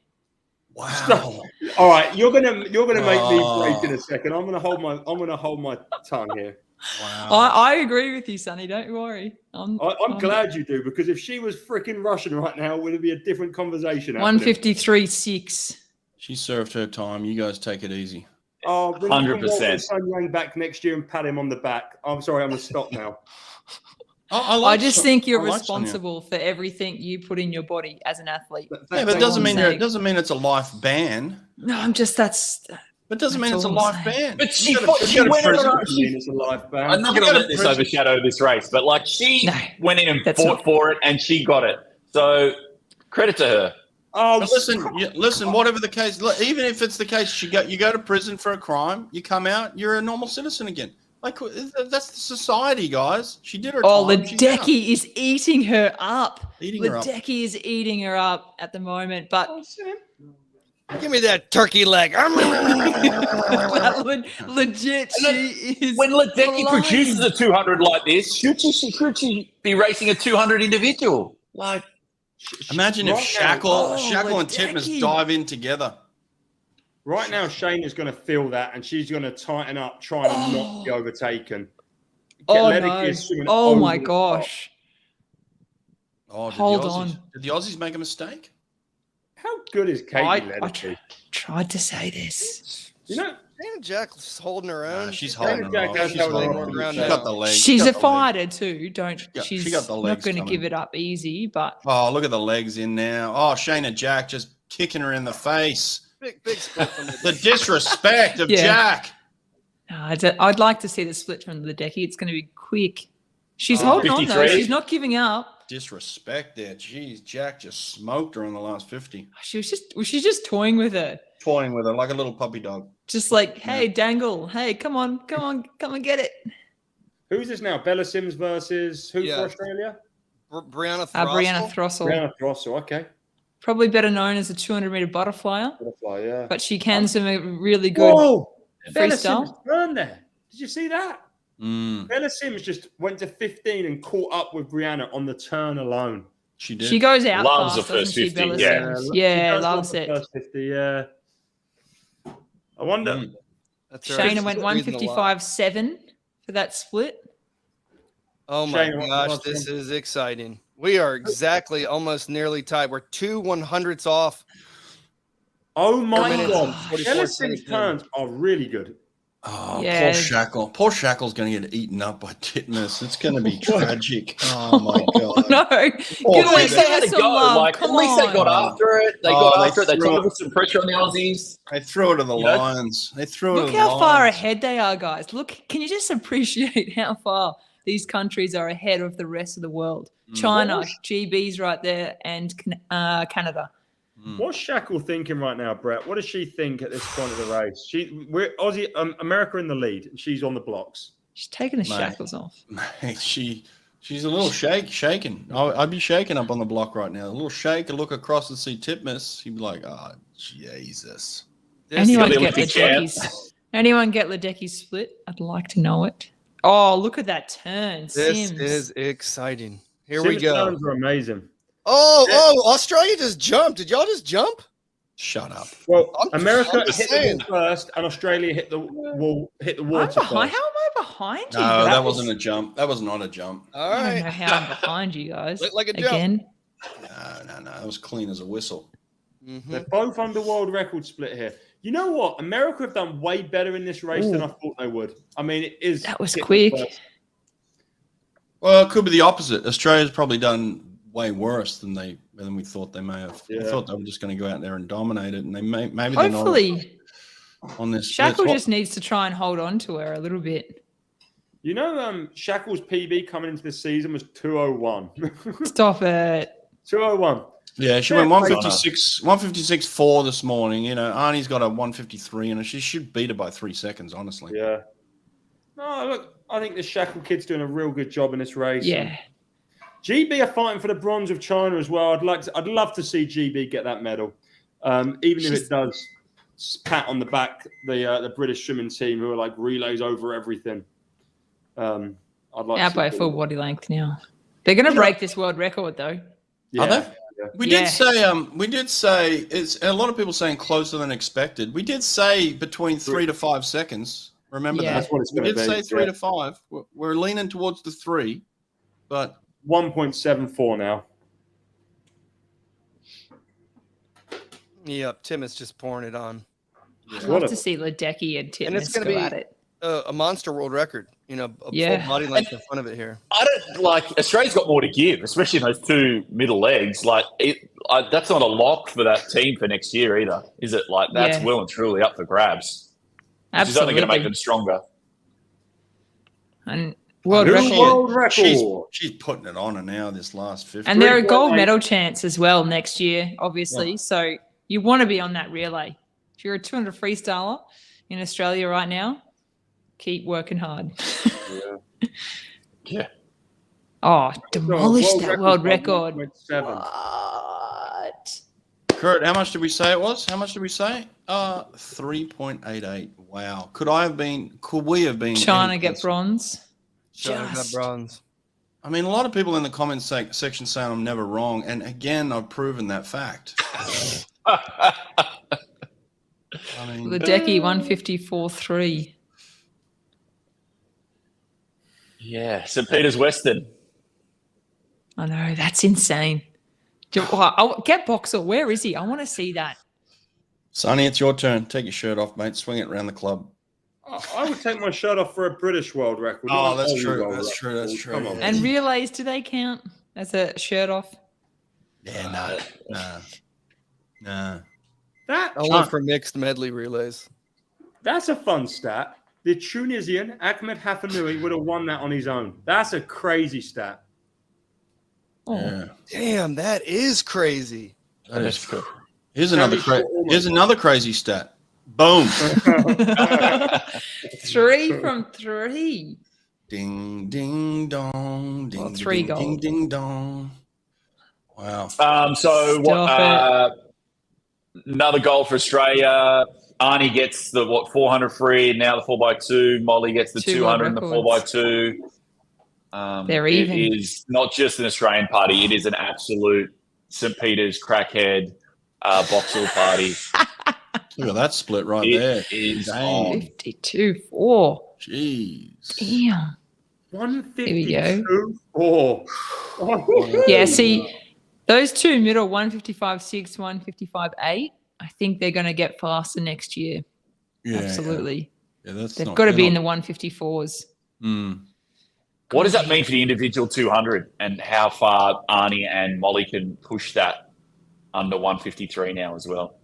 Wow. All right, you're gonna make me break in a second. I'm gonna hold my tongue here. Wow. I agree with you, Sonny. Don't worry. I'm glad you do, because if she was freaking Russian right now, it would be a different conversation. 153.6. She served her time. You guys take it easy. Oh, 100%. Son Yang back next year and pat him on the back. I'm sorry, I'm gonna stop now. I just think you're responsible for everything you put in your body as an athlete. Yeah, but it doesn't mean it's a life ban. No, But doesn't mean it's a life ban. But she went in it's a life ban. I'm not going to let this overshadow this race, but like she went in and fought for it, and she got it. So credit to her. Oh, listen. Whatever the case, even if it's the case, you go to prison for a crime, you come out, you're a normal citizen again. Like that's the society, guys. She did her time. Oh, Ledecky is eating her up. Ledecky is eating her up at the moment, but. Give me that turkey leg. Legit, she is. When Ledecky produces a 200 like this, should she be racing a 200 individual? Like, imagine if Tschohl and Titmus dive in together. Right now, Shane is going to feel that, and she's going to tighten up, trying to not be overtaken. Oh my gosh! Oh, hold on. Did the Aussies make a mistake? How good is Katie Ledecky? Tried to say this. You know, Shayna Jack's holding her own. She's holding her own. She's got the legs. She's a fighter too. She's got the legs not going to give it up easy. But look at the legs in now. Oh, Shayna Jack just kicking her in the face. Big split from the disrespect of Jack. I'd like to see the split from Ledecky. It's going to be quick. She's holding 53. On though. She's not giving up. Disrespect there. Jeez, Jack just smoked her on the last 50. She's just toying with her. Toying with her like a little puppy dog. Just like, hey, dangle. Hey, come on, come and get it. Who's this now? Bella Sims versus who for Australia? Brianna Throssell. Brianna Throssell, okay. Probably better known as a 200-meter butterflyer. Yeah. But she can swim a really good Bella Sims turned there. Did you see that? Mm. Bella Sims just went to 15 and caught up with Brianna on the turn alone. She did. She goes out loves fast, the first 50. Loves it. First 50, yeah. I wonder. Shayna went 155.7 for that split. Oh my gosh, this is exciting. We are exactly almost nearly tied. We're 2 100ths off. Oh my God. Bella Sims' turns are really good. Oh, poor Tschohl. Poor Shackle's going to get eaten up by Titmus. It's going to be tragic. Oh, my God. No. At least they had to go. Like, at least they got after it. They got after it. They tried to put some pressure on the Aussies. They threw it to the Lions. They threw it to the Lions. Look how far ahead they are, guys. Look, can you just appreciate how far these countries are ahead of the rest of the world. China, GB's right there, and Canada. What's Tschohl thinking right now, Brett? What does she think at this point of the race? We're Aussie, America in the lead, and she's on the blocks. She's taking the shackles off. Mate, she's a little shaking. I'd be shaking up on the block right now. A little shake, a look across and see Titmus. He'd be like, oh, Jesus. Anyone get Ledecky's split? I'd like to know it. Oh, look at that turn. This Sims. is exciting. Here Sims we go. turns are amazing. Oh, Australia just jumped. Did y'all just jump? Shut up. Well, America hit the wall first, and Australia hit the water first. How am I behind you? No, that wasn't a jump. That was not a jump. All I don't right. know how I'm behind you guys. Looked like a jump. Again. No. That was clean as a whistle. They're both under world record split here. You know what? America have done way better in this race than I thought they would. I mean, it is. That was quick. Well, it could be the opposite. Australia's probably done way worse than we thought they may have. Yeah. I thought they were just going to go out there and dominate it, and maybe Hopefully, they're not on this. Tschohl just needs to try and hold on to her a little bit. You know, Tschohl's PB coming into this season was 2:01. Stop it. 2:01. Yeah, she went 156.4 this morning. You know, Arnie's got a 153, and she should beat her by 3 seconds, honestly. Yeah. No, look, I think the Tschohl kid's doing a real good job in this race. Yeah. GB are fighting for the bronze of China as well. I'd love to see GB get that medal, even if it does pat on the back the British swimming team who are like relays over everything. I'd like Out by full body length now. They're going to break this world record though. Yeah. Are they? Yeah. We did say it's a lot of people saying closer than expected. We did say between 3 to 5 seconds. Remember that? That's what it's going to be. We did say 3 to 5. We're leaning towards the 3, but 1.74 now. Yep, Tim is just pouring it on. I'd love to see Ledecky and Titmus it's going go to at be it. a monster world record. You know, a Yeah. full body length in front of it here. I don't like Australia's got more to give, especially in those two middle legs. Like that's not a lock for that team for next year either, is it? Like that's well and truly up for grabs. Which is only going to make them stronger. And world record. She's putting it on her now. This last 50, and they're a gold medal chance as well next year, obviously. Yeah. So you want to be on that relay. If you're a 200 freestyler in Australia right now, keep working hard. Yeah. Oh, demolished that world record. What? Kurt, how much did we say it was? 3.88. Wow. Could we have been China get bronze? China got bronze. I mean, a lot of people in the comments section saying I'm never wrong. And again, I've proven that fact. I mean, Ledecky 154.3. Yeah, St. Peter's Western. I know, that's insane. Get Boxer. Where is he? I want to see that. Sonny, it's your turn. Take your shirt off, mate. Swing it around the club. I would take my shirt off for a British world record. Oh, that's true. That's true. Come on. And relays, do they count as a shirt off? Yeah, no. That only for mixed medley relays. That's a fun stat. The Tunisian Ahmed Hafanui would have won that on his own. That's a crazy stat. Oh. Yeah. Damn, that is crazy. That is cool. Here's another crazy stat. Boom. 3 from 3. Ding, ding, dong. Ding, 3 ding, gold. ding, ding, dong. Wow. So another goal for Australia. Arnie gets the 400 free, now the 4x2. Molly gets the 200 and the 4x2. They're even. It is not just an Australian party; it is an absolute St. Peter's crackhead Boxall party. Look at that split right there. It is 52.4. Jeez. Damn. 152.4. Yeah, see, those two middle, 155.6, 155.8, I think they're going to get faster next year. Yeah. Absolutely. Yeah, They've got to be in the 154s. What does that mean for the individual 200 and how far Arnie and Molly can push that under 153 now as well?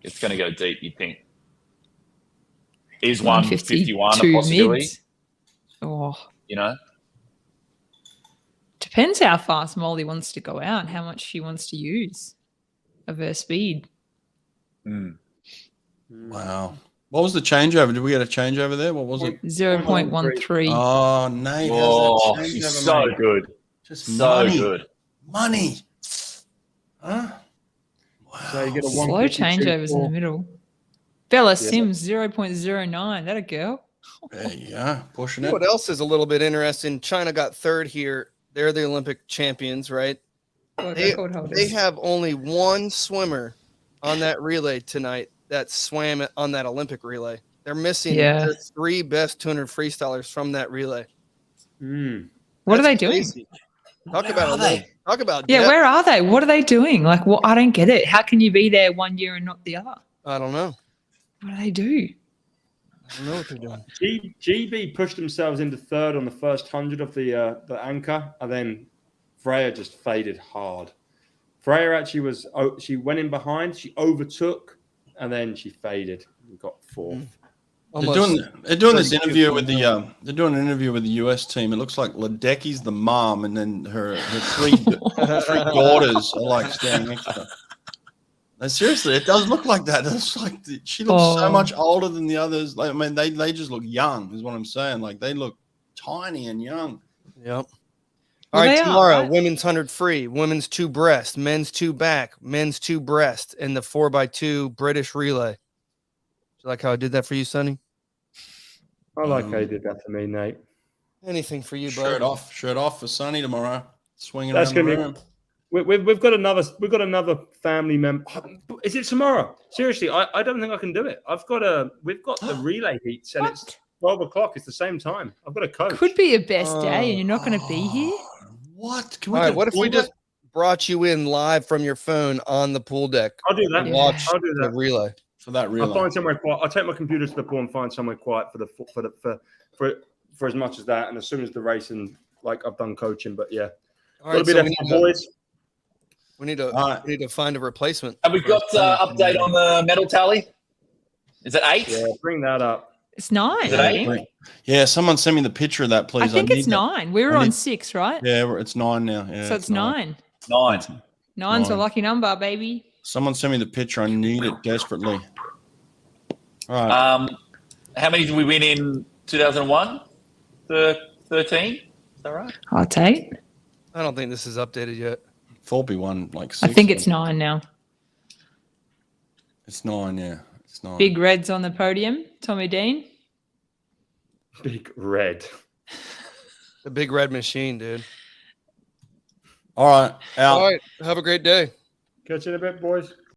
It's going to go deep, you'd think. Is 151 a possibility? Oh. You know? Depends how fast Molly wants to go out and how much she wants to use of her speed. Wow. What was the changeover? Did we get a changeover there? What was it? 0.13. Oh, Nate. Oh, how's that she's changeover, so mate? good. Just So money. good. Money. Huh? Wow. So you get a Slow 152 changeovers in for- the middle. Bella Sims 0.09. That a girl? There you go. Pushing You it. know what else is a little bit interesting? China got third here. They're the Olympic champions, right? World They, record holders. they have only one swimmer on that relay tonight that swam on that Olympic relay. They're missing their 3 best 200 freestylers from that relay. What are That's they doing? crazy. Talk about Yeah, depth. where are they? What are they doing? Like, what? I don't get it. How can you be there one year and not the other? I don't know. What do they do? I don't know what they're doing. GB pushed themselves into third on the first 100 of the anchor, and then Freya just faded hard. Freya actually she went in behind, she overtook, and then she faded and got fourth. They're doing this interview with they're doing an interview with the US team. It looks like Ledecky's the mom, and then her three daughters are like standing next to her. No, seriously, it does look like that. It's like she looks so much older than the others. Like, I mean, they just look young, is what I'm saying. Like they look tiny and young. Yep. All right, tomorrow, women's 100 free, women's 2 breast, men's 2 back, men's 2 breast, and the 4x2 British relay. You like how I did that for you, Sonny? I like how you did that for me, Nate. Anything for you, Shirt bud. shirt off for Sonny tomorrow. Swinging That's around the gonna room. We've got another family member. Is it tomorrow? Seriously, I don't think I can do it. We've got the relay heats, and it's 12 o'clock. It's the same time. I've got a coach. Could be your best day, and you're not going to be here. What? Can All we right, what if we just brought you in live from your phone on the pool deck? I'll do that. Watch I'll do that. the relay. For that relay. I'll find somewhere quiet. I'll take my computer to the pool and find somewhere quiet for as much as that. And as soon as the racing, like I've done coaching, but yeah, All right, bit so of boys. we need to find a replacement. Have we got update on the medal tally? Is it 8? Yeah, bring that up. It's 9. Is it I 8? think. Yeah, someone send me the picture of that, please. I think it's need that. 9. We were I on need- 6, right? Yeah, it's 9 now. Yeah, So it's 9. 9. 9's a Nine. lucky number, baby. Someone send me the picture. I need it desperately. All right. How many did we win in 2001? 13? Is that right? I'll take. I don't think this is updated yet. Thorpe won like 6. I think it's 9 now. It's 9, yeah. It's 9. Big Reds on the podium. Tommy Dean. Big red. The big red machine, dude. All right. Out. All right. Have a great day. Catch you in a bit, boys.